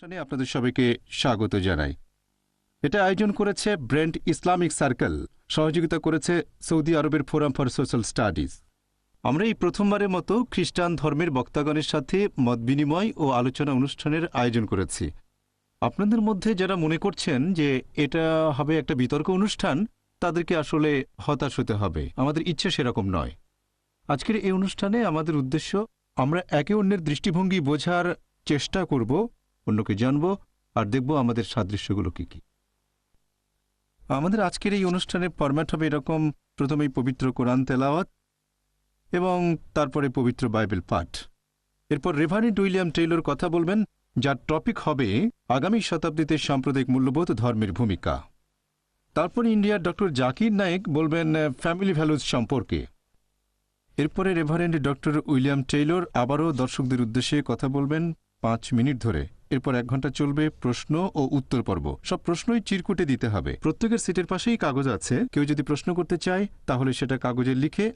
অনুষ্ঠানে আপনাদের সবাইকে স্বাগত জানাই। এটা আয়োজন করেছে ব্রেন্ট ইসলামিক সার্কেল, সহযোগিতা করেছে সৌদি আরবের ফোরাম ফর সোশ্যাল স্টাডিজ। আমরা এই প্রথমবারের মতো খ্রিস্টান ধর্মের বক্তাগণের সাথে মতবিনিময় ও আলোচনা অনুষ্ঠানের আয়োজন করেছি। আপনাদের মধ্যে যারা মনে করছেন যে এটা হবে একটা বিতর্ক অনুষ্ঠান, তাদেরকে আসলে হতাশ হতে হবে। আমাদের ইচ্ছে সেরকম নয়। আজকের এই অনুষ্ঠানে আমাদের উদ্দেশ্য, আমরা একে অন্যের দৃষ্টিভঙ্গি বোঝার চেষ্টা করব, অন্যকে জানব আর দেখব আমাদের সাদৃশ্যগুলো কী কী। আমাদের আজকের এই অনুষ্ঠানের ফরম্যাট হবে এরকম: প্রথমেই পবিত্র কোরআন তেলাওয়াত এবং তারপরে পবিত্র বাইবেল পাঠ। এরপর রেভারেন্ড উইলিয়াম টেইলর কথা বলবেন, যার টপিক হবে আগামী শতাব্দীতে সাম্প্রদায়িক মূল্যবোধ ধর্মের ভূমিকা। তারপর ইন্ডিয়ার ডক্টর জাকির নায়েক বলবেন ফ্যামিলি ভ্যালুজ সম্পর্কে। এরপরে রেভারেন্ড ডক্টর উইলিয়াম টেইলর আবারও দর্শকদের উদ্দেশ্যে কথা বলবেন 5 মিনিট ধরে। এরপর 1 ঘন্টা চলবে প্রশ্ন ও উত্তর পর্ব। সব প্রশ্নই চিরকুটে দিতে হবে। প্রত্যেকের সিটের পাশেই কাগজ আছে। কেউ যদি প্রশ্ন করতে চায় তাহলে সেটা কাগজে লিখে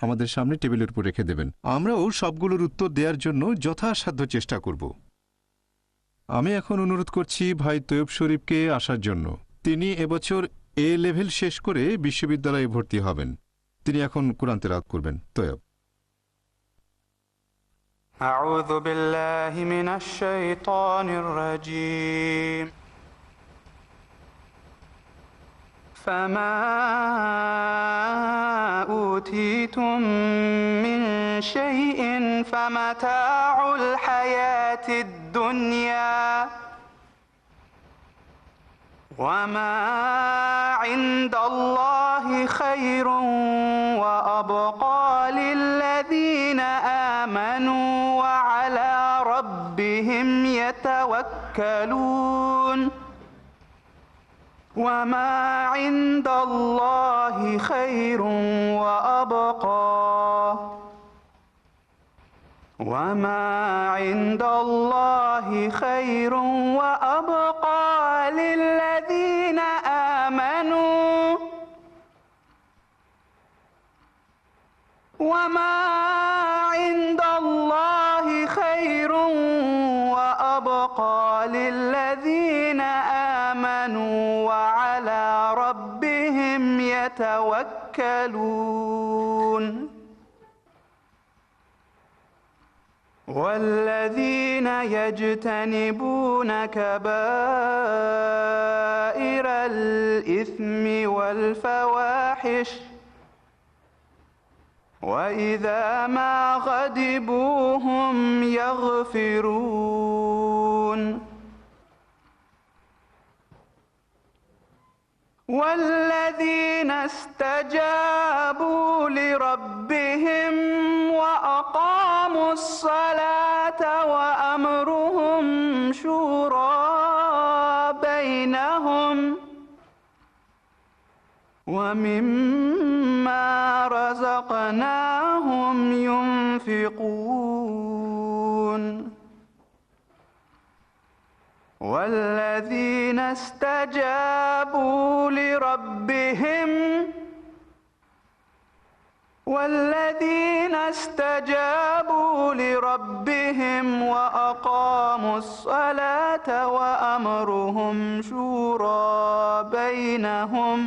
আমাদের সামনে টেবিলের উপর রেখে দেবেন। আমরাও সবগুলোর উত্তর দেওয়ার জন্য যথাসাধ্য চেষ্টা করব। আমি এখন অনুরোধ করছি ভাই তৈয়ব শরীফকে আসার জন্য। তিনি এবছর এ লেভেল শেষ করে বিশ্ববিদ্যালয়ে ভর্তি হবেন। তিনি এখন কোরআন তেলাওয়াত করবেন। তৈয়ব। أعوذ بالله من الشيطان الرجيم فما أوتيتم من شيء فمتاع الحياة الدنيا وما عند الله خير وأبقى للذين آمنوا وعلى ربهم يتوكلون وما عند الله خير وأبقى وما عند الله خير وأبقى للذين آمنوا وما عند الله خير وأبقى للذين آمنوا وعلى ربهم يتوكلون والذين يجتنبون كبائر الإثم والفواحش وإذا ما غضبوا هم يغفرون والذين استجابوا لربهم وأقاموا الصلاة وأمرهم شورى بينهم ومما رزقناهم ينفقون والذين استجابوا لربهم وأقاموا الصلاة وأمرهم شورى بينهم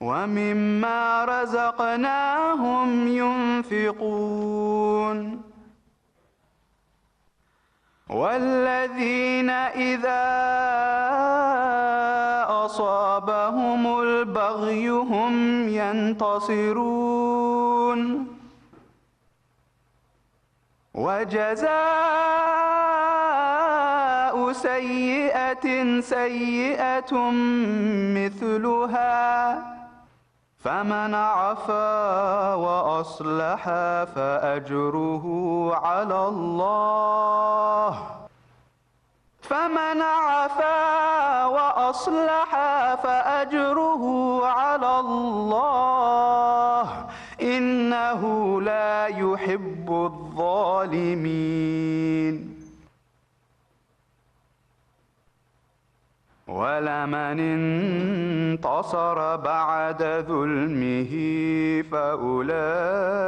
ومما رزقناهم ينفقون والذين إذا أصابهم البغي هم ينتصرون وجزاء سيئة سيئة مثلها فمن عفا وأصلح فأجره على الله فمن عفا وأصلح فأجره على الله إنه لا يحب الظالمين ولمن انتصر بعد ظلمه فأولئك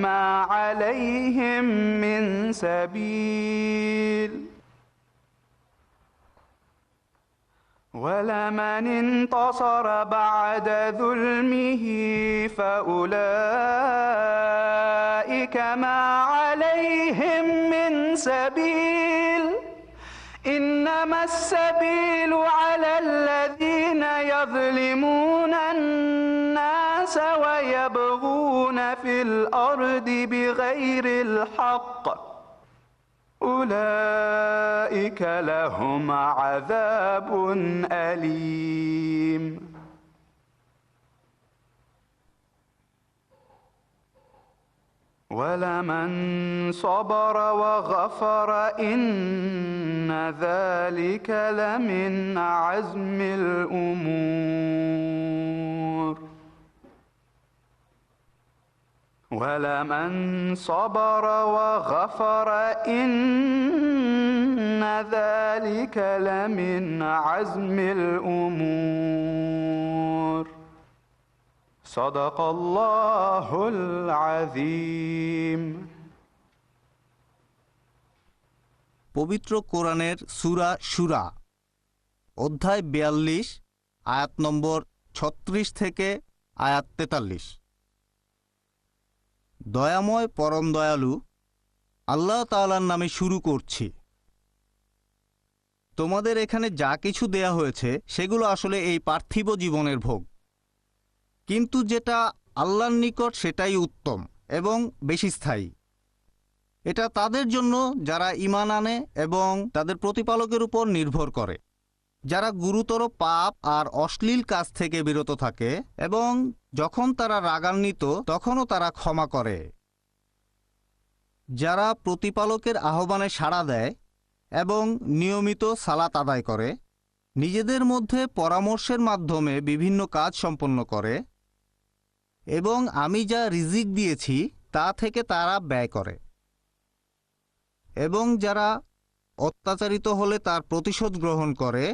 ما عليهم من سبيل ولمن انتصر بعد ظلمه فأولئك ما عليهم من سبيل إنما السبيل على الذين يظلمون الناس ويبغون في الأرض بغير الحق أولئك لهم عذاب أليم ولمن صبر وغفر إن ذلك لمن عزم الأمور ولمن صبر وغفر إن ذلك لمن عزم الأمور صدق الله العظيم পবিত্র কোরআনের সূরা শুরা অধ্যায় ৪২ আয়াত নম্বর ৩৬ থেকে আয়াত ৪৩। দয়াময় পরম দয়ালু আল্লাহ তাআলার নামে শুরু করছি। তোমাদের এখানে যা কিছু দেয়া হয়েছে সেগুলো আসলে এই পার্থিব জীবনের ভোগ, কিন্তু যেটা আল্লাহর নিকট সেটাই উত্তম এবং বেশি স্থায়ী। এটা তাদের জন্য যারা ঈমান আনে এবং তাদের প্রতিপালকের উপর নির্ভর করে, যারা গুরুতর পাপ আর অশ্লীল কাজ থেকে বিরত থাকে এবং যখন তারা রাগান্বিত তখনও তারা ক্ষমা করে, যারা প্রতিপালকের আহ্বানে সাড়া দেয় এবং নিয়মিত সালাত আদায় করে, নিজেদের মধ্যে পরামর্শের মাধ্যমে বিভিন্ন কাজ সম্পন্ন করে এবং আমি যা রিজিক দিয়েছি তা থেকে তারা ব্যয় করে, এবং যারা অত্যাচারিত হলে তার প্রতিশোধ গ্রহণ করে,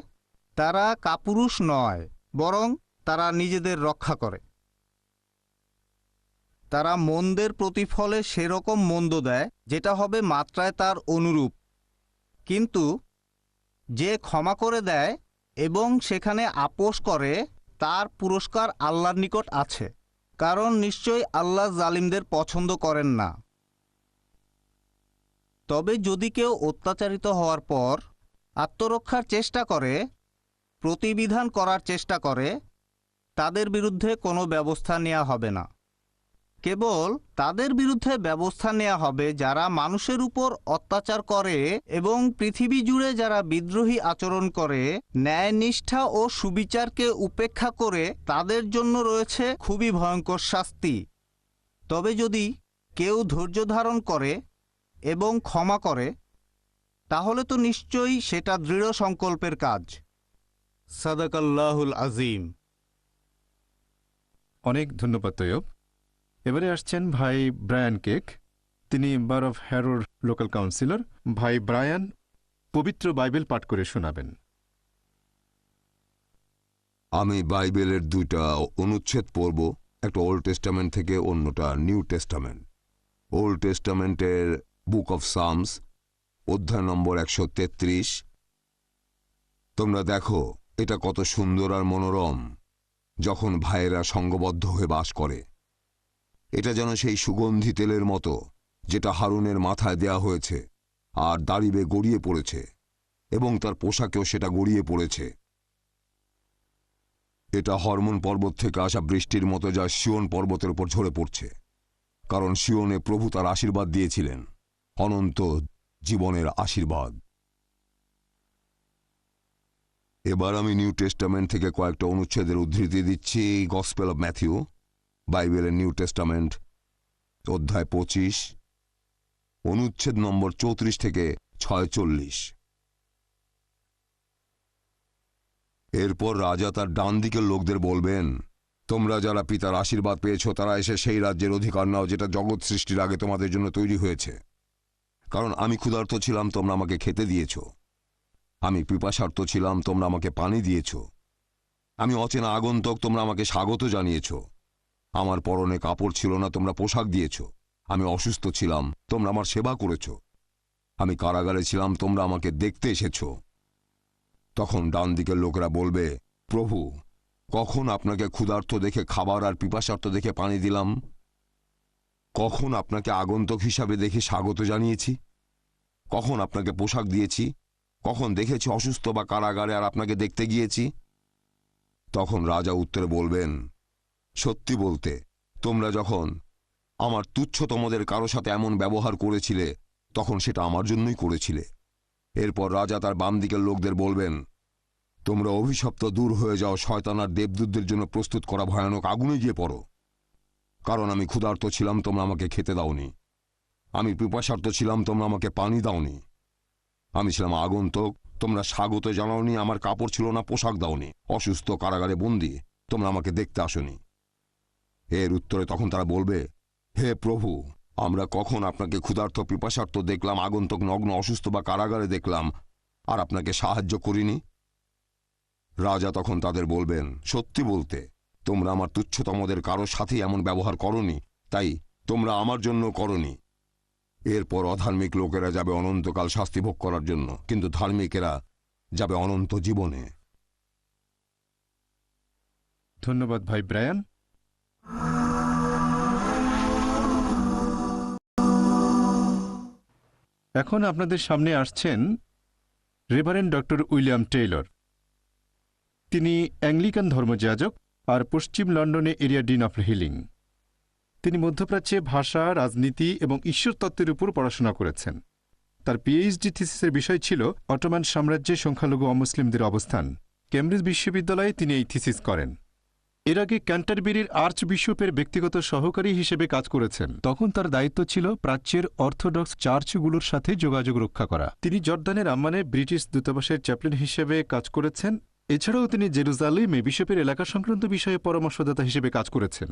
তারা কাপুরুষ নয় বরং তারা নিজেদের রক্ষা করে। তারা মন্দের প্রতিফলে সেরকম মন্দ দেয় যেটা হবে মাত্রায় তার অনুরূপ, কিন্তু যে ক্ষমা করে দেয় এবং সেখানে আপোস করে তার পুরস্কার আল্লাহর নিকট আছে, কারণ নিশ্চয়ই আল্লাহ জালিমদের পছন্দ করেন না। তবে যদি কেউ অত্যাচারিত হওয়ার পর আত্মরক্ষার চেষ্টা করে, প্রতিবিধান করার চেষ্টা করে, তাদের বিরুদ্ধে কোনো ব্যবস্থা নেওয়া হবে না। কেবল তাদের বিরুদ্ধে ব্যবস্থা নেওয়া হবে যারা মানুষের উপর অত্যাচার করে এবং পৃথিবী জুড়ে যারা বিদ্রোহী আচরণ করে, ন্যায়নিষ্ঠা ও সুবিচারকে উপেক্ষা করে, তাদের জন্য রয়েছে খুবই ভয়ঙ্কর শাস্তি। তবে যদি কেউ ধৈর্য ধারণ করে এবং ক্ষমা করে, তাহলে তো নিশ্চয়ই সেটা দৃঢ় সংকল্পের কাজ। সাদাকাল্লাহুল আজিম। অনেক ধন্যবাদ তৈয়ব। এবারে আসছেন ভাই ব্রায়ান কেক, তিনি মেম্বার অফ হ্যারোর লোকাল কাউন্সিলর। ভাই ব্রায়ান পবিত্র বাইবেল পাঠ করে শোনাবেন। আমি বাইবেলের দুইটা অনুচ্ছেদ পড়ব, একটা ওল্ড টেস্টামেন্ট থেকে, অন্যটা নিউ টেস্টামেন্ট। ওল্ড টেস্টামেন্টের বুক অফ সামস অধ্যায় নম্বর ১৩৩। তোমরা দেখো এটা কত সুন্দর আর মনোরম যখন ভাইয়েরা সঙ্গবদ্ধ হয়ে বাস করে। এটা যেন সেই সুগন্ধি তেলের মতো যেটা হারুনের মাথায় দেয়া হয়েছে আর দাড়িবে গড়িয়ে পড়েছে, এবং তার পোশাকেও সেটা গড়িয়ে পড়েছে। এটা হরমোন পর্বত থেকে আসা বৃষ্টির মতো যা সিয়ন পর্বতের উপর ঝরে পড়ছে, কারণ সিয়নে প্রভু তার আশীর্বাদ দিয়েছিলেন, অনন্ত জীবনের আশীর্বাদ। এবার আমি নিউ টেস্টামেন্ট থেকে কয়েকটা অনুচ্ছেদের উদ্ধৃতি দিচ্ছি। গসপেল অব ম্যাথিউ, বাইবেলের নিউ টেস্টামেন্ট অধ্যায় ২৫, অনুচ্ছেদ নম্বর ৩৪ থেকে ৪৬। এরপর রাজা তার ডান দিকের লোকদের বলবেন, তোমরা যারা পিতার আশীর্বাদ পেয়েছ তারা এসে সেই রাজ্যের অধিকার নাও যেটা জগৎ সৃষ্টির আগে তোমাদের জন্য তৈরি হয়েছে। কারণ আমি ক্ষুধার্ত ছিলাম, তোমরা আমাকে খেতে দিয়েছ। আমি পিপাসার্ত ছিলাম, তোমরা আমাকে পানি দিয়েছ। আমি অচেনা আগন্তুক, তোমরা আমাকে স্বাগত জানিয়েছ। আমার পরনে কাপড় ছিল না, তোমরা পোশাক দিয়েছ। আমি অসুস্থ ছিলাম, তোমরা আমার সেবা করেছ। আমি কারাগারে ছিলাম, তোমরা আমাকে দেখতে এসেছ। তখন ডান দিকের লোকেরা বলবে, প্রভু, কখন আপনাকে ক্ষুধার্ত দেখে খাবার আর পিপাসার্ত দেখে পানি দিলাম? কখন আপনাকে আগন্তুক হিসাবে দেখে স্বাগত জানিয়েছি? কখন আপনাকে পোশাক দিয়েছি? কখন দেখেছি অসুস্থ বা কারাগারে আর আপনাকে দেখতে গিয়েছি? তখন রাজা উত্তরে বলবেন, সত্যি বলতে, তোমরা যখন আমার তুচ্ছতমদের কারো সাথে এমন ব্যবহার করেছিলে, তখন সেটা আমার জন্যই করেছিলে। এরপর রাজা তার বাম দিকের লোকদের বলবেন, তোমরা অভিশপ্ত দূর হয়ে যাও, শয়তান আর দেবদূতদের জন্য প্রস্তুত করা ভয়ানক আগুনে গিয়ে পড়ো। কারণ আমি ক্ষুধার্ত ছিলাম, তোমরা আমাকে খেতে দাওনি। আমি পিপাসার্ত ছিলাম, তোমরা আমাকে পানি দাওনি। আমি ছিলাম আগন্তুক, তোমরা স্বাগত জানাওনি। আমার কাপড় ছিল না, পোশাক দাওনি। অসুস্থ, কারাগারে বন্দী, তোমরা আমাকে দেখতে আসোনি। এর উত্তরে তখন তারা বলবে, হে প্রভু, আমরা কখন আপনাকে ক্ষুধার্ত পিপাসার্ত দেখলাম, আগন্তুক, নগ্ন, অসুস্থ বা কারাগারে দেখলাম, আর আপনাকে সাহায্য করিনি? রাজা তখন তাদের বলবেন, সত্যি বলতে, তোমরা আমার তুচ্ছতমদের কারো সাথে এমন ব্যবহার করনি, তাই তোমরা আমার জন্য করনি। এরপর অধার্মিক লোকেরা যাবে অনন্তকাল শাস্তি ভোগ করার জন্য, কিন্তু ধার্মিকেরা যাবে অনন্ত জীবনে। ধন্যবাদ ভাই ব্রায়ান। এখন আপনাদের সামনে আসছেন রেভারেন্ড ডক্টর উইলিয়াম টেইলর। তিনি অ্যাংলিকান ধর্মযাজক আর পশ্চিম লন্ডনে এরিয়া ডিন অফ হিলিং। তিনি মধ্যপ্রাচ্যে ভাষা, রাজনীতি এবং ঈশ্বরতত্ত্বের উপর পড়াশোনা করেছেন। তার পিএইচডি থিসিসের বিষয় ছিল অটোমান সাম্রাজ্যে সংখ্যালঘু অমুসলিমদের অবস্থান। কেমব্রিজ বিশ্ববিদ্যালয়ে তিনি এই থিসিস করেন। এর আগে ক্যান্টারবেরির আর্চ বিশপের ব্যক্তিগত সহকারী হিসেবে কাজ করেছেন। তখন তার দায়িত্ব ছিল প্রাচ্যের অর্থোডক্স চার্চগুলোর সাথে যোগাযোগ রক্ষা করা। তিনি জর্দানের আম্মানে ব্রিটিশ দূতাবাসের চ্যাপলিন হিসেবে কাজ করেছেন। এছাড়াও তিনি জেরুজালেমে বিশপের এলাকা সংক্রান্ত বিষয়ে পরামর্শদাতা হিসেবে কাজ করেছেন।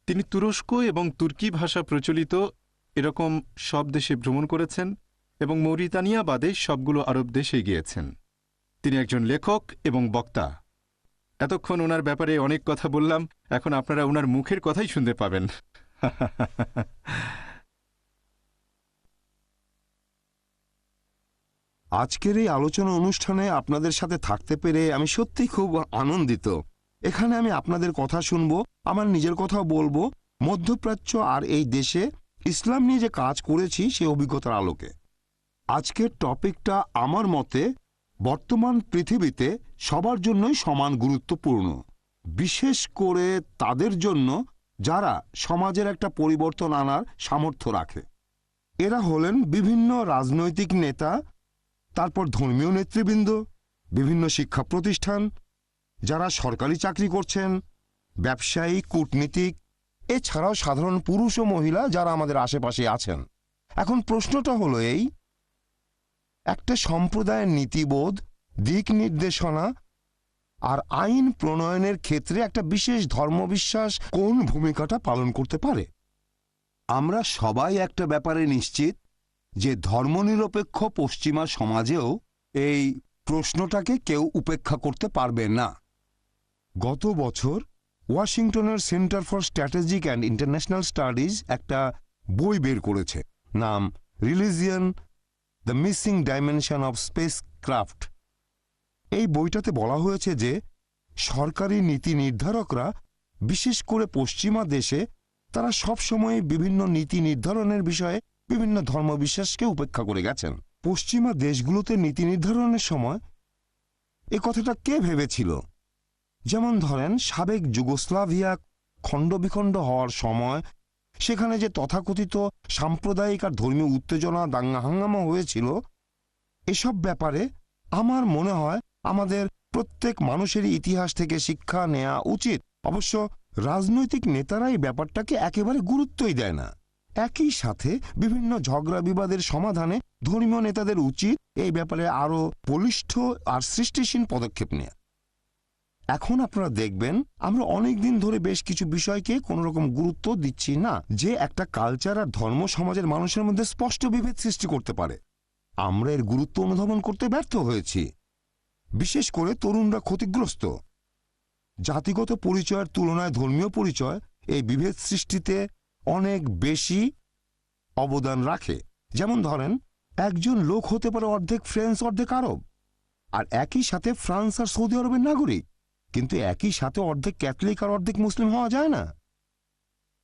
তিনি তুরস্ক এবং তুর্কি ভাষা প্রচলিত এরকম সব দেশে ভ্রমণ করেছেন এবং মৌরিতানিয়া বাদে সবগুলো আরব দেশে গিয়েছেন। তিনি একজন লেখক এবং বক্তা। এতক্ষণ ওনার ব্যাপারে অনেক কথা বললাম, এখন আপনারা ওনার মুখের কথাই শুনতে পাবেন। আজকের এই আলোচনা অনুষ্ঠানে আপনাদের সাথে থাকতে পেরে আমি সত্যিই খুব আনন্দিত। এখানে আমি আপনাদের কথা শুনব, আমার নিজের কথাও বলবো, মধ্যপ্রাচ্য আর এই দেশে ইসলাম নিয়ে যে কাজ করেছি সেই অভিজ্ঞতার আলোকে। আজকের টপিকটা আমার মতে বর্তমান পৃথিবীতে সবার জন্যই সমান গুরুত্বপূর্ণ, বিশেষ করে তাদের জন্য যারা সমাজের একটা পরিবর্তন আনার সামর্থ্য রাখে। এরা হলেন বিভিন্ন রাজনৈতিক নেতা, তারপর ধর্মীয় নেতৃবৃন্দ, বিভিন্ন শিক্ষা প্রতিষ্ঠান, যারা সরকারি চাকরি করছেন, ব্যবসায়ী, কূটনীতিক, এছাড়াও সাধারণ পুরুষ ও মহিলা যারা আমাদের আশেপাশে আছেন। এখন প্রশ্নটা হলো এই, একটা সম্প্রদায়ের নীতিবোধ, দিক নির্দেশনা আর আইন প্রণয়নের ক্ষেত্রে একটা বিশেষ ধর্মবিশ্বাস কোন ভূমিকাটা পালন করতে পারে? আমরা সবাই একটা ব্যাপারে নিশ্চিত যে ধর্মনিরপেক্ষ পশ্চিমা সমাজেও এই প্রশ্নটাকে কেউ উপেক্ষা করতে পারবে না। গত বছর ওয়াশিংটনের centre for strategic and international studies একটা বই বের করেছে, নাম religion, the missing dimension of speech craft. এই বইটাতে বলা হয়েছে যে সরকারি নীতি নির্ধারকরা, বিশেষ করে পশ্চিমা দেশে, তারা সবসময় বিভিন্ন নীতি নির্ধারণের বিষয়ে বিভিন্ন ধর্মবিশ্বাসকে উপেক্ষা করে গেছেন। পশ্চিমা দেশগুলোতে নীতি নির্ধারণের সময় এ কথাটা কে ভেবেছিল? যেমন ধরেন, সাবেক যুগোস্লাভিয়া খণ্ডবিখণ্ড হওয়ার সময় সেখানে যে তথাকথিত সাম্প্রদায়িক আর ধর্মীয় উত্তেজনা, দাঙ্গা হাঙ্গামা হয়েছিল, এসব ব্যাপারে আমার মনে হয় আমাদের প্রত্যেক মানুষেরই ইতিহাস থেকে শিক্ষা নেওয়া উচিত। অবশ্য রাজনৈতিক নেতারা এই ব্যাপারটাকে একেবারে গুরুত্বই দেয় না। একই সাথে বিভিন্ন ঝগড়া বিবাদের সমাধানে ধর্মীয় নেতাদের উচিত এই ব্যাপারে আরও বলিষ্ঠ আর সৃষ্টিশীল পদক্ষেপ নেওয়া। এখন আপনারা দেখবেন আমরা অনেক দিন ধরে বেশ কিছু বিষয়কে কোনো রকম গুরুত্ব দিচ্ছি না, যে একটা কালচার আর ধর্ম সমাজের মানুষের মধ্যে স্পষ্ট বিভেদ সৃষ্টি করতে পারে। আমরা এর গুরুত্ব অনুধাবন করতে ব্যর্থ হয়েছি। বিশেষ করে তরুণরা ক্ষতিগ্রস্ত। জাতিগত পরিচয়ের তুলনায় ধর্মীয় পরিচয় এই বিভেদ সৃষ্টিতে অনেক বেশি অবদান রাখে। যেমন ধরেন, একজন লোক হতে পারে অর্ধেক ফ্রেঞ্চ, অর্ধেক আরব। আর একই সাথে ফ্রান্স আর সৌদি আরবের নাগরিক, কিন্তু একই সাথে অর্ধেক ক্যাথলিক আর অর্ধেক মুসলিম হওয়া যায় না।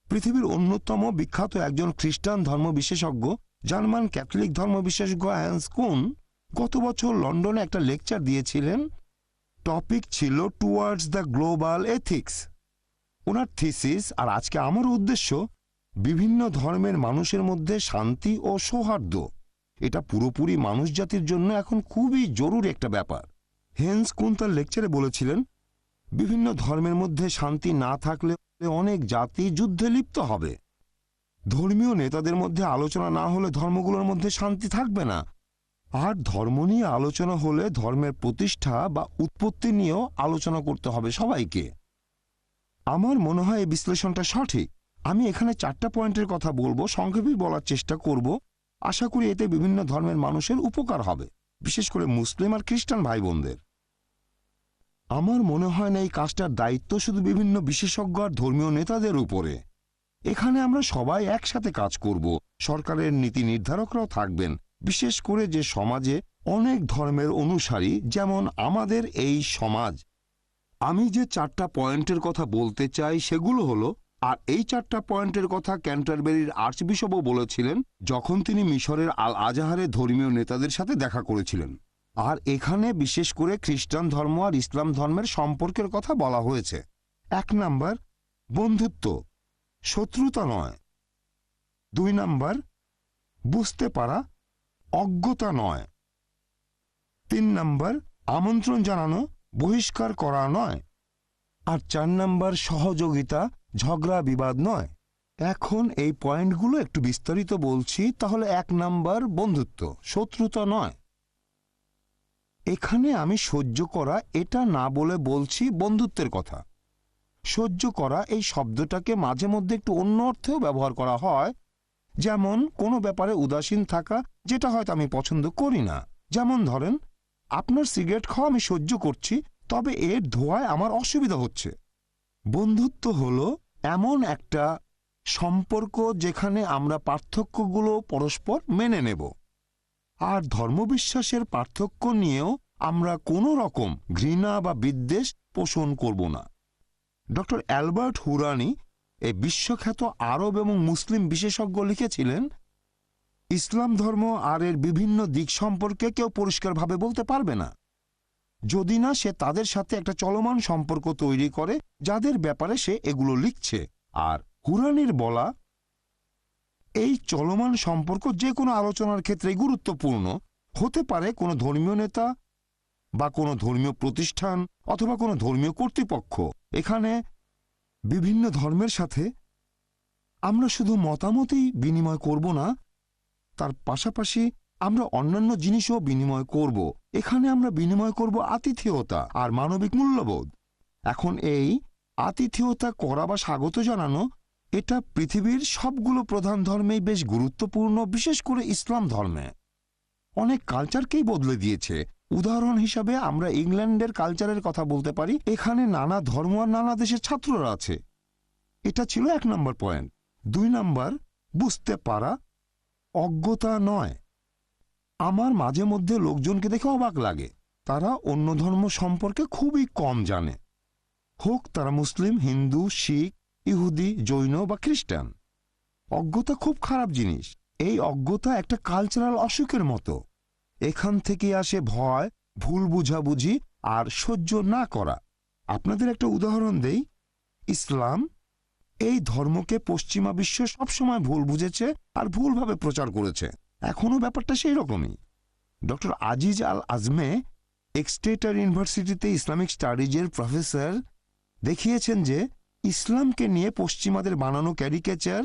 পৃথিবীর অন্যতম বিখ্যাত একজন খ্রিস্টান ধর্ম বিশেষজ্ঞ, জার্মান ক্যাথলিক ধর্ম বিশেষজ্ঞ হ্যান্স কুন গত বছর লন্ডনে একটা লেকচার দিয়েছিলেন। টপিক ছিল টুয়ার্ডস দ্য গ্লোবাল এথিক্স। ওনার থিসিস আর আজকে আমার উদ্দেশ্য বিভিন্ন ধর্মের মানুষের মধ্যে শান্তি ও সৌহার্দ্য। এটা পুরোপুরি মানুষ জাতির জন্য এখন খুবই জরুরি একটা ব্যাপার। হেন্স কুন তার লেকচারে বলেছিলেন, বিভিন্ন ধর্মের মধ্যে শান্তি না থাকলে অনেক জাতি যুদ্ধে লিপ্ত হবে। ধর্মীয় নেতাদের মধ্যে আলোচনা না হলে ধর্মগুলোর মধ্যে শান্তি থাকবে না, আর ধর্ম নিয়ে আলোচনা হলে ধর্মের প্রতিষ্ঠা বা উৎপত্তি নিয়েও আলোচনা করতে হবে সবাইকে। আমার মনে হয় এই বিশ্লেষণটা সঠিক। আমি এখানে 4টা পয়েন্টের কথা বলবো, সংক্ষেপে বলার চেষ্টা করব। আশা করি এতে বিভিন্ন ধর্মের মানুষের উপকার হবে, বিশেষ করে মুসলিম আর খ্রিস্টান ভাই বোনদের। আমার মনে হয় না এই কাজটার দায়িত্ব শুধু বিভিন্ন বিশেষজ্ঞ আর ধর্মীয় নেতাদের উপরে। এখানে আমরা সবাই একসাথে কাজ করব। সরকারের নীতি নির্ধারকরাও থাকবেন, বিশেষ করে যে সমাজে অনেক ধর্মের অনুসারী, যেমন আমাদের এই সমাজ। আমি যে 4টা পয়েন্টের কথা বলতে চাই সেগুলো হলো, আর এই 4টা পয়েন্টের কথা ক্যান্টারবেরির আর্চবিশপও বলেছিলেন যখন তিনি মিশরের আল আজাহারে ধর্মীয় নেতাদের সাথে দেখা করেছিলেন। আর এখানে বিশেষ করে খ্রিস্টান ধর্ম আর ইসলাম ধর্মের সম্পর্কের কথা বলা হয়েছে। 1 নাম্বার, বন্ধুত্ব, শত্রুতা নয়। 2 নাম্বার, বুঝতে পারা, অজ্ঞতা নয়। 3 নাম্বার, আমন্ত্রণ জানানো, বহিষ্কার করা নয়। আর 4 নাম্বার, সহযোগিতা, ঝগড়া বিবাদ নয়। এখন এই পয়েন্টগুলো একটু বিস্তারিত বলছি। তাহলে 1 নাম্বার, বন্ধুত্ব, শত্রুতা নয়। এখানে আমি সহ্য করা এটা না বলে বলছি বন্ধুত্বের কথা। সহ্য করা এই শব্দটাকে মাঝে মধ্যে একটু অন্য অর্থেও ব্যবহার করা হয়, যেমন কোনো ব্যাপারে উদাসীন থাকা, যেটা হয়তো আমি পছন্দ করি না। যেমন ধরেন, আপনার সিগারেট খাওয়া আমি সহ্য করছি, তবে এর ধোঁয়ায় আমার অসুবিধা হচ্ছে। বন্ধুত্ব হলো এমন একটা সম্পর্ক যেখানে আমরা পার্থক্যগুলো পরস্পর মেনে নেব, আর ধর্মবিশ্বাসের পার্থক্য নিয়েও আমরা কোনো রকম ঘৃণা বা বিদ্বেষ পোষণ করব না। ডক্টর অ্যালবার্ট হুরানি, এই বিশ্বখ্যাত আরব এবং মুসলিম বিশেষজ্ঞ, লিখেছিলেন, ইসলাম ধর্ম আর এর বিভিন্ন দিক সম্পর্কে কেউ পরিষ্কারভাবে বলতে পারবে না, যদি না সে তাদের সাথে একটা চলমান সম্পর্ক তৈরি করে যাদের ব্যাপারে সে এগুলো লিখছে। আর হুরানির বলা এই চলমান সম্পর্ক যে কোনো আলোচনার ক্ষেত্রে গুরুত্বপূর্ণ হতে পারে। কোনো ধর্মীয় নেতা বা কোনো ধর্মীয় প্রতিষ্ঠান অথবা কোনো ধর্মীয় কর্তৃপক্ষ। এখানে বিভিন্ন ধর্মের সাথে আমরা শুধু মতামতই বিনিময় করব না, তার পাশাপাশি আমরা অন্যান্য জিনিসও বিনিময় করব। এখানে আমরা বিনিময় করব আতিথেয়তা আর মানবিক মূল্যবোধ। এখন এই আতিথেয়তা করা বা স্বাগত জানানো, এটা পৃথিবীর সবগুলো প্রধান ধর্মেই বেশ গুরুত্বপূর্ণ, বিশেষ করে ইসলাম ধর্মে। অনেক কালচারকেই বদলে দিয়েছে। উদাহরণ হিসাবে আমরা ইংল্যান্ডের কালচারের কথা বলতে পারি। এখানে নানা ধর্ম আর নানা দেশের ছাত্ররা আছে। এটা ছিল 1 নম্বর পয়েন্ট। 2 নাম্বার, বুঝতে পারা, অজ্ঞতা নয়। আমার মাঝে মধ্যে লোকজনকে দেখে অবাক লাগে, তারা অন্য ধর্ম সম্পর্কে খুবই কম জানে, হোক তারা মুসলিম, হিন্দু, শিখ, ইহুদি, জৈন বা খ্রিস্টান। অজ্ঞতা খুব খারাপ জিনিস। এই অজ্ঞতা একটা কালচারাল অসুখের মতো। এখান থেকে আসে ভয়, ভুল বুঝাবুঝি আর সহ্য না করা। আপনাদের একটা উদাহরণ দেই। ইসলাম এই ধর্মকে পশ্চিমা বিশ্ব সবসময় ভুল বুঝেছে আর ভুলভাবে প্রচার করেছে। এখনও ব্যাপারটা সেই রকমই। ডক্টর আজিজ আল আজমে এক্সটেটার ইউনিভার্সিটিতে ইসলামিক স্টাডিজের প্রফেসর দেখিয়েছেন যে ইসলামকে নিয়ে পশ্চিমাদের বানানো ক্যারিকেচার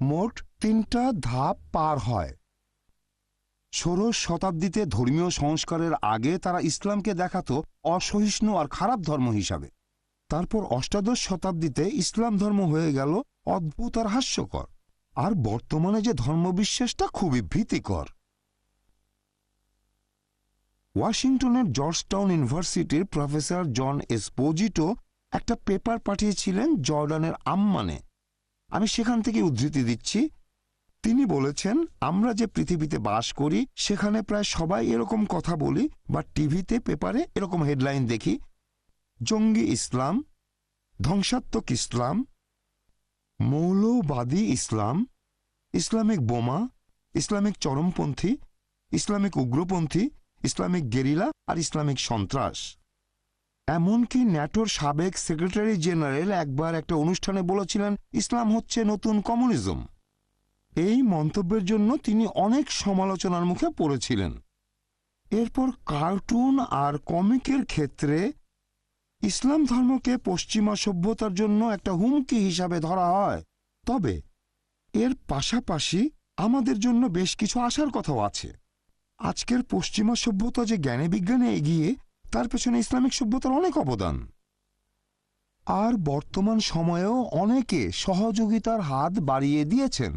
মোট 3টা ধাপ পার হয়। 16 শতাব্দীতে ধর্মীয় সংস্কারের আগে তারা ইসলামকে দেখাতো অসহিষ্ণু আর খারাপ ধর্ম হিসাবে। তারপর অষ্টাদশ শতাব্দীতে ইসলাম ধর্ম হয়ে গেল অদ্ভুত আর হাস্যকর, আর বর্তমানে যে ধর্মবিশ্বাসটা খুবই ভীতিকর। ওয়াশিংটনের জর্জটাউন ইউনিভার্সিটির প্রফেসর জন এসপোজিটো একটা পেপার পাঠিয়েছিলেন জর্ডানের আম্মানে। আমি সেখান থেকে উদ্ধৃতি দিচ্ছি। তিনি বলেছেন, আমরা যে পৃথিবীতে বাস করি সেখানে প্রায় সবাই এরকম কথা বলি বা টিভিতে পেপারে এরকম হেডলাইন দেখি: জঙ্গি ইসলাম, ধ্বংসাত্মক ইসলাম, মৌলবাদী ইসলাম, ইসলামিক বোমা, ইসলামিক চরমপন্থী, ইসলামিক উগ্রপন্থী, ইসলামিক গেরিলা আর ইসলামিক সন্ত্রাস। এমনকি ন্যাটোর সাবেক সেক্রেটারি জেনারেল একবার একটা অনুষ্ঠানে বলেছিলেন, ইসলাম হচ্ছে নতুন কমিউনিজম। এই মন্তব্যের জন্য তিনি অনেক সমালোচনার মুখে পড়েছিলেন। এরপর কার্টুন আর কমিকের ক্ষেত্রে ইসলাম ধর্মকে পশ্চিমা সভ্যতার জন্য একটা হুমকি হিসাবে ধরা হয়। তবে এর পাশাপাশি আমাদের জন্য বেশ কিছু আশার কথাও আছে। আজকের পশ্চিমা সভ্যতা যে জ্ঞানে বিজ্ঞানে এগিয়ে, তার পেছনে ইসলামিক সভ্যতার অনেক অবদান। আর বর্তমান সময়েও অনেকে সহযোগিতার হাত বাড়িয়ে দিয়েছেন।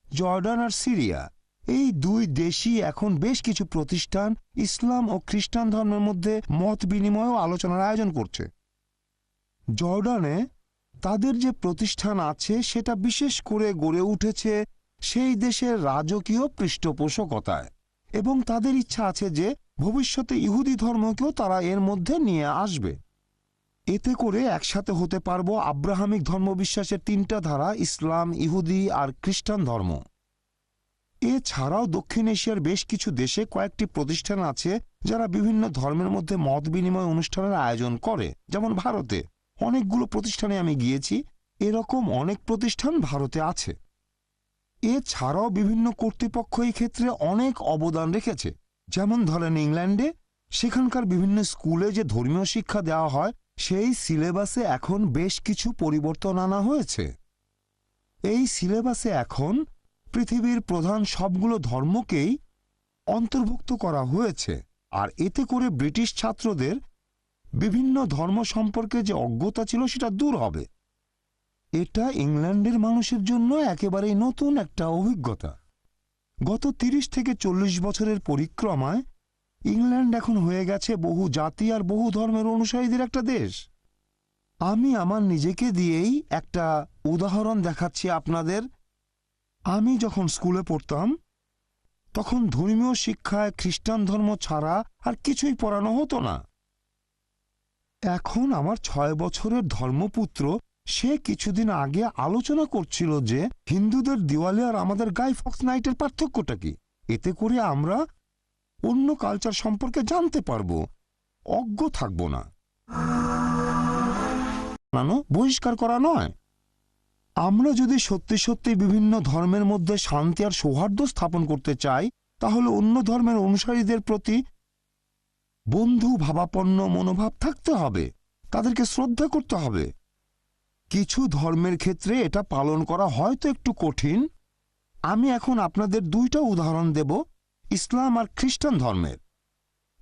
জর্ডান আর সিরিয়া, এই দুই দেশই এখন বেশ কিছু প্রতিষ্ঠান ইসলাম ও খ্রিস্টান ধর্মের মধ্যে মত বিনিময় ও আলোচনার আয়োজন করছে। জর্ডানে তাদের যে প্রতিষ্ঠান আছে সেটা বিশেষ করে গড়ে উঠেছে সেই দেশের রাজকীয় পৃষ্ঠপোষকতায়, এবং তাদের ইচ্ছা আছে যে ভবিষ্যতে ইহুদি ধর্মকেও তারা এর মধ্যে নিয়ে আসবে। এতে করে একসাথে হতে পারব আব্রাহামিক ধর্মবিশ্বাসের তিনটা ধারা: ইসলাম, ইহুদি আর খ্রিস্টান ধর্ম। এছাড়াও দক্ষিণ এশিয়ার বেশ কিছু দেশে কয়েকটি প্রতিষ্ঠান আছে যারা বিভিন্ন ধর্মের মধ্যে মত বিনিময় অনুষ্ঠানের আয়োজন করে। যেমন ভারতে অনেকগুলো প্রতিষ্ঠানে আমি গিয়েছি, এরকম অনেক প্রতিষ্ঠান ভারতে আছে। এছাড়াও বিভিন্ন কর্তৃপক্ষ এই ক্ষেত্রে অনেক অবদান রেখেছে। যেমন ধরেন ইংল্যান্ডে সেখানকার বিভিন্ন স্কুলে যে ধর্মীয় শিক্ষা দেওয়া হয়, সেই সিলেবাসে এখন বেশ কিছু পরিবর্তন আনা হয়েছে। এই সিলেবাসে এখন পৃথিবীর প্রধান সবগুলো ধর্মকেই অন্তর্ভুক্ত করা হয়েছে, আর এতে করে ব্রিটিশ ছাত্রদের বিভিন্ন ধর্ম সম্পর্কে যে অজ্ঞতা ছিল সেটা দূর হবে। এটা ইংল্যান্ডের মানুষের জন্য একেবারেই নতুন একটা অভিজ্ঞতা। গত 30 থেকে 40 বছরের পরিক্রমায় ইংল্যান্ড এখন হয়ে গেছে বহু জাতি আর বহু ধর্মের অনুসারীদের একটা দেশ। আমি আমার নিজেকে দিয়েই একটা উদাহরণ দেখাচ্ছি আপনাদের। আমি যখন স্কুলে পড়তাম তখন ধর্মীয় শিক্ষায় খ্রিস্টান ধর্ম ছাড়া আর কিছুই পড়ানো হতো না। এখন আমার 6 বছরের ধর্মপুত্র সে কিছুদিন আগে আলোচনা করছিল যে হিন্দুদের দিওয়ালি আর আমাদের গাই ফক্স নাইটের পার্থক্যটা কি। এতে করে আমরা অন্য কালচার সম্পর্কে জানতে পারবো, অজ্ঞ থাকব না। বহিষ্কার করা নয়। আমরা যদি সত্যি সত্যি বিভিন্ন ধর্মের মধ্যে শান্তি আর সৌহার্দ্য স্থাপন করতে চাই, তাহলে অন্য ধর্মের অনুসারীদের প্রতি বন্ধু ভাবাপন্ন মনোভাব থাকতে হবে, তাদেরকে শ্রদ্ধা করতে হবে। কিছু ধর্মের ক্ষেত্রে এটা পালন করা হয়তো একটু কঠিন। আমি এখন আপনাদের দুইটা উদাহরণ দেব ইসলাম আর খ্রিস্টান ধর্মের।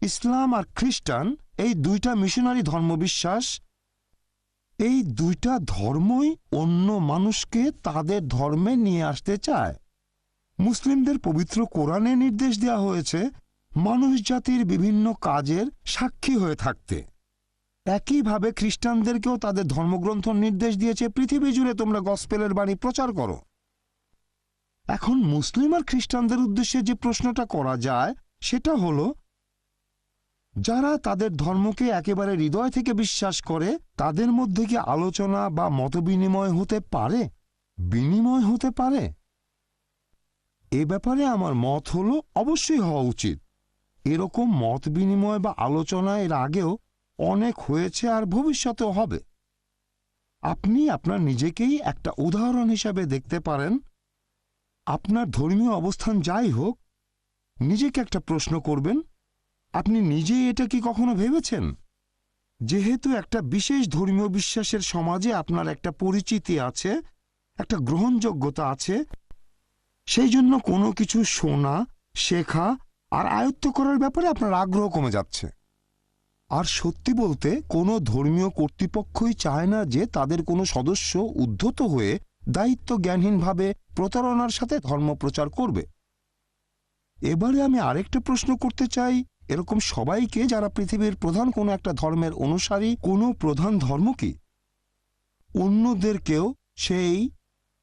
ইসলাম আর খ্রিস্টান এই দুইটা মিশনারি ধর্মবিশ্বাস, এই দুইটা ধর্মই অন্য মানুষকে তাদের ধর্মে নিয়ে আসতে চায়। মুসলিমদের পবিত্র কোরআনে নির্দেশ দেওয়া হয়েছে মানুষ জাতির বিভিন্ন কাজের সাক্ষী হয়ে থাকতে। একইভাবে খ্রিস্টানদেরকেও তাদের ধর্মগ্রন্থ নির্দেশ দিয়েছে পৃথিবী জুড়ে তোমরা গসপেলের বাণী প্রচার করো। এখন মুসলিম আর খ্রিস্টানদের উদ্দেশ্যে যে প্রশ্নটা করা যায় সেটা হলো, যারা তাদের ধর্মকে একেবারে হৃদয় থেকে বিশ্বাস করে তাদের মধ্যে কি আলোচনা বা মতবিনিময় হতে পারে, বিনিময় হতে পারে? এ ব্যাপারে আমার মত হলো অবশ্যই হওয়া উচিত। এরকম মত বিনিময় বা আলোচনা এর আগেও অনেক হয়েছে আর ভবিষ্যতেও হবে। আপনি আপনার নিজেকেই একটা উদাহরণ হিসাবে দেখতে পারেন। আপনার ধর্মীয় অবস্থান যাই হোক, নিজেকে একটা প্রশ্ন করবেন, আপনি নিজেই এটা কি কখনো ভেবেছেন? যেহেতু একটা বিশেষ ধর্মীয় বিশ্বাসের সমাজে আপনার একটা পরিচিতি আছে, একটা গ্রহণযোগ্যতা আছে, সেই জন্য কোনো কিছু শোনা, শেখা আর আয়ত্ত করার ব্যাপারে আপনার আগ্রহ কমে যাচ্ছে। আর সত্যি বলতে কোনো ধর্মীয় কর্তৃপক্ষই চায় না যে তাদের কোনো সদস্য উদ্ধত হয়ে দায়িত্ব জ্ঞানহীনভাবে প্রতারণার সাথে ধর্ম প্রচার করবে। এবারে আমি আরেকটা প্রশ্ন করতে চাই এরকম সবাইকে যারা পৃথিবীর প্রধান কোনো একটা ধর্মের অনুসারী। কোনো প্রধান ধর্ম কি অন্যদেরকেও সেই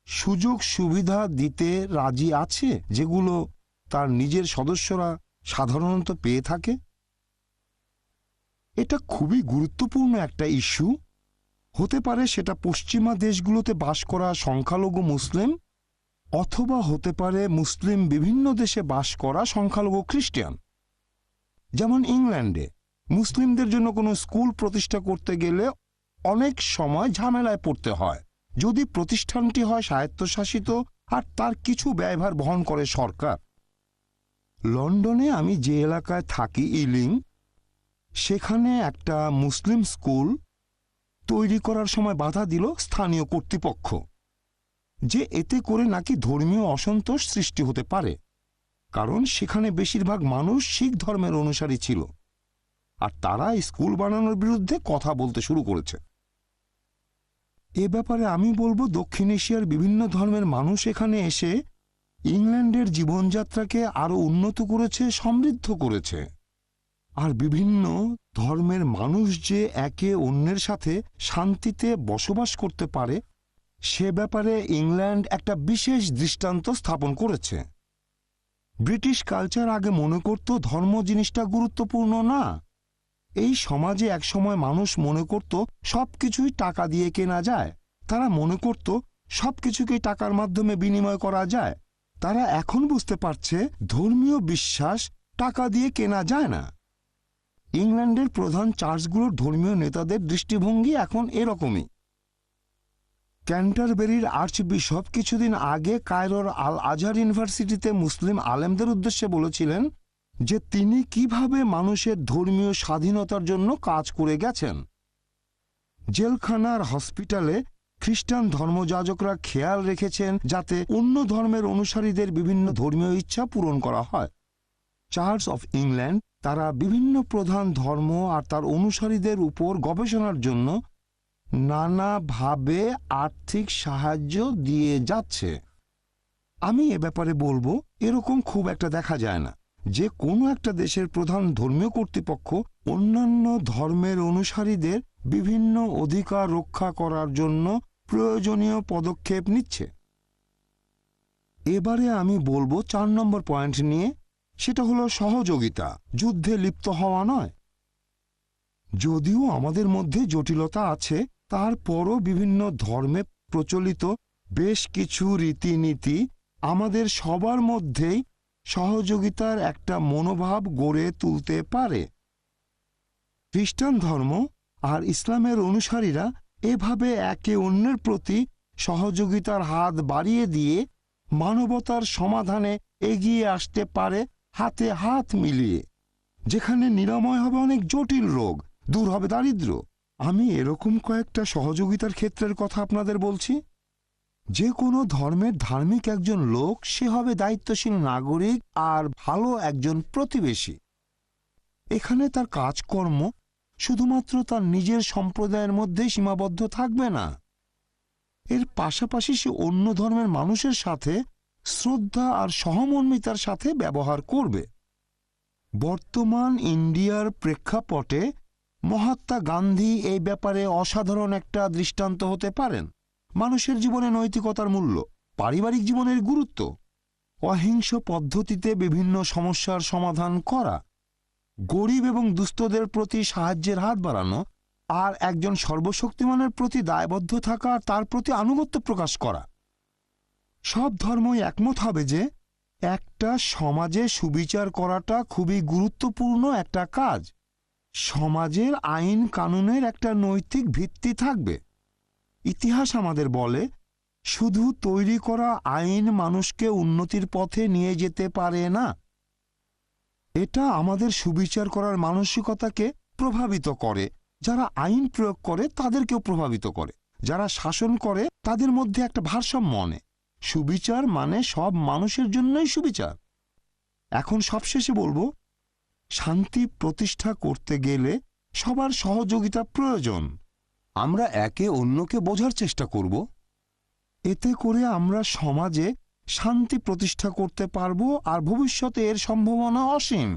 সুযোগ সুবিধা দিতে রাজি আছে যেগুলো তার নিজের সদস্যরা সাধারণত পেয়ে থাকে? এটা খুবই গুরুত্বপূর্ণ একটা ইস্যু। হতে পারে সেটা পশ্চিমা দেশগুলোতে বাস করা সংখ্যালঘু মুসলিম, অথবা হতে পারে মুসলিম বিভিন্ন দেশে বাস করা সংখ্যালঘু খ্রিস্টান। যেমন ইংল্যান্ডে মুসলিমদের জন্য কোনো স্কুল প্রতিষ্ঠা করতে গেলে অনেক সময় ঝামেলায় পড়তে হয় যদি প্রতিষ্ঠানটি হয় স্বায়ত্তশাসিত আর তার কিছু ব্যয়ভার বহন করে সরকার। লন্ডনে আমি যে এলাকায় থাকি, ইলিং, সেখানে একটা মুসলিম স্কুল তৈরি করার সময় বাধা দিল স্থানীয় কর্তৃপক্ষ, যে এতে করে নাকি ধর্মীয় অসন্তোষ সৃষ্টি হতে পারে, কারণ সেখানে বেশিরভাগ মানুষ শিখ ধর্মের অনুসারী ছিল আর তারা স্কুল বানানোর বিরুদ্ধে কথা বলতে শুরু করেছে। এ ব্যাপারে আমি বলবো দক্ষিণ এশিয়ার বিভিন্ন ধর্মের মানুষ এখানে এসে ইংল্যান্ডের জীবনযাত্রাকে আরো উন্নত করেছে, সমৃদ্ধ করেছে। আর বিভিন্ন ধর্মের মানুষ যে একে অন্যের সাথে শান্তিতে বসবাস করতে পারে সে ব্যাপারে ইংল্যান্ড একটা বিশেষ দৃষ্টান্ত স্থাপন করেছে। ব্রিটিশ কালচার আগে মনে করত ধর্ম জিনিসটা গুরুত্বপূর্ণ না। এই সমাজে একসময় মানুষ মনে করত সবকিছুই টাকা দিয়ে কেনা যায়। তারা মনে করত সবকিছুকেই টাকার মাধ্যমে বিনিময় করা যায়। তারা এখন বুঝতে পারছে ধর্মীয় বিশ্বাস টাকা দিয়ে কেনা যায় না। ইংল্যান্ডের প্রধান চার্চগুলোর ধর্মীয় নেতাদের দৃষ্টিভঙ্গি এখন এরকমই। ক্যান্টারবেরির আর্চবিশপ কিছুদিন আগে কায়রোর আল আজহার ইউনিভার্সিটিতে মুসলিম আলেমদের উদ্দেশ্যে বলেছিলেন যে তিনি কিভাবে মানুষের ধর্মীয় স্বাধীনতার জন্য কাজ করে গেছেন। জেলখানার হসপিটালে খ্রিস্টান ধর্মযাজকরা খেয়াল রেখেছেন যাতে অন্য ধর্মের অনুসারীদের বিভিন্ন ধর্মীয় ইচ্ছা পূরণ করা হয়। চার্চ অফ ইংল্যান্ড তারা বিভিন্ন প্রধান ধর্ম আর তার অনুসারীদের উপর গবেষণার জন্য নানাভাবে আর্থিক সাহায্য দিয়ে যাচ্ছে। আমি এ ব্যাপারে বলবো এরকম খুব একটা দেখা যায় না যে কোনো একটা দেশের প্রধান ধর্মীয় কর্তৃপক্ষ অন্যান্য ধর্মের অনুসারীদের বিভিন্ন অধিকার রক্ষা করার জন্য প্রয়োজনীয় পদক্ষেপ নিচ্ছে। এবারে আমি বলবো 4 নম্বর পয়েন্ট নিয়ে, সেটা হলো সহযোগিতা, যুদ্ধে লিপ্ত হওয়া নয়। যদিও আমাদের মধ্যে জটিলতা আছে, তারপরও বিভিন্ন ধর্মে প্রচলিত বেশ কিছু রীতিনীতি আমাদের সবার মধ্যেই সহযোগিতার একটা মনোভাব গড়ে তুলতে পারে। খ্রিস্টান ধর্ম আর ইসলামের অনুসারীরা এভাবে একে অন্যের প্রতি সহযোগিতার হাত বাড়িয়ে দিয়ে মানবতার সমাধানে এগিয়ে আসতে পারে হাতে হাত মিলিয়ে, যেখানে নিরাময় হবে অনেক জটিল রোগ, দূর হবে দারিদ্র্য। আমি এরকম কয়েকটা সহযোগিতার ক্ষেত্রের কথা আপনাদের বলছি। যে কোনো ধর্মের ধার্মিক একজন লোক সে হবে দায়িত্বশীল নাগরিক আর ভালো একজন প্রতিবেশী। এখানে তার কাজকর্ম শুধুমাত্র তার নিজের সম্প্রদায়ের মধ্যেই সীমাবদ্ধ থাকবে না, এর পাশাপাশি সে অন্য ধর্মের মানুষের সাথে শ্রদ্ধা আর সহমর্মিতার সাথে ব্যবহার করবে। বর্তমান ইন্ডিয়ার প্রেক্ষাপটে মহাত্মা গান্ধী এই ব্যাপারে অসাধারণ একটা দৃষ্টান্ত হতে পারেন। মানুষের জীবনে নৈতিকতার মূল্য, পারিবারিক জীবনের গুরুত্ব, অহিংস পদ্ধতিতে বিভিন্ন সমস্যার সমাধান করা, গরিব এবং দুস্থদের প্রতি সাহায্যের হাত বাড়ানো, আর একজন সর্বশক্তিমানের প্রতি দায়বদ্ধ থাকা আর তার প্রতি আনুগত্য প্রকাশ করা। সব ধর্মই একমত হবে যে একটা সমাজে সুবিচার করাটা খুবই গুরুত্বপূর্ণ একটা কাজ। সমাজের আইন কানুনের একটা নৈতিক ভিত্তি থাকবে। ইতিহাস আমাদের বলে শুধু তৈরি করা আইন মানুষকে উন্নতির পথে নিয়ে যেতে পারে না। এটা আমাদের সুবিচার করার মানসিকতাকে প্রভাবিত করে। যারা আইন প্রয়োগ করে তাদেরকেও প্রভাবিত করে। যারা শাসন করে তাদের মধ্যে একটা ভারসাম্য আনে। সুবিচার মানে সব মানুষের জন্যই সুবিচার। এখন সবশেষে বলবো, শান্তি প্রতিষ্ঠা করতে গেলে সবার সহযোগিতা প্রয়োজন। আমরা একে অন্যকে বোঝার চেষ্টা করব। এতে করে আমরা সমাজে শান্তি প্রতিষ্ঠা করতে পারব আর ভবিষ্যতে এর সম্ভাবনা অসীম।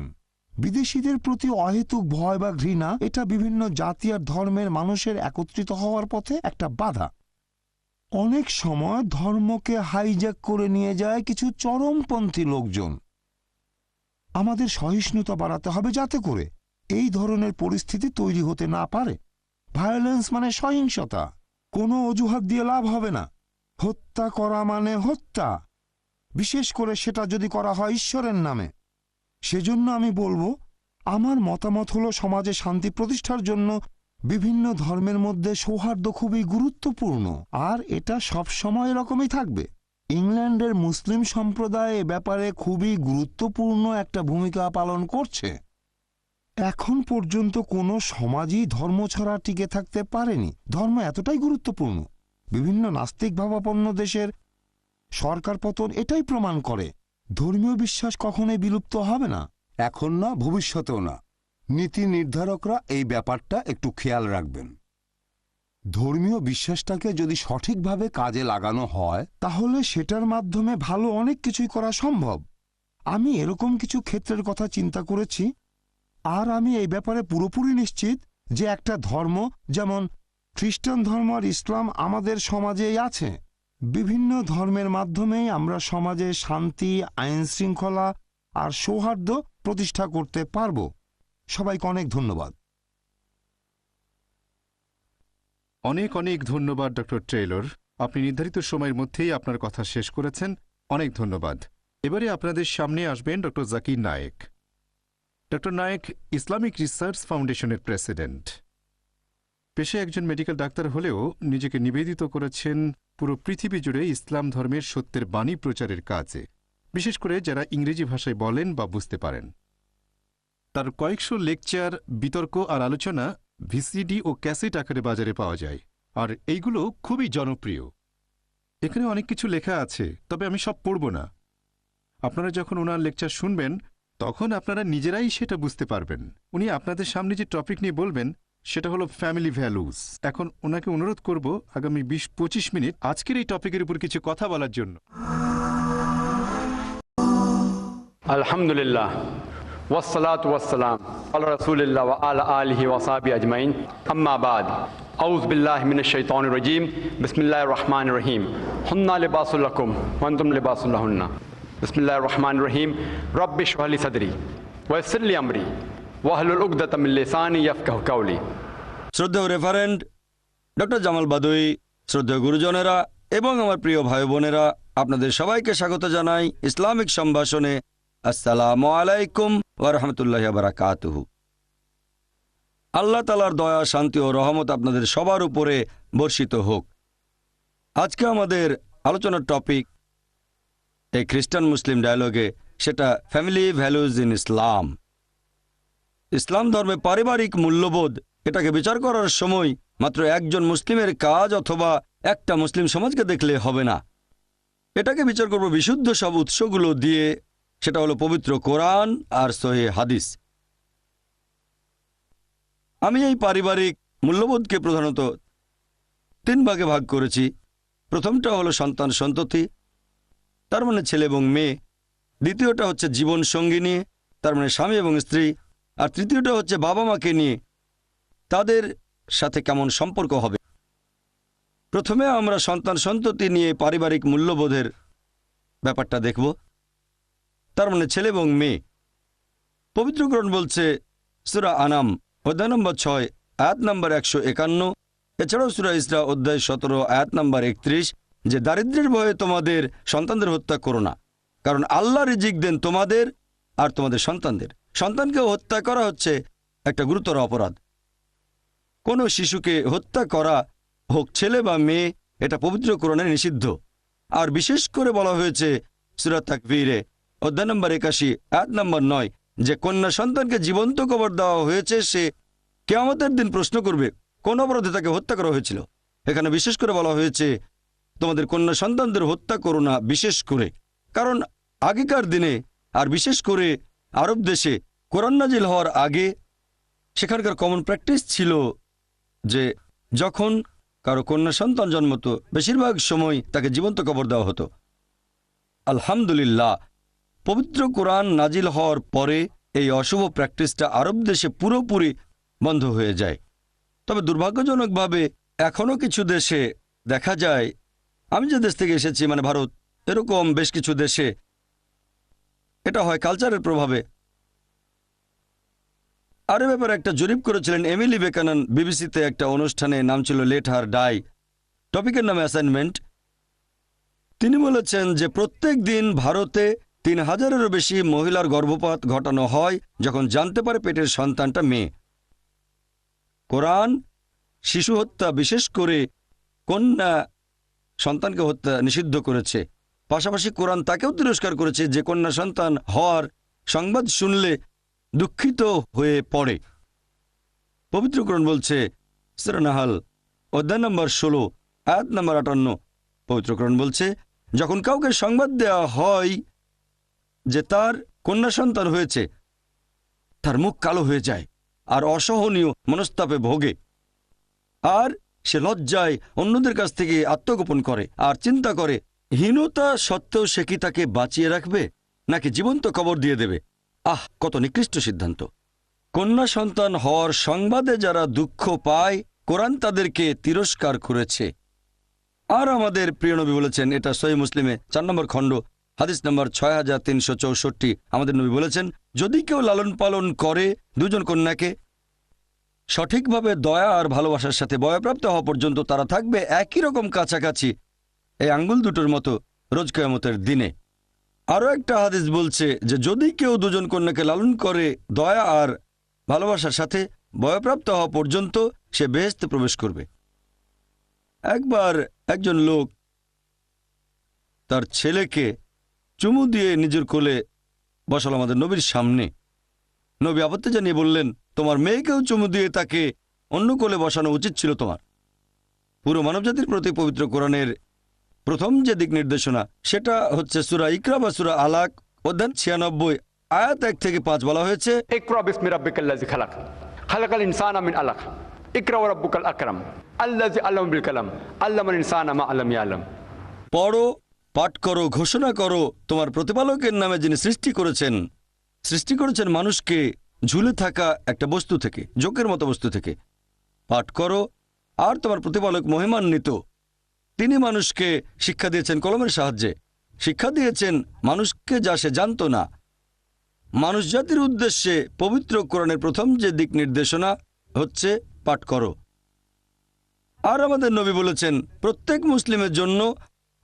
বিদেশিদের প্রতি অহেতুক ভয় বা ঘৃণা এটা বিভিন্ন জাতি আর ধর্মের মানুষের একত্রিত হওয়ার পথে একটা বাধা। অনেক সময় ধর্মকে হাইজ্যাক করে নিয়ে যায় কিছু চরমপন্থী লোকজন। আমাদের সহিষ্ণুতা বাড়াতে হবে যাতে করে এই ধরনের পরিস্থিতি তৈরি হতে না পারে। ভায়োলেন্স মানে সহিংসতা, কোনো অজুহাত দিয়ে লাভ হবে না। হত্যা করা মানে হত্যা, বিশেষ করে সেটা যদি করা হয় ঈশ্বরের নামে। সেজন্য আমি বলবো, আমার মতামত হলো সমাজে শান্তি প্রতিষ্ঠার জন্য বিভিন্ন ধর্মের মধ্যে সৌহার্দ্য খুবই গুরুত্বপূর্ণ, আর এটা সব সময় এরকমই থাকবে। ইংল্যান্ডের মুসলিম সম্প্রদায় এ ব্যাপারে খুবই গুরুত্বপূর্ণ একটা ভূমিকা পালন করছে। এখন পর্যন্ত কোনো সমাজই ধর্ম ছাড়া টিকে থাকতে পারেনি। ধর্ম এতটাই গুরুত্বপূর্ণ। বিভিন্ন নাস্তিক ভাবাপন্ন দেশের সরকার পতন এটাই প্রমাণ করে। ধর্মীয় বিশ্বাস কখনোই বিলুপ্ত হবে না, এখন না, ভবিষ্যতেও না। নীতি নির্ধারকরা এই ব্যাপারটা একটু খেয়াল রাখবেন। ধর্মীয় বিশ্বাসটাকে যদি সঠিকভাবে কাজে লাগানো হয় তাহলে সেটার মাধ্যমে ভালো অনেক কিছুই করা সম্ভব। আমি এরকম কিছু ক্ষেত্রের কথা চিন্তা করেছি, আর আমি এই ব্যাপারে পুরোপুরি নিশ্চিত যে একটা ধর্ম যেমন খ্রিস্টান ধর্ম আর ইসলাম আমাদের সমাজেই আছে। বিভিন্ন ধর্মের মাধ্যমেই আমরা সমাজে শান্তি, আইন শৃঙ্খলা আর সৌহার্দ্য প্রতিষ্ঠা করতে পারব। সবাইকে অনেক ধন্যবাদ। অনেক অনেক ধন্যবাদ ডক্টর টেইলর। আপনি নির্ধারিত সময়ের মধ্যেই আপনার কথা শেষ করেছেন। অনেক ধন্যবাদ। এবারে আপনাদের সামনে আসবেন doctor Zakir Naik. Doctor Naik Islamic research ফাউন্ডেশনের প্রেসিডেন্ট। পেশায় একজন মেডিকেল ডাক্তার হলেও নিজেকে নিবেদিত করেছেন পুরো পৃথিবী জুড়ে ইসলাম ধর্মের সত্যের বাণী প্রচারের কাজে, বিশেষ করে যারা ইংরেজি ভাষায় বলেন বা বুঝতে পারেন। তার কয়েকশো লেকচার, বিতর্ক আর আলোচনা ভিসিডি ও ক্যাসেট আকারে বাজারে পাওয়া যায়, আর এইগুলো খুবই জনপ্রিয়। এখানে অনেক কিছু লেখা আছে, তবে আমি সব পড়ব না। আপনারা যখন ওনার লেকচার শুনবেন তখন আপনারা নিজেরাই সেটা বুঝতে পারবেন। উনি আপনাদের সামনে যে টপিক নিয়ে বলবেন সেটা হলো ফ্যামিলি ভ্যালুজ। এখন ওনাকে অনুরোধ করব আগামী ২০-২৫ মিনিট আজকের এই টপিকের উপর কিছু কথা বলার জন্য। আলহামদুলিল্লাহ ওয়াসসালাতু ওয়াসসালাম আলা রাসূলিল্লাহ ওয়া আলা আলিহি ওয়া সাহবিহি আজমাইন, আম্মা বাদ। আউযু বিল্লাহি মিনাশ শাইতানির রাজীম, বিসমিল্লাহির রহমানির রহিম। হুন্না লিবাসুল লাকুম ওয়া আনতুম লিবাসুল লাহুন্না। বিসমিল্লাহির রহমানির রহিম। রাব্বি ইশরাহ লি সাদরি ওয়া ইয়াসসির লি আমরি ওয়াহলুল উকদাতাম মিন লিসানি ইয়াফকাহু কাওলি। শ্রদ্ধেয় রেফারেন্ট ডক্টর জামাল বাদুই, শ্রদ্ধেয় গুরুজনেরা এবং আমার প্রিয় ভাই বোনেরা, আপনাদের সবাইকে স্বাগত জানাই ইসলামিক সম্ভাষণে। আসসালামু আলাইকুম ওয়া রাহমাতুল্লাহি ওয়া বারাকাতুহু। আল্লাহ তাআলার দয়া, শান্তি ও রহমত আপনাদের সবার উপরে বর্ষিত হোক। আজকে আমাদের আলোচনার টপিক এই খ্রিস্টান মুসলিম ডায়ালগে, সেটা ফ্যামিলি ভ্যালুজ ইন ইসলাম। ইসলাম ধর্মে পারিবারিক মূল্যবোধ, এটাকে বিচার করার সময় মাত্র একজন মুসলিমের কাজ অথবা একটা মুসলিম সমাজকে দেখলে হবে না। এটাকে বিচার করব বিশুদ্ধ সব উৎসগুলো দিয়ে, সেটা হলো পবিত্র কোরআন আর সহিহ হাদিস। আমি এই পারিবারিক মূল্যবোধকে প্রধানত 3 ভাগে ভাগ করেছি। প্রথমটা হলো সন্তান সন্ততি, তার মানে ছেলে এবং মেয়ে। দ্বিতীয়টা হচ্ছে জীবন সঙ্গী নিয়ে, তার মানে স্বামী এবং স্ত্রী। আর তৃতীয়টা হচ্ছে বাবা মাকে নিয়ে, তাদের সাথে কেমন সম্পর্ক হবে। প্রথমে আমরা সন্তান সন্ততি নিয়ে পারিবারিক মূল্যবোধের ব্যাপারটা দেখব, তার মানে ছেলে এবং মেয়ে। পবিত্র কোরআন বলছে সূরা আনাম অধ্যায় নম্বর 6 আয়াত নম্বর 151, এছাড়াও সূরা ইসরা অধ্যায় 17 আয়াত নম্বর 31, যে দারিদ্র্যের ভয়ে তোমাদের সন্তানদের হত্যা করো না, কারণ আল্লাহ রিজিক দেন তোমাদের আর তোমাদের সন্তানদের। সন্তানকে হত্যা করা হচ্ছে একটা গুরুতর অপরাধ। কোনো শিশুকে হত্যা করা, হোক ছেলে বা মেয়ে, এটা পবিত্র কোরআনে নিষিদ্ধ। আর বিশেষ করে বলা হয়েছে সূরা তাকবীরে অধ্যায় নম্বর 81 আয়াত নম্বর 9, যে কন্যা সন্তানকে জীবন্ত কবর দেওয়া হয়েছে, সে কিয়ামতের দিন প্রশ্ন করবে কোন অপরাধে তাকে হত্যা করা হয়েছিল। এখানে বিশেষ করে বলা হয়েছে তোমাদের কন্যা সন্তানদের হত্যা করো না, বিশেষ করে কারণ আগেকার দিনে আর বিশেষ করে আরব দেশে কোরআন নাজিল হওয়ার আগে সেখানকার কমন প্র্যাকটিস ছিল যে যখন কারো কন্যা সন্তান জন্মতো বেশিরভাগ সময় তাকে জীবন্ত কবর দেওয়া হতো। আলহামদুলিল্লাহ, পবিত্র কোরআন নাজিল হওয়ার পরে এই অশুভ প্র্যাকটিসটা আরব দেশে পুরোপুরি বন্ধ হয়ে যায়। তবে দুর্ভাগ্যজনকভাবে এখনও কিছু দেশে দেখা যায় আমি যে দেশ থেকে এসেছি মানে ভারত, এরকম বেশ কিছু দেশে এটা হয় কালচারের প্রভাবে। আর এ ব্যাপারে একটা জরিপ করেছিলেন এমিলি বেকানন বিবিসিতে একটা অনুষ্ঠানে, নাম ছিল লেট হার ডাই, টপিকের নামে অ্যাসাইনমেন্ট। তিনি বলেছেন যে প্রত্যেক দিন ভারতে ৩,০০০-এরও বেশি মহিলার গর্ভপাত ঘটানো হয় যখন জানতে পারে পেটের সন্তানটা মেয়ে। কোরআন শিশু হত্যা, বিশেষ করে কন্যা সন্তানকে হত্যা নিষিদ্ধ করেছে। পাশাপাশি কোরআন তাকেও তিরস্কার করেছে যে কন্যা সন্তান হওয়ার সংবাদ শুনলে দুঃখিত হয়ে পড়ে। পবিত্র কোরআন বলছে, সূরা নাহাল অধ্যায় নম্বর ১৬ আয়াত নম্বর ৫৮, পবিত্র কোরআন বলছে, যখন কাউকে সংবাদ দেওয়া হয় যে তার কন্যা সন্তান হয়েছে, তার মুখ কালো হয়ে যায় আর অসহনীয় মনস্তাপে ভোগে, আর সে লজ্জায় অন্যদের কাছ থেকে আত্মগোপন করে আর চিন্তা করে হীনতা সত্ত্বেও সে কি তাকে বাঁচিয়ে রাখবে নাকি জীবন্ত কবর দিয়ে দেবে। কত নিকৃষ্ট সিদ্ধান্ত! কন্যা সন্তান হওয়ার সংবাদে যারা দুঃখ পায়, কোরআন তাদেরকে তিরস্কার করেছে। আর আমাদের প্রিয় নবী বলেছেন, এটা সহিহ মুসলিমে ৪ নম্বর খণ্ড হাদিস নম্বর ৬৩৬৪, আমাদের নবী বলেছেন, যদি কেউ লালন পালন করে দুজন কন্যাকে সঠিকভাবে দয়া আর ভালোবাসার সাথে বয়প্রাপ্ত হওয়া পর্যন্ত, তারা থাকবে একই রকম কাছাকাছি এই আঙ্গুল দুটোর মতো রোজ কিয়ামতের দিনে। আরও একটা হাদিস বলছে যে যদি কেউ দুজন কন্যাকে লালন করে দয়া আর ভালোবাসার সাথে বয়প্রাপ্ত হওয়া পর্যন্ত, সে বেহেশতে প্রবেশ করবে। একবার একজন লোক তার ছেলেকে চুমু দিয়ে নিজের কোলে বসাল আমাদের নবীর সামনে। নবী আপত্তি জানিয়ে বললেন, তোমার মেয়েকেও চুমু দিয়ে তাকে অন্য কোলে বসানো উচিত ছিল তোমার। পুরো মানবজাতির প্রতি পবিত্র কোরআনের প্রথম যে দিক নির্দেশনা, সেটা হচ্ছে সূরা ইকরা বা সূরা আলাক অধ্যায় ৯৬ আয়াত ১ থেকে ৫ বলা হয়েছে, ইকরা বিসমি রাব্বিকাল্লাযী খালাক খালাকাল ইনসানা মিন আলাক ইকরা ওয়া রাব্বুকাল আকরাম আল্লাযী আল্লামা বিল কালাম আল্লামাল ইনসানা মা লাম ইয়ালাম। পড়ো, পাঠ করো, ঘোষণা করো তোমার প্রতিপালকের নামে, যিনি সৃষ্টি করেছেন মানুষকে ঝুলে থাকা একটা বস্তু থেকে, জোকের মতো বস্তু থেকে। পাঠ করো, আর তোমার প্রতিপালক মহিমান্বিত, তিনি মানুষকে শিক্ষা দিয়েছেন কলমের সাহায্যে, শিক্ষা দিয়েছেন মানুষকে যা সে জানত না। মানুষ জাতির উদ্দেশ্যে পবিত্র কোরআনের প্রথম যে দিক নির্দেশনা হচ্ছে পাঠ করো। আর আমাদের নবী বলেছেন, প্রত্যেক মুসলিমের জন্য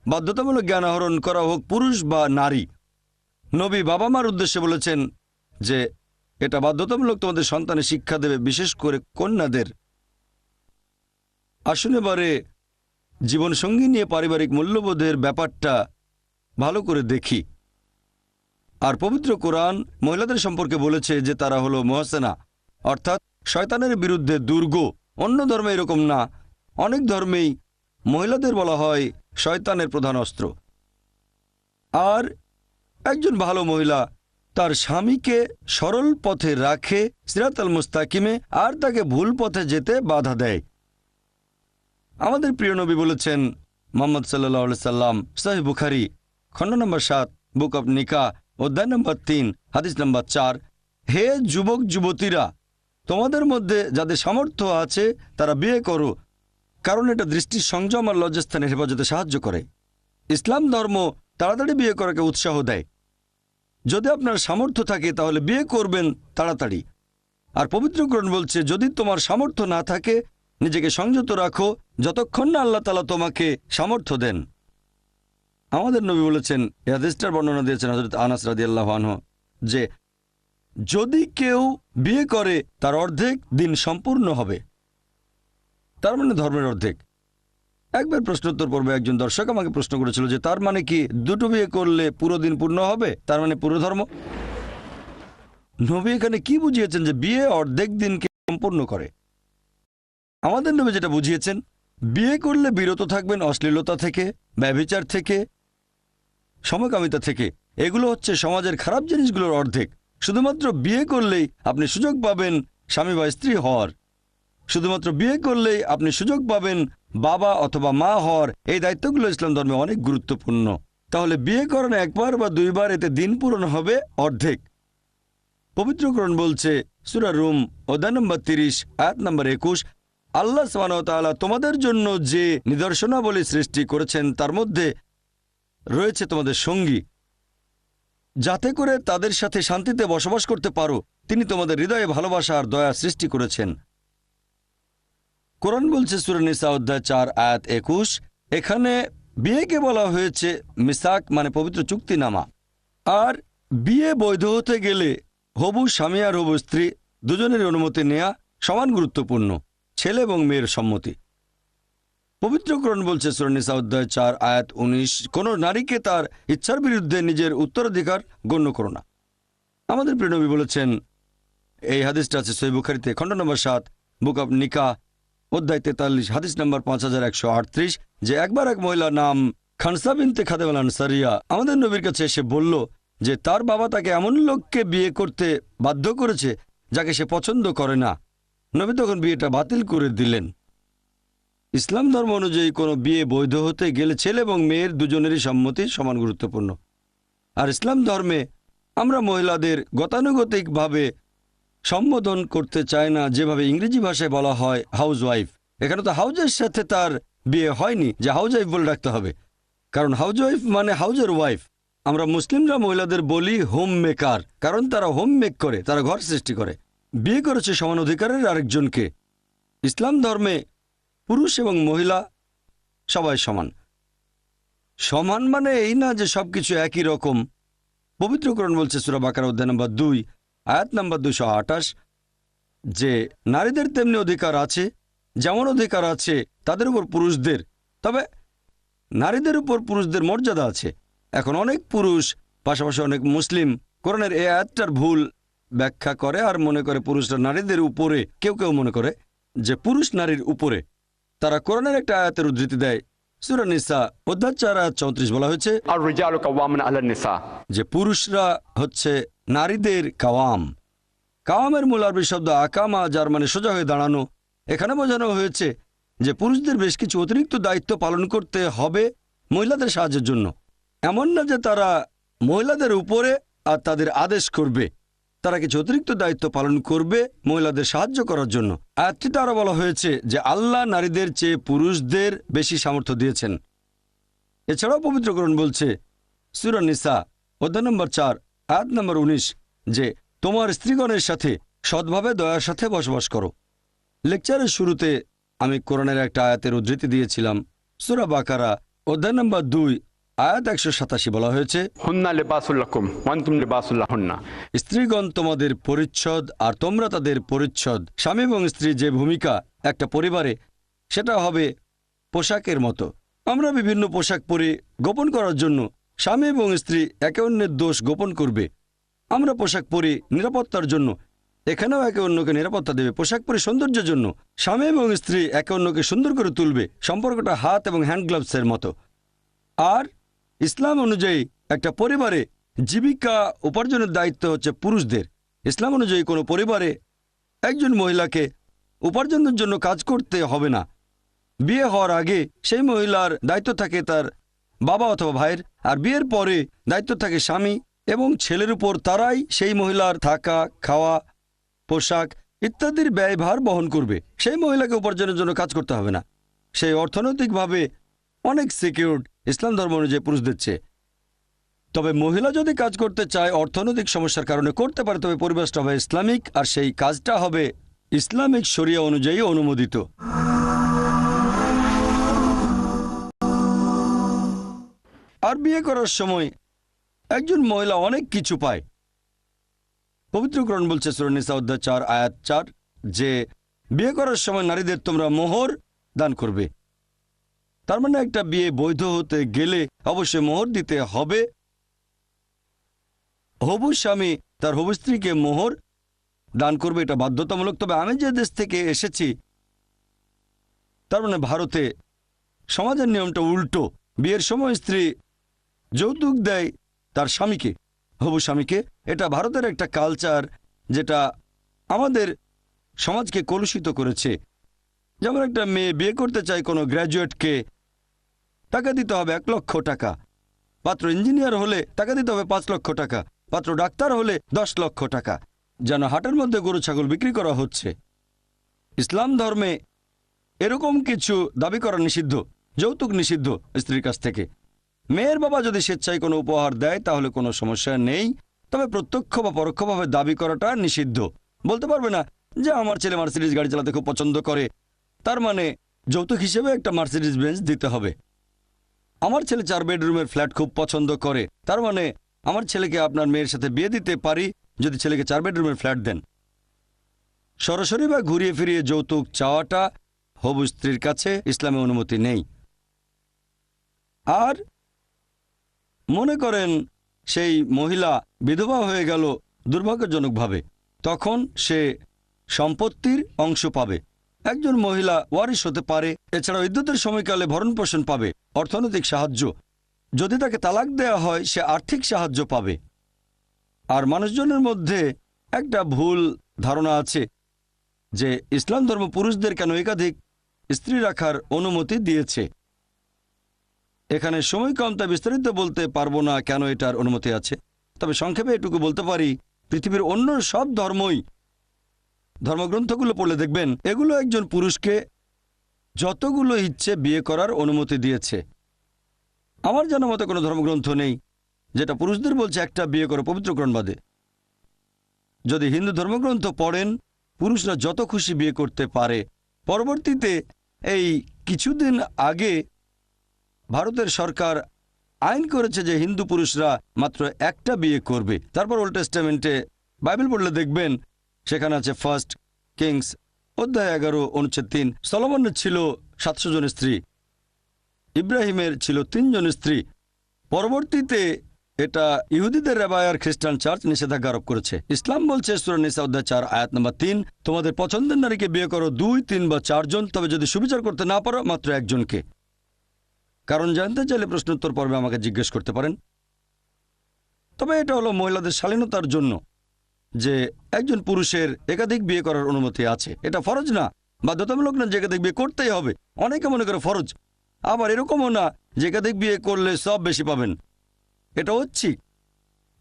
বাধ্যতামূলক জ্ঞান আহরণ করা হোক পুরুষ বা নারী। নবী বাবা মার উদ্দেশ্যে বলেছেন যে এটা বাধ্যতামূলক তোমাদের সন্তানের শিক্ষা দেবে, বিশেষ করে কন্যাদের। আসুন এবারে জীবনসঙ্গী নিয়ে পারিবারিক মূল্যবোধের ব্যাপারটা ভালো করে দেখি। আর পবিত্র কোরআন মহিলাদের সম্পর্কে বলেছে যে তারা হলো মুহসেনা, অর্থাৎ শয়তানের বিরুদ্ধে দুর্গ। অন্য ধর্মে এরকম না, অনেক ধর্মেই মহিলাদের বলা হয় শয়তানের প্রধান অস্ত্র। আর একজন ভালো মহিলা তার স্বামীকে সরল পথে রাখে, সিরাতাল মুস্তাকিমে, আর তাকে ভুল পথে যেতে বাধা দেয়। আমাদের প্রিয় নবী বলেছেন, মুহাম্মদ সাল্লাল্লাহু আলাইহি সাল্লাম, সহিহ বুখারী খণ্ড নম্বর ৭ বুক অব নিকা অধ্যায় নম্বর ৩ হাদিস নম্বর ৪, হে যুবক যুবতীরা, তোমাদের মধ্যে যাদের সামর্থ্য আছে তারা বিয়ে করো, কারণ এটা দৃষ্টির সংযম আর লজ্জাস্থানের হেফাজতে সাহায্য করে। ইসলাম ধর্ম তাড়াতাড়ি বিয়ে করাকে উৎসাহ দেয়। যদি আপনার সামর্থ্য থাকে তাহলে বিয়ে করবেন তাড়াতাড়ি। আর পবিত্র কোরআন বলছে, যদি তোমার সামর্থ্য না থাকে নিজেকে সংযত রাখো যতক্ষণ না আল্লাহ তাআলা তোমাকে সামর্থ্য দেন। আমাদের নবী বলেছেন, এই হাদিসটার বর্ণনা দিয়েছেন হযরত আনাস রাদিয়াল্লাহু আনহু, যে যদি কেউ বিয়ে করে তার অর্ধেক দিন সম্পূর্ণ হবে, তার মানে ধর্মের অর্ধেক। একবার প্রশ্নোত্তর পর্বে একজন দর্শক আমাকে প্রশ্ন করেছিল যে তার মানে কি দুটো বিয়ে করলে পুরো দিন পূর্ণ হবে, তার মানে পুরো ধর্ম? নবী এখানে কি বুঝিয়েছেন যে বিয়ে অর্ধেক দিনকে সম্পূর্ণ করে? আমাদের নবী যেটা বুঝিয়েছেন, বিয়ে করলে বিরত থাকবেন অশ্লীলতা থেকে, ব্যভিচার থেকে, সমকামিতা থেকে। এগুলো হচ্ছে সমাজের খারাপ জিনিসগুলোর অর্ধেক। শুধুমাত্র বিয়ে করলেই আপনি সুযোগ পাবেন স্বামী বা স্ত্রী হওয়ার, শুধুমাত্র বিয়ে করলেই আপনি সুযোগ পাবেন বাবা অথবা মা হওয়ার। এই দায়িত্বগুলো ইসলাম ধর্মে অনেক গুরুত্বপূর্ণ। তাহলে বিয়ে করেন একবার বা দুইবার, এতে দিন পূরণ হবে অর্ধেক। পবিত্র কোরআন বলছে, সূরা রুম অধ্যায় নম্বর 30 আয়াত নম্বর 21, আল্লাহ সুবহানাহু ওয়া তাআলা তোমাদের জন্য যে নিদর্শনাবলী সৃষ্টি করেছেন তার মধ্যে রয়েছে তোমাদের সঙ্গী, যাতে করে তাদের সাথে শান্তিতে বসবাস করতে পারো। তিনি তোমাদের হৃদয়ে ভালোবাসা আর দয়া সৃষ্টি করেছেন। কোরআন বলছে সূরা নিসা অধ্যায় 4 আয়াত 21, এখানে বিয়েকে বলা হয়েছে মিসাক মানে পবিত্র চুক্তিনামা। আর বিয়ে বৈধ হতে গেলে হবু স্বামী আর হবু স্ত্রী দুজনের অনুমতি নেওয়া সমান গুরুত্বপূর্ণ, ছেলে এবং মেয়ের সম্মতি। পবিত্র কোরআন বলছে সূরা নিসা অধ্যায় 4 আয়াত 19, কোনো নারীকে তার ইচ্ছার বিরুদ্ধে নিজের উত্তরাধিকার গণ্য করো না। আমাদের প্রিয় নবী বলেছেন, এই হাদিসটা আছে সহিহ বুখারীতে খণ্ড নম্বর 7 বুক অব নিকাহ অধ্যায় 43 হাদিস নম্বর 5138, যে একবার এক মহিলা নাম খানসা বিনতে খাদেম আল আনসারিয়া আমাদের নবীর কাছে এসে বলল যে তার বাবা তাকে এমন লোককে বিয়ে করতে বাধ্য করেছে যাকে সে পছন্দ করে না। নবী তখন বিয়েটা বাতিল করে দিলেন। ইসলাম ধর্ম অনুযায়ী কোনো বিয়ে বৈধ হতে গেলে ছেলে এবং মেয়ের দুজনেরই সম্মতি সমান গুরুত্বপূর্ণ। আর ইসলাম ধর্মে আমরা মহিলাদের গতানুগতিকভাবে সম্বোধন করতে চায় না, যেভাবে ইংরেজি ভাষায় বলা হয় হাউস ওয়াইফ। এখানে তো হাউজের সাথে তার বিয়ে হয়নি যে হাউস ওয়াইফ বলে রাখতে হবে, কারণ হাউস ওয়াইফ মানে হাউজের ওয়াইফ। আমরা মুসলিমরা মহিলাদের বলি হোম মেকার, কারণ তারা হোম মেক করে, তারা ঘর সৃষ্টি করে। বিয়ে করেছে সমান অধিকারের আরেকজনকে। ইসলাম ধর্মে পুরুষ এবং মহিলা সবাই সমান। সমান মানে এই না যে সবকিছু একই রকম। পবিত্র কোরআন বলছে সূরা বাকারা অধ্যায় নম্বর 2 আয়াত নম্বর 228, যে নারীদের তেমনি অধিকার আছে যেমন অধিকার আছে তাদের উপর পুরুষদের, তবে নারীদের উপর পুরুষদের মর্যাদা আছে। এখন অনেক পুরুষ, পাশাপাশি অনেক মুসলিম কোরআনের এই আয়াতটার ভুল ব্যাখ্যা করে আর মনে করে পুরুষরা নারীদের উপরে। কেউ কেউ মনে করে যে পুরুষ নারীর উপরে। তারা কোরআনের একটা আয়াতের উদ্ধৃতি দেয়, সূরা নিসা অধ্যায় 4 আয়াত 34 বলা হয়েছে আর রিজালু কাওয়ামুন আলান নিসা, যে পুরুষরা হচ্ছে নারীদের কাওয়াম। কাওয়ামের মূল আরবি শব্দ আকামা, যার মানে সোজা হয়ে দাঁড়ানো। এখানে বোঝানো হয়েছে যে পুরুষদের বেশ কিছু অতিরিক্ত দায়িত্ব পালন করতে হবে মহিলাদের সাহায্যের জন্য। এমন না যে তারা মহিলাদের উপরে আর তাদের আদেশ করবে, তারা কিছু অতিরিক্ত দায়িত্ব পালন করবে মহিলাদের সাহায্য করার জন্য। আয়াতটিতে আরো বলা হয়েছে যে আল্লাহ নারীদের চেয়ে পুরুষদের বেশি সামর্থ্য দিয়েছেন। এছাড়াও পবিত্র কোরআন বলছে সূরা নিসা অধ্যায় নম্বর 4 আয়াত নম্বর 19, যে তোমার স্ত্রীগণের সাথে সৎভাবে দয়ার সাথে বসবাস করো। লেকচারের শুরুতে আমি কোরআনের একটা আয়াতের উদ্ধৃতি দিয়েছিলাম। সূরা বাকারা অধ্যায় নম্বর 2 আয়াত 187 বলা হয়েছে, হুন্না লিবাসুল লাকুম ওয়া আনতুম লিবাসুল লাহুন্না, স্ত্রীগণ তোমাদের পরিচ্ছদ আর তোমরা তাদের পরিচ্ছদ। স্বামী এবং স্ত্রী যে ভূমিকা একটা পরিবারে, সেটা হবে পোশাকের মতো। আমরা বিভিন্ন পোশাক পরি গোপন করার জন্য। স্বামী এবং স্ত্রী একে অন্যের দোষ গোপন করবে। আমরা পোশাক পরি নিরাপত্তার জন্য, এখানেও একে অন্যকে নিরাপত্তা দেবে। পোশাক পরি সৌন্দর্যের জন্য, স্বামী এবং স্ত্রী একে অন্যকে সুন্দর করে তুলবে। সম্পর্কটা হাত এবং হ্যান্ড গ্লাভসের মতো। আর ইসলাম অনুযায়ী একটা পরিবারে জীবিকা উপার্জনের দায়িত্ব হচ্ছে পুরুষদের। ইসলাম অনুযায়ী কোনো পরিবারে একজন মহিলাকে উপার্জনের জন্য কাজ করতে হবে না। বিয়ে হওয়ার আগে সেই মহিলার দায়িত্ব থাকে তার বাবা অথবা ভাইয়ের, আর বিয়ের পরে দায়িত্ব থাকে স্বামী এবং ছেলের উপর। তারাই সেই মহিলার থাকা, খাওয়া, পোশাক ইত্যাদির ব্যয়ভার বহন করবে। সেই মহিলাকে উপার্জনের জন্য কাজ করতে হবে না। সেই অর্থনৈতিকভাবে অনেক সিকিউরড ইসলাম ধর্ম অনুযায়ী পুরুষদের চেয়ে। তবে মহিলা যদি কাজ করতে চায় অর্থনৈতিক সমস্যার কারণে করতে পারে, তবে পরিবেশটা হবে ইসলামিক আর সেই কাজটা হবে ইসলামিক শরিয়া অনুযায়ী অনুমোদিত। আর বিয়ে করার সময় একজন মহিলা অনেক কিছু পায়। পবিত্র কোরআন বলছে সূরা নিসা অধ্যায় 4 আয়াত 4, যে বিয়ে করার সময় নারীদের তোমরা মোহর দান করবে। তার মানে একটা বিয়ে বৈধ হতে গেলে অবশ্যই মোহর দিতে হবে। হবু স্বামী তার হবু স্ত্রীকে মোহর দান করবে, এটা বাধ্যতামূলক। তবে আমি যে দেশ থেকে এসেছি, তার মানে ভারতে সমাজের নিয়মটা উল্টো। বিয়ের সময় স্ত্রী যৌতুক দেয় তার স্বামীকে, হবু স্বামীকে। এটা ভারতের একটা কালচার যেটা আমাদের সমাজকে কলুষিত করেছে। যেমন একটা মেয়ে বিয়ে করতে চায় কোনো গ্র্যাজুয়েটকে, টাকা দিতে হবে 1 লক্ষ টাকা। পাত্র ইঞ্জিনিয়ার হলে টাকা দিতে হবে 5 লক্ষ টাকা। পাত্র ডাক্তার হলে 10 লক্ষ টাকা। যেন হাটের মধ্যে গরু ছাগল বিক্রি করা হচ্ছে। ইসলাম ধর্মে এরকম কিছু দাবি করা নিষিদ্ধ। যৌতুক নিষিদ্ধ স্ত্রীর কাছ থেকে। মেয়ের বাবা যদি স্বেচ্ছায় কোনো উপহার দেয় তাহলে কোনো সমস্যা নেই, তবে প্রত্যক্ষ বা পরোক্ষভাবে দাবি করাটা নিষিদ্ধ। বলতে পারবে না যে আমার ছেলে মার্সিডিজ গাড়ি চালাতে খুব পছন্দ করে, তার মানে যৌতুক হিসেবে একটা মার্সিডিজ বেঞ্চ দিতে হবে। আমার ছেলে 4 বেডরুমের ফ্ল্যাট খুব পছন্দ করে, তার মানে আমার ছেলেকে আপনার মেয়ের সাথে বিয়ে দিতে পারি যদি ছেলেকে 4 বেডরুমের ফ্ল্যাট দেন। সরাসরি বা ঘুরিয়ে ফিরিয়ে যৌতুক চাওয়াটা হবু স্ত্রীর কাছে ইসলামে অনুমতি নেই। আর মনে করেন সেই মহিলা বিধবা হয়ে গেল দুর্ভাগ্যজনকভাবে, তখন সে সম্পত্তির অংশ পাবে। একজন মহিলা ওয়ারিশ হতে পারে, এছাড়াও ইদ্যতের সময়কালে ভরণ পোষণ পাবে, অর্থনৈতিক সাহায্য। যদি তাকে তালাক দেওয়া হয় সে আর্থিক সাহায্য পাবে। আর মানুষজনের মধ্যে একটা ভুল ধারণা আছে যে ইসলাম ধর্ম পুরুষদের কেন একাধিক স্ত্রী রাখার অনুমতি দিয়েছে। এখানে সময় কম, তাই বিস্তারিত বলতে পারবো না কেন এটার অনুমতি আছে, তবে সংক্ষেপে এটুকু বলতে পারি, পৃথিবীর অন্য সব ধর্মই, ধর্মগ্রন্থগুলো পড়লে দেখবেন এগুলো একজন পুরুষকে যতগুলো ইচ্ছে বিয়ে করার অনুমতি দিয়েছে। আমার জানা মতে কোনো ধর্মগ্রন্থ নেই যেটা পুরুষদের বলছে একটা বিয়ে করো পবিত্রকরণ বাদে। যদি হিন্দু ধর্মগ্রন্থ পড়েন, পুরুষরা যত খুশি বিয়ে করতে পারে। পরবর্তীতে এই কিছুদিন আগে ভারতের সরকার আইন করেছে যে হিন্দু পুরুষরা মাত্র একটা বিয়ে করবে। তারপর ওল্ড টেস্টামেন্টে বাইবেল পড়লে দেখবেন সেখানে আছে 1 কিংস অধ্যায় 11 অনুচ্ছেদ 3, সলোমনের ছিল 700 জন স্ত্রী, ইব্রাহিমের ছিল 3 জন স্ত্রী। পরবর্তীতে এটা ইহুদিদের রেবায় আর খ্রিস্টান চার্চ নিষেধাজ্ঞা আরোপ করেছে। ইসলাম বলছে সূরা নিসা অধ্যায় 4 আয়াত নম্বর 3, তোমাদের পছন্দের নারীকে বিয়ে করো 2, 3 বা 4 জন, তবে যদি সুবিচার করতে না পারো মাত্র একজনকে। কারণ জানতে চাইলে প্রশ্নোত্তর পর্বে আমাকে জিজ্ঞেস করতে পারেন। তবে এটা হলো মহিলাদের শালীনতার জন্য যে একজন পুরুষের একাধিক বিয়ে করার অনুমতি আছে। এটা ফরজ না, বাধ্যতামূলক না যে একাধিক বিয়ে করতেই হবে। অনেকে মনে করে ফরজ, আবার এরকমও না যে একাধিক বিয়ে করলে সব বেশি পাবেন। এটা হচ্ছে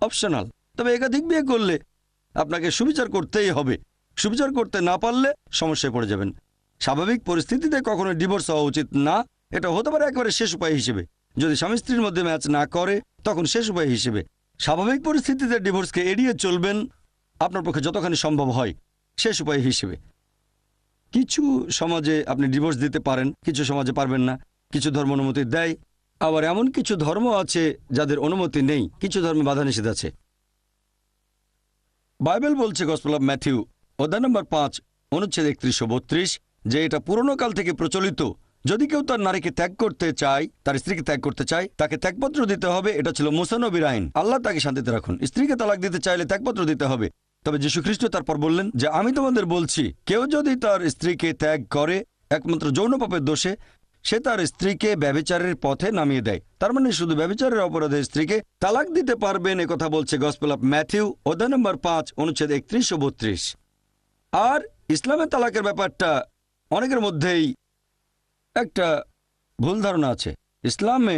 অপশনাল, তবে একাধিক বিয়ে করলে আপনাকে সুবিচার করতেই হবে। সুবিচার করতে না পারলে সমস্যায় পড়ে যাবেন। স্বাভাবিক পরিস্থিতিতে কখনো ডিভোর্স হওয়া উচিত না। এটা হতে পারে একেবারে শেষ উপায় হিসেবে, যদি স্বামী স্ত্রীর মধ্যে ম্যাচ না করে তখন শেষ উপায় হিসেবে। স্বাভাবিক পরিস্থিতিতে ডিভোর্সকে এড়িয়ে চলবেন আপনার পক্ষে যতখানি সম্ভব হয়, শেষ উপায় হিসেবে। কিছু সমাজে আপনি ডিভোর্স দিতে পারেন, কিছু সমাজে পারবেন না। কিছু ধর্ম অনুমতি দেয়, আবার এমন কিছু ধর্ম আছে যাদের অনুমতি নেই, কিছু ধর্মে বাধা নিষেধ আছে। বাইবেল বলছে গসপেল অফ ম্যাথিউ অধ্যায় নম্বর 5 অনুচ্ছেদ 31-32 যে এটা পুরনো কাল থেকে প্রচলিত। যদি কেউ তার নারীকে ত্যাগ করতে চায়, তার স্ত্রীকে ত্যাগ করতে চায়, তাকে ত্যাগপত্র দিতে হবে। এটা ছিল মুসা নবীর আইন। আল্লাহ তাকে শান্তিতে রাখুন। স্ত্রীকে তালাক দিতে চাইলে ত্যাগপত্র দিতে হবে। তবে যীশু খ্রিস্ট তারপর বললেন যে আমি তোমাদের বলছি, কেউ যদি তার স্ত্রীকে ত্যাগ করে একমাত্র যৌন পাপের দোষে, সে তার স্ত্রীকে ব্যভিচারের পথে নামিয়ে দেয়। তার মানে শুধু ব্যভিচারের অপরাধে স্ত্রীকে তালাক দিতে পারবেন, একথা বলছে গসপেল অফ ম্যাথিউ অধ্যায় নম্বর 5 অনুচ্ছেদ 31-32। আর ইসলামের তালাকের ব্যাপারটা অনেকের মধ্যেই একটা ভুল ধারণা আছে। ইসলামে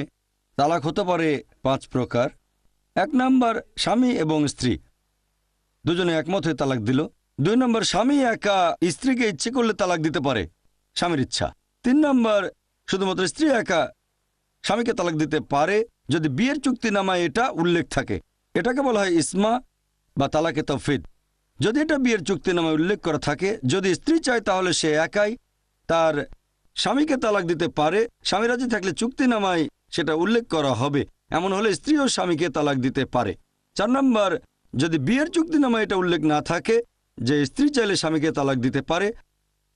তালাক হতে পারে 5 প্রকার। 1 নম্বর, স্বামী এবং স্ত্রী দুজনে একমত হয়ে তালাক দিল। 2 নম্বর, স্বামী একা স্ত্রীকে ইচ্ছে করলে তালাক দিতে পারে, স্বামীর ইচ্ছা। 3 নম্বর, শুধুমাত্র স্ত্রী একা স্বামীকে তালাক দিতে পারে যদি বিয়ের চুক্তিনামায় এটা উল্লেখ থাকে। এটাকে বলা হয় ইসমা বা তালাকে তফিদ। যদি এটা বিয়ের চুক্তিনামায় উল্লেখ করা থাকে, যদি স্ত্রী চায় তাহলে সে একাই তার স্বামীকে তালাক দিতে পারে। স্বামী রাজি থাকলে চুক্তিনামায় সেটা উল্লেখ করা হবে, এমন হলে স্ত্রীও স্বামীকে তালাক দিতে পারে। 4 নম্বর, যদি বিয়ের চুক্তিনামায় এটা উল্লেখ না থাকে যে স্ত্রী চাইলে স্বামীকে তালাক দিতে পারে,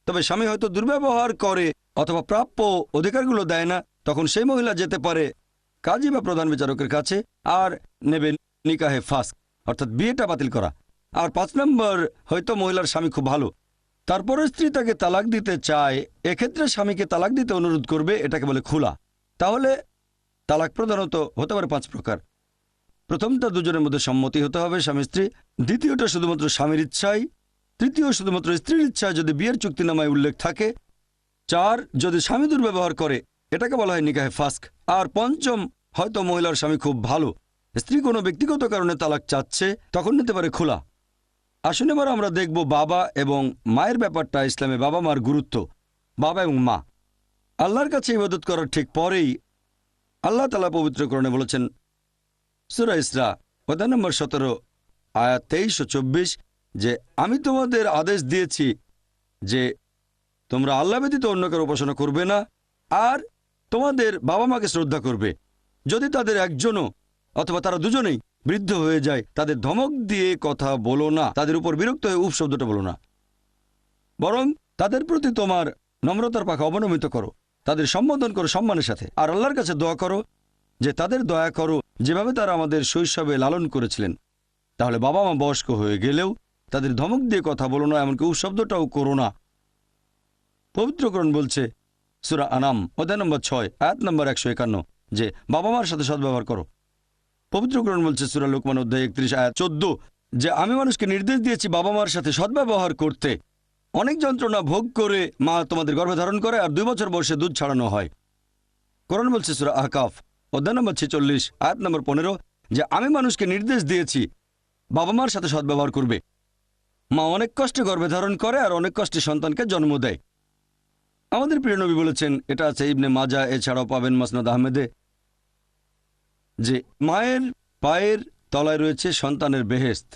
তবে স্বামী হয়তো দুর্ব্যবহার করে অথবা প্রাপ্য অধিকারগুলো দেয় না, তখন সেই মহিলা যেতে পারে কাজী বা প্রধান বিচারকের কাছে আর নেবে নিকাহে ফাস্ক, অর্থাৎ বিয়েটা বাতিল করা। আর 5 নম্বর, হয়তো মহিলার স্বামী খুব ভালো, তারপরে স্ত্রী তাকে তালাক দিতে চায়, এক্ষেত্রে স্বামীকে তালাক দিতে অনুরোধ করবে, এটাকে বলে খুলা। তাহলে তালাক প্রধানত হতে পারে 5 প্রকার। প্রথমটা দুজনের মধ্যে সম্মতি হতে হবে, স্বামী স্ত্রী। দ্বিতীয়টা শুধুমাত্র স্বামীর ইচ্ছায়। তৃতীয়, শুধুমাত্র স্ত্রীর ইচ্ছায় যদি বিয়ের চুক্তিনামায় উল্লেখ থাকে। 4, যদি স্বামী দুর্ব্যবহার করে, এটাকে বলা হয় নিকাহে ফাস্ক। আর 5ম, হয়তো মহিলার স্বামী খুব ভালো, স্ত্রী কোনো ব্যক্তিগত কারণে তালাক চাচ্ছে, তখন নিতে পারে খোলা। আসুন এবার আমরা দেখব বাবা এবং মায়ের ব্যাপারটা, ইসলামে বাবা মার গুরুত্ব। বাবা এবং মা। আল্লাহর কাছে ইবাদত করার ঠিক পরেই আল্লাহ তাআলা পবিত্রকরণে বলেছেন সূরা ইসরা অধ্যায় নম্বর 17 আয়াত 23 ও 24 যে আমি তোমাদের আদেশ দিয়েছি যে তোমরা আল্লাহ ব্যতীত অন্য কারো উপাসনা করবে না আর তোমাদের বাবা মাকে শ্রদ্ধা করবে। যদি তাদের একজনও অথবা তারা দুজনেই বৃদ্ধ হয়ে যায় তাদের ধমক দিয়ে কথা বলো না, তাদের উপর বিরক্ত হয়ে উফ শব্দটা বলো না, বরং তাদের প্রতি তোমার নম্রতার পাখা অবনমিত করো, তাদের সম্বোধন করো সম্মানের সাথে, আর আল্লাহর কাছে দোয়া করো যে তাদের দয়া করো যেভাবে তারা আমাদের শৈশবে লালন করেছিলেন। তাহলে বাবা মা বয়স্ক হয়ে গেলেও তাদের ধমক দিয়ে কথা বলো না, এমনকি উফ শব্দটাও করো না। পবিত্রকরণ বলছে সূরা আনাম অধ্যায় নম্বর 6 আয়াত নম্বর 151 যে বাবা মার সাথে সদ্ব্যবহার করো। পবিত্রকরণ বলছে সূরা লোকমান অধ্যায় 31 আয়াত 14 যে আমি মানুষকে নির্দেশ দিয়েছি বাবা মার সাথে সদ্ব্যবহার করতে। অনেক যন্ত্রণা ভোগ করে মা তোমাদের গর্ভে ধারণ করে আর 2 বছর বয়সে দুধ ছাড়ানো হয়। কোরআন বলছে সূরা আহকাফ অধ্যায় নম্বর 46 আয়াত নম্বর 15 যে আমি মানুষকে নির্দেশ দিয়েছি বাবা মার সাথে সদ্ব্যবহার করবে। মা অনেক কষ্টে গর্ভে ধারণ করে আর অনেক কষ্টে সন্তানকে জন্ম দেয়। আমাদের প্রিয় নবী বলেছেন, এটা আছে ইবনে মাজা, এছাড়াও পাবেন মাসনাদ আহমেদে, যে মায়ের পায়ের তলায় রয়েছে সন্তানের বেহেশত।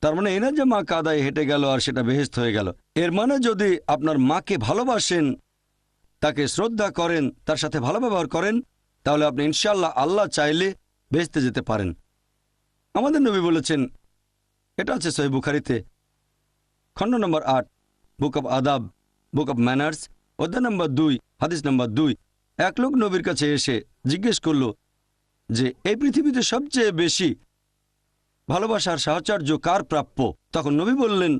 তার মানে এই না যে মা কাদায় হেঁটে গেল আর সেটা বেহেশত হয়ে গেল। এর মানে যদি আপনার মাকে ভালোবাসেন, তাকে শ্রদ্ধা করেন, তার সাথে ভালো ব্যবহার করেন, তাহলে আপনি ইনশাআল্লাহ আল্লাহ চাইলে বেহেশতে যেতে পারেন। আমাদের নবী বলেছেন, এটা আছে সহিহ বুখারীতে খণ্ড নম্বর 8 বুক অব আদাব বুক অব ম্যানার্স অধ্যায় নম্বর 2 হাদিস নম্বর 2 এক লোক নবীর কাছে এসে জিজ্ঞেস করল যে এই পৃথিবীতে সবচেয়ে বেশি ভালোবাসার সাহচর্য কার প্রাপ্য? তখন নবী বললেন,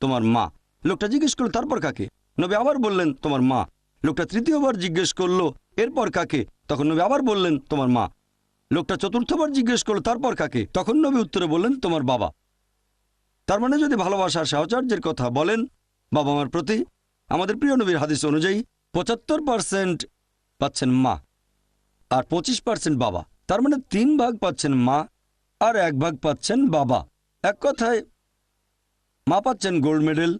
তোমার মা। লোকটা জিজ্ঞেস করল, তারপর কাকে? নবী আবার বললেন, তোমার মা। লোকটা তৃতীয়বার জিজ্ঞেস করল, এরপর কাকে? তখন নবী আবার বললেন, তোমার মা। লোকটা চতুর্থবার জিজ্ঞেস করল, তারপর কাকে? তখন নবী উত্তরে বললেন, তোমার বাবা। তার মানে যদি ভালোবাসার সাহচর্যের কথা বলেন বাবা মার প্রতি, আমাদের প্রিয় নবীর হাদিস অনুযায়ী 75% পাচ্ছেন মা আর 25% বাবা। তার মানে 3 ভাগ পাচ্ছেন মা আর 1 ভাগ পাচ্ছেন বাবা। এক কথায় মা পাচ্ছেন গোল্ড মেডেল,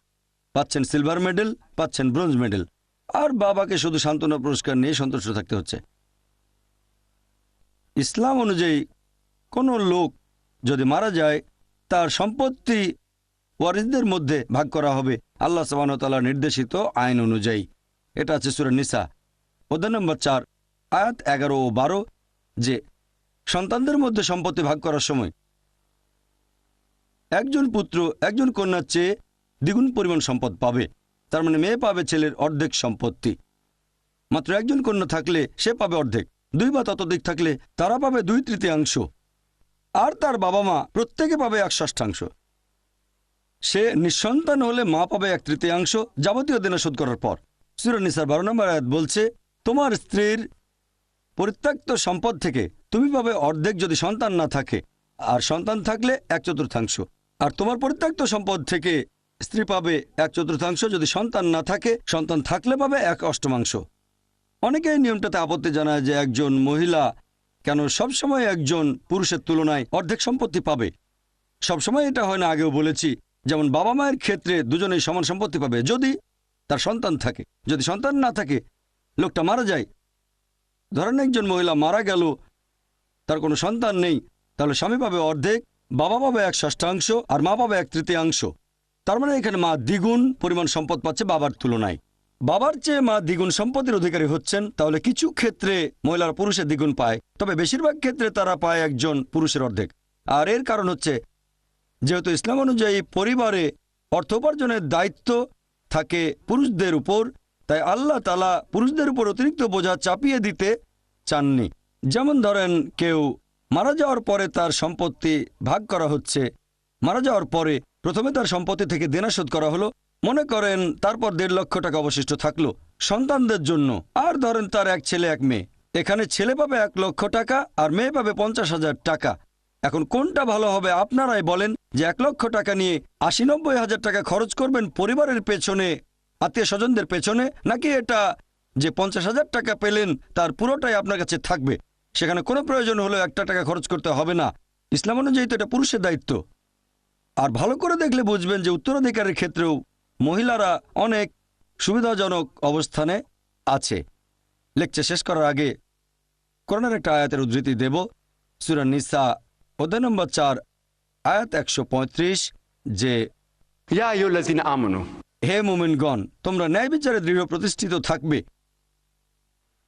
পাচ্ছেন সিলভার মেডেল, পাচ্ছেন ব্রোঞ্জ মেডেল, আর বাবাকে শুধু সান্ত্বনা পুরস্কার নিয়ে সন্তুষ্ট থাকতে হচ্ছে। ইসলাম অনুযায়ী কোনো লোক যদি মারা যায় তার সম্পত্তি ওয়ারিসদের মধ্যে ভাগ করা হবে আল্লাহ সুবহানাহু ওয়া তাআলার নির্দেশিত আইন অনুযায়ী। এটা আছে সূরা নিসা অধ্যায় নম্বর 4 আয়াত 11 ও 12 যে সন্তানদের মধ্যে সম্পত্তি ভাগ করার সময় একজন পুত্র একজন কন্যার চেয়ে দ্বিগুণ পরিমাণ সম্পদ পাবে। তার মানে মেয়ে পাবে ছেলের অর্ধেক সম্পত্তি। মাত্র একজন কন্যা থাকলে সে পাবে অর্ধেক, 2 বা ততোধিক থাকলে তারা পাবে 2/3, আর তার বাবা মা প্রত্যেকে পাবে 1/6। সে নিঃসন্তান হলে মা পাবে 1/3 যাবতীয় দেনা শোধ করার পর। সূরা নিসার 12 নম্বর আয়াত বলছে, তোমার স্ত্রীর পরিত্যক্ত সম্পদ থেকে তুমি পাবে অর্ধেক যদি সন্তান না থাকে, আর সন্তান থাকলে 1/4, আর তোমার পরিত্যক্ত সম্পদ থেকে স্ত্রী পাবে 1/4 যদি সন্তান না থাকে, সন্তান থাকলে পাবে 1/8। অনেকে এই নিয়মটাতে আপত্তি জানায় যে একজন মহিলা কেন সবসময় একজন পুরুষের তুলনায় অর্ধেক সম্পত্তি পাবে। সবসময় এটা হয় না, আগেও বলেছি। যেমন বাবা মায়ের ক্ষেত্রে দুজনেই সমান সম্পত্তি পাবে যদি তার সন্তান থাকে। যদি সন্তান না থাকে, লোকটা মারা যায়, ধরেন একজন মহিলা মারা গেল, তার কোনো সন্তান নেই, তাহলে স্বামী পাবে অর্ধেক, বাবা পাবে 1/6 আর মা পাবে 1/3। তার মানে এখানে মা দ্বিগুণ পরিমাণ সম্পদ পাচ্ছে বাবার তুলনায়। বাবার চেয়ে মা দ্বিগুণ সম্পত্তির অধিকারী হচ্ছেন। তাহলে কিছু ক্ষেত্রে মহিলারা পুরুষের দ্বিগুণ পায়, তবে বেশিরভাগ ক্ষেত্রে তারা পায় একজন পুরুষের অর্ধেক। আর এর কারণ হচ্ছে যেহেতু ইসলাম অনুযায়ী পরিবারে অর্থ উপার্জনের দায়িত্ব থাকে পুরুষদের উপর, তাই আল্লাহ তাআলা পুরুষদের উপর অতিরিক্ত বোঝা চাপিয়ে দিতে চাননি। যেমন ধরেন কেউ মারা যাওয়ার পরে তার সম্পত্তি ভাগ করা হচ্ছে, মারা যাওয়ার পরে প্রথমে তার সম্পত্তি থেকে দেনা শোধ করা হলো, মনে করেন তারপর 1.5 লক্ষ টাকা অবশিষ্ট থাকলো সন্তানদের জন্য, আর ধরেন তার 1 ছেলে 1 মেয়ে। এখানে ছেলে পাবে 1 লক্ষ টাকা আর মেয়ে পাবে 50,000 টাকা। এখন কোনটা ভালো হবে আপনারাই বলেন, যে 1 লক্ষ টাকা নিয়ে 80-90 হাজার টাকা খরচ করবেন পরিবারের পেছনে, আত্মীয় স্বজনদের পেছনে, নাকি এটা যে 50,000 টাকা পেলেন তার পুরোটাই আপনার কাছে থাকবে, সেখানে কোনো প্রয়োজন হলেও 1 টাকা খরচ করতে হবে না। ইসলাম অনুযায়ী তো এটা পুরুষের দায়িত্ব। আর ভালো করে দেখলে বুঝবেন যে উত্তরাধিকারের ক্ষেত্রেও মহিলারা অনেক সুবিধাজনক অবস্থানে আছে। লেকচার শেষ করার আগে কোরআনের একটা আয়াতের উদ্ধৃতি দেব। সূরা নিসা অধ্যায় নম্বর 4 আয়াত 135, যে ইয়া আইয়ুহাল্লাযীনা আমানু, হে মুমিনগণ, তোমরা ন্যায় বিচারে দৃঢ় প্রতিষ্ঠিত থাকবে।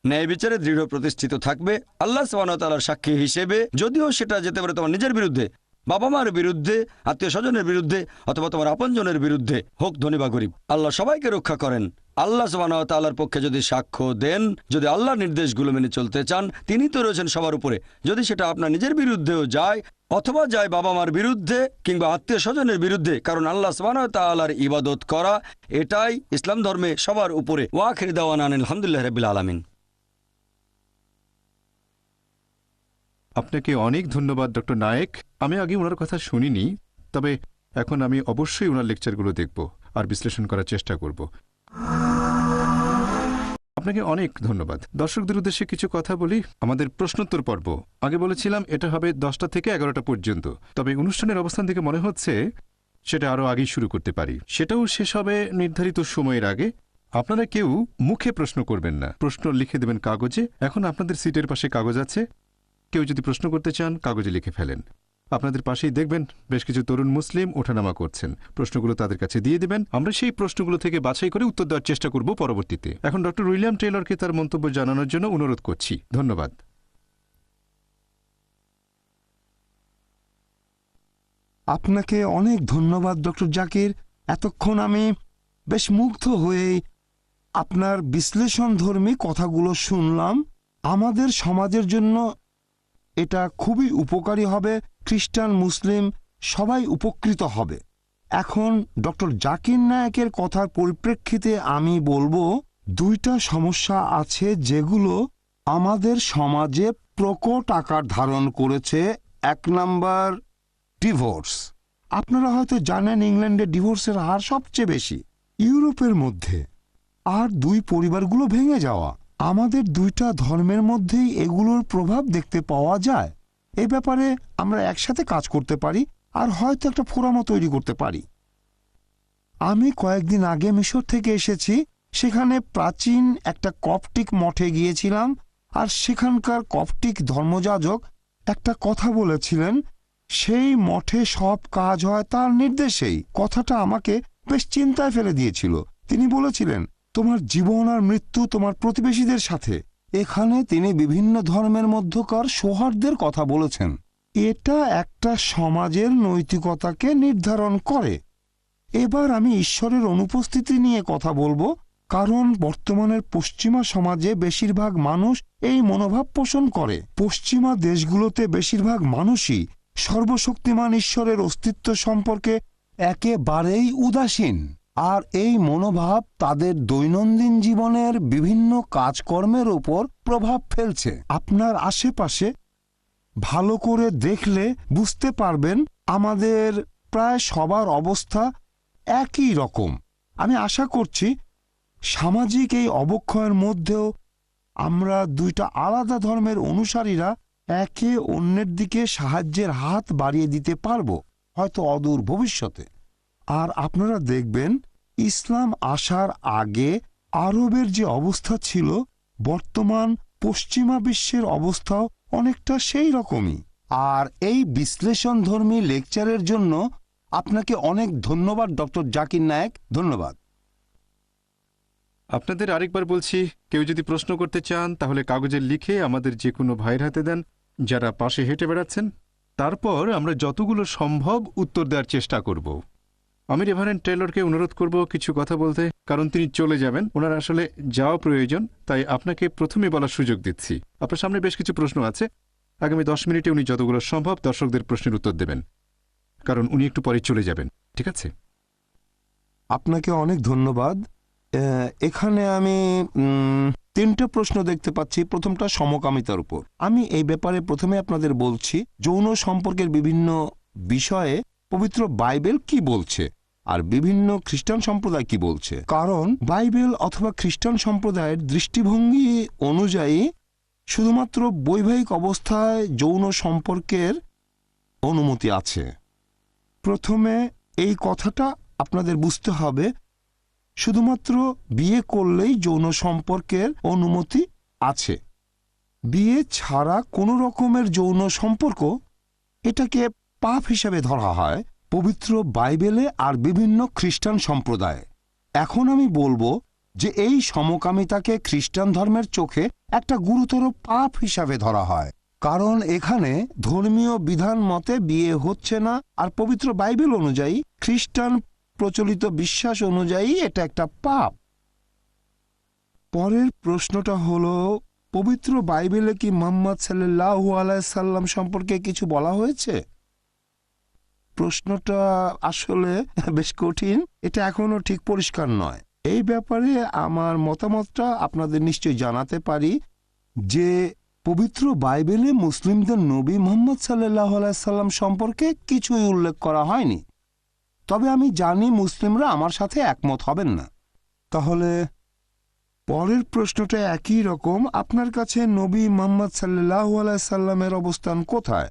ন্যায় বিচারে দৃঢ় প্রতিষ্ঠিত থাকবে আল্লাহ সুবহানাহু ওয়া তাআলার সাক্ষী হিসেবে, যদিও সেটা যেতে পারে তোমার নিজের বিরুদ্ধে, বাবা মার বিরুদ্ধে, আত্মীয় স্বজনের বিরুদ্ধে, অথবা তোমার আপনজনের বিরুদ্ধে, হোক ধনী বা গরিব। আল্লাহ সবাইকে রক্ষা করেন। আল্লাহ সুবহানাহু ওয়া তাআলার পক্ষে যদি সাক্ষ্য দেন, যদি আল্লাহর নির্দেশগুলো মেনে চলতে চান, তিনি তো রয়েছেন সবার উপরে। যদি সেটা আপনার নিজের বিরুদ্ধেও যায়, অথবা যায় বাবা মার বিরুদ্ধে কিংবা আত্মীয় স্বজনের বিরুদ্ধে, কারণ আল্লাহ সুবহানাহু ওয়া তাআলার ইবাদত করা এটাই ইসলাম ধর্মে সবার উপরে। ওয়া আখির দাওয়ানা আলহামদুলিল্লাহি রাব্বিল আলামিন। আপনাকে অনেক ধন্যবাদ ডক্টর নায়েক। আমি আগে ওনার কথা শুনিনি, তবে এখন আমি অবশ্যই ওনার লেকচারগুলো দেখব আর বিশ্লেষণ করার চেষ্টা করব। আপনাকে অনেক ধন্যবাদ। দর্শকদের উদ্দেশ্যে কিছু কথা বলি। আমাদের প্রশ্নোত্তর পর্ব আগে বলেছিলাম এটা হবে 10টা থেকে 11টা পর্যন্ত, তবে অনুষ্ঠানের অবস্থান থেকে মনে হচ্ছে সেটা আরও আগেই শুরু করতে পারি। সেটাও শেষ হবে নির্ধারিত সময়ের আগে। আপনারা কেউ মুখে প্রশ্ন করবেন না, প্রশ্ন লিখে দেবেন কাগজে। এখন আপনাদের সিটের পাশে কাগজ আছে, কেউ যদি প্রশ্ন করতে চান কাগজে লিখে ফেলেন। আপনাদের পাশেই দেখবেন বেশ কিছু তরুণ মুসলিম ওঠানামা করছেন। প্রশ্নগুলো তাদের কাছে দিয়ে দিবেন, আমরা সেই প্রশ্নগুলো থেকে বাছাই করে উত্তর দেওয়ার চেষ্টা করব পরবর্তীতে। এখন ডক্টর উইলিয়াম টেইলরকে তার মন্তব্য জানানোর জন্য অনুরোধ করছি। ধন্যবাদ। আপনাকে অনেক ধন্যবাদ ডক্টর জাকির। এতক্ষণ আমি বেশ মুগ্ধ হয়ে আপনার বিশ্লেষণধর্মী কথাগুলো শুনলাম। আমাদের সমাজের জন্য এটা খুবই উপকারী হবে। খ্রিস্টান মুসলিম সবাই উপকৃত হবে। এখন ডক্টর জাকির নায়েকের কথার পরিপ্রেক্ষিতে আমি বলবো, দুইটা সমস্যা আছে যেগুলো আমাদের সমাজে প্রকট আকার ধারণ করেছে। 1 নাম্বার, ডিভোর্স। আপনারা হয়তো জানেন ইংল্যান্ডে ডিভোর্সের হার সবচেয়ে বেশি ইউরোপের মধ্যে। আর 2 পরিবারগুলো ভেঙে যাওয়া। আমাদের 2টা ধর্মের মধ্যেই এগুলোর প্রভাব দেখতে পাওয়া যায়। এ ব্যাপারে আমরা একসাথে কাজ করতে পারি আর হয়তো একটা ফোরামও তৈরি করতে পারি। আমি কয়েকদিন আগে মিশর থেকে এসেছি। সেখানে প্রাচীন একটা কপটিক মঠে গিয়েছিলাম, আর সেখানকার কপটিক ধর্মযাজক একটা কথা বলেছিলেন, সেই মঠে সব কাজ হয় তার নির্দেশেই। কথাটা আমাকে বেশ চিন্তায় ফেলে দিয়েছিল। তিনি বলেছিলেন, তোমার জীবন আর মৃত্যু তোমার প্রতিবেশীদের সাথে। এখানে তিনি বিভিন্ন ধর্মের মধ্যকার সৌহার্দ্যের কথা বলেছেন। এটা একটা সমাজের নৈতিকতাকে নির্ধারণ করে। এবার আমি ঈশ্বরের অনুপস্থিতি নিয়ে কথা বলবো, কারণ বর্তমানের পশ্চিমা সমাজে বেশিরভাগ মানুষ এই মনোভাব পোষণ করে। পশ্চিমা দেশগুলোতে বেশিরভাগ মানুষই সর্বশক্তিমান ঈশ্বরের অস্তিত্ব সম্পর্কে একেবারেই উদাসীন, আর এই মনোভাব তাদের দৈনন্দিন জীবনের বিভিন্ন কাজকর্মের উপর প্রভাব ফেলছে। আপনার আশেপাশে ভালো করে দেখলে বুঝতে পারবেন আমাদের প্রায় সবার অবস্থা একই রকম। আমি আশা করছি সামাজিক এই অবক্ষয়ের মধ্যেও আমরা 2টা আলাদা ধর্মের অনুসারীরা একে অন্যের দিকে সাহায্যের হাত বাড়িয়ে দিতে পারব, হয়তো অদূর ভবিষ্যতে। আর আপনারা দেখবেন ইসলাম আসার আগে আরবের যে অবস্থা ছিল, বর্তমান পশ্চিমা বিশ্বের অবস্থাও অনেকটা সেই রকমই। আর এই বিশ্লেষণধর্মী লেকচারের জন্য আপনাকে অনেক ধন্যবাদ ডক্টর জাকির নায়েক। ধন্যবাদ। আপনাদের আরেকবার বলছি, কেউ যদি প্রশ্ন করতে চান তাহলে কাগজে লিখে আমাদের যে কোনো ভাইয়ের হাতে দেন যারা পাশে হেঁটে বেড়াচ্ছেন। তারপর আমরা যতগুলো সম্ভব উত্তর দেওয়ার চেষ্টা করব। আমি রেভারেন্ড টেইলরকে অনুরোধ করব কিছু কথা বলতে, কারণ তিনি চলে যাবেন, ওনার আসলে যাওয়া প্রয়োজন, তাই আপনাকে প্রথমে বলার সুযোগ দিচ্ছি। আপনার সামনে বেশ কিছু প্রশ্ন আছে। আগামী 10 মিনিটে উনি যতগুলো সম্ভব দর্শকদের প্রশ্নের উত্তর দেবেন, কারণ উনি একটু পরে চলে যাবেন। ঠিক আছে? আপনাকে অনেক ধন্যবাদ। এখানে আমি 3টে প্রশ্ন দেখতে পাচ্ছি। প্রথমটা সমকামিতার উপর। আমি এই ব্যাপারে প্রথমে আপনাদের বলছি, যৌন সম্পর্কের বিভিন্ন বিষয়ে পবিত্র বাইবেল কি বলছে আর বিভিন্ন খ্রিস্টান সম্প্রদায় কি বলছে। কারণ বাইবেল অথবা খ্রিস্টান সম্প্রদায়ের দৃষ্টিভঙ্গি অনুযায়ী শুধুমাত্র বৈবাহিক অবস্থায় যৌন সম্পর্কের অনুমতি আছে। প্রথমে এই কথাটা আপনাদের বুঝতে হবে, শুধুমাত্র বিয়ে করলেই যৌন সম্পর্কের অনুমতি আছে। বিয়ে ছাড়া কোনো রকমের যৌন সম্পর্ক এটাকে পাপ হিসেবে ধরা হয় পবিত্র বাইবেলে আর বিভিন্ন খ্রিস্টান সম্প্রদায়ে। এখন আমি বলবো যে এই সমকামিতাকে খ্রিস্টান ধর্মের চোখে একটা গুরুতর পাপ হিসাবে ধরা হয়, কারণ এখানে ধর্মীয় বিধান মতে বিয়ে হচ্ছে না, আর পবিত্র বাইবেল অনুযায়ী খ্রিস্টান প্রচলিত বিশ্বাস অনুযায়ী এটা একটা পাপ। পরের প্রশ্নটা হলো, পবিত্র বাইবেলে কি মুহাম্মদ সাল্লাল্লাহু আলাইহি সাল্লাম সম্পর্কে কিছু বলা হয়েছে? প্রশ্নটা আসলে বেশ কঠিন, এটা এখনো ঠিক পরিষ্কার নয়। এই ব্যাপারে আমার মতামতটা আপনাদের নিশ্চয়ই জানাতে পারি যে পবিত্র বাইবেলে মুসলিমদের নবী মুহাম্মদ সাল্লাল্লাহু আলাইহি সাল্লাম সম্পর্কে কিছুই উল্লেখ করা হয়নি। তবে আমি জানি মুসলিমরা আমার সাথে একমত হবেন না। তাহলে পরের প্রশ্নটা একই রকম, আপনার কাছে নবী মুহাম্মদ সাল্লাল্লাহু আলাইহি সাল্লামের অবস্থান কোথায়?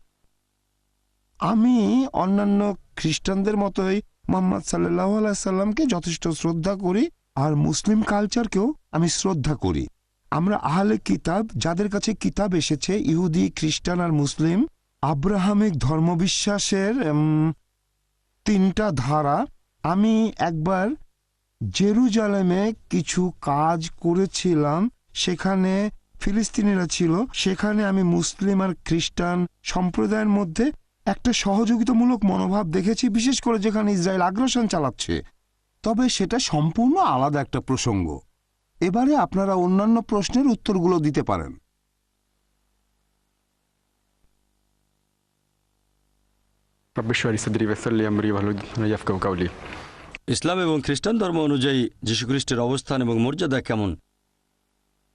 আমি অন্যান্য খ্রিস্টানদের মতোই মুহাম্মদ সাল্লাল্লাহু আলাইহি সাল্লামকে যথেষ্ট শ্রদ্ধা করি, আর মুসলিম কালচারকেও আমি শ্রদ্ধা করি। আমরা আহলে কিতাব, যাদের কাছে কিতাব এসেছে, ইহুদি, খ্রিস্টান আর মুসলিম, আব্রাহামিক ধর্মবিশ্বাসের 3টা ধারা। আমি একবার জেরুজালেমে কিছু কাজ করেছিলাম, সেখানে ফিলিস্তিনিরা ছিল। সেখানে আমি মুসলিম আর খ্রিস্টান সম্প্রদায়ের মধ্যে একটা সহযোগিতামূলক মনোভাব দেখেছি, বিশেষ করে যেখানে ইসরায়েল আগ্রাসন চালাচ্ছে। তবে সেটা সম্পূর্ণ আলাদা একটা প্রসঙ্গ। এবারে আপনারা অন্যান্য প্রশ্নের উত্তরগুলো দিতে পারেন। رب اشرح لي صدري ويسر لي امري واحلل عقدة من يفقهوا قولي। ইসলাম এবং খ্রিস্টান ধর্ম অনুযায়ী যীশুখ্রিস্টের অবস্থান এবং মর্যাদা কেমন?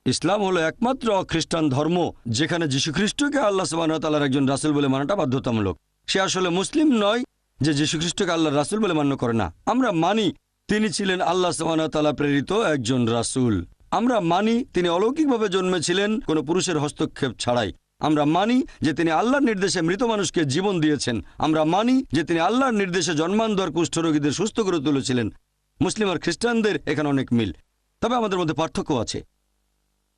ইসলাম হলো একমাত্র খ্রিস্টান ধর্ম যেখানে যীশুখ্রিস্টকে আল্লাহ সুবহানাহু ওয়া তাআলার একজন রাসূল বলে মানাটা বাধ্যতামূলক। সে আসলে মুসলিম নয় যে যীশুখ্রিস্টকে আল্লাহর রাসূল বলে মান্য করে না। আমরা মানি তিনি ছিলেন আল্লাহ সুবহানাহু ওয়া তাআলা প্রেরিত একজন রাসূল। আমরা মানি তিনি অলৌকিকভাবে জন্মেছিলেন কোনো পুরুষের হস্তক্ষেপ ছাড়াই। আমরা মানি যে তিনি আল্লাহর নির্দেশে মৃত মানুষকে জীবন দিয়েছেন। আমরা মানি যে তিনি আল্লাহর নির্দেশে জন্মান্ধর কুষ্ঠরোগীদের সুস্থ করে তুলেছিলেন। মুসলিম আর খ্রিস্টানদের এখানে অনেক মিল, তবে আমাদের মধ্যে পার্থক্য আছে।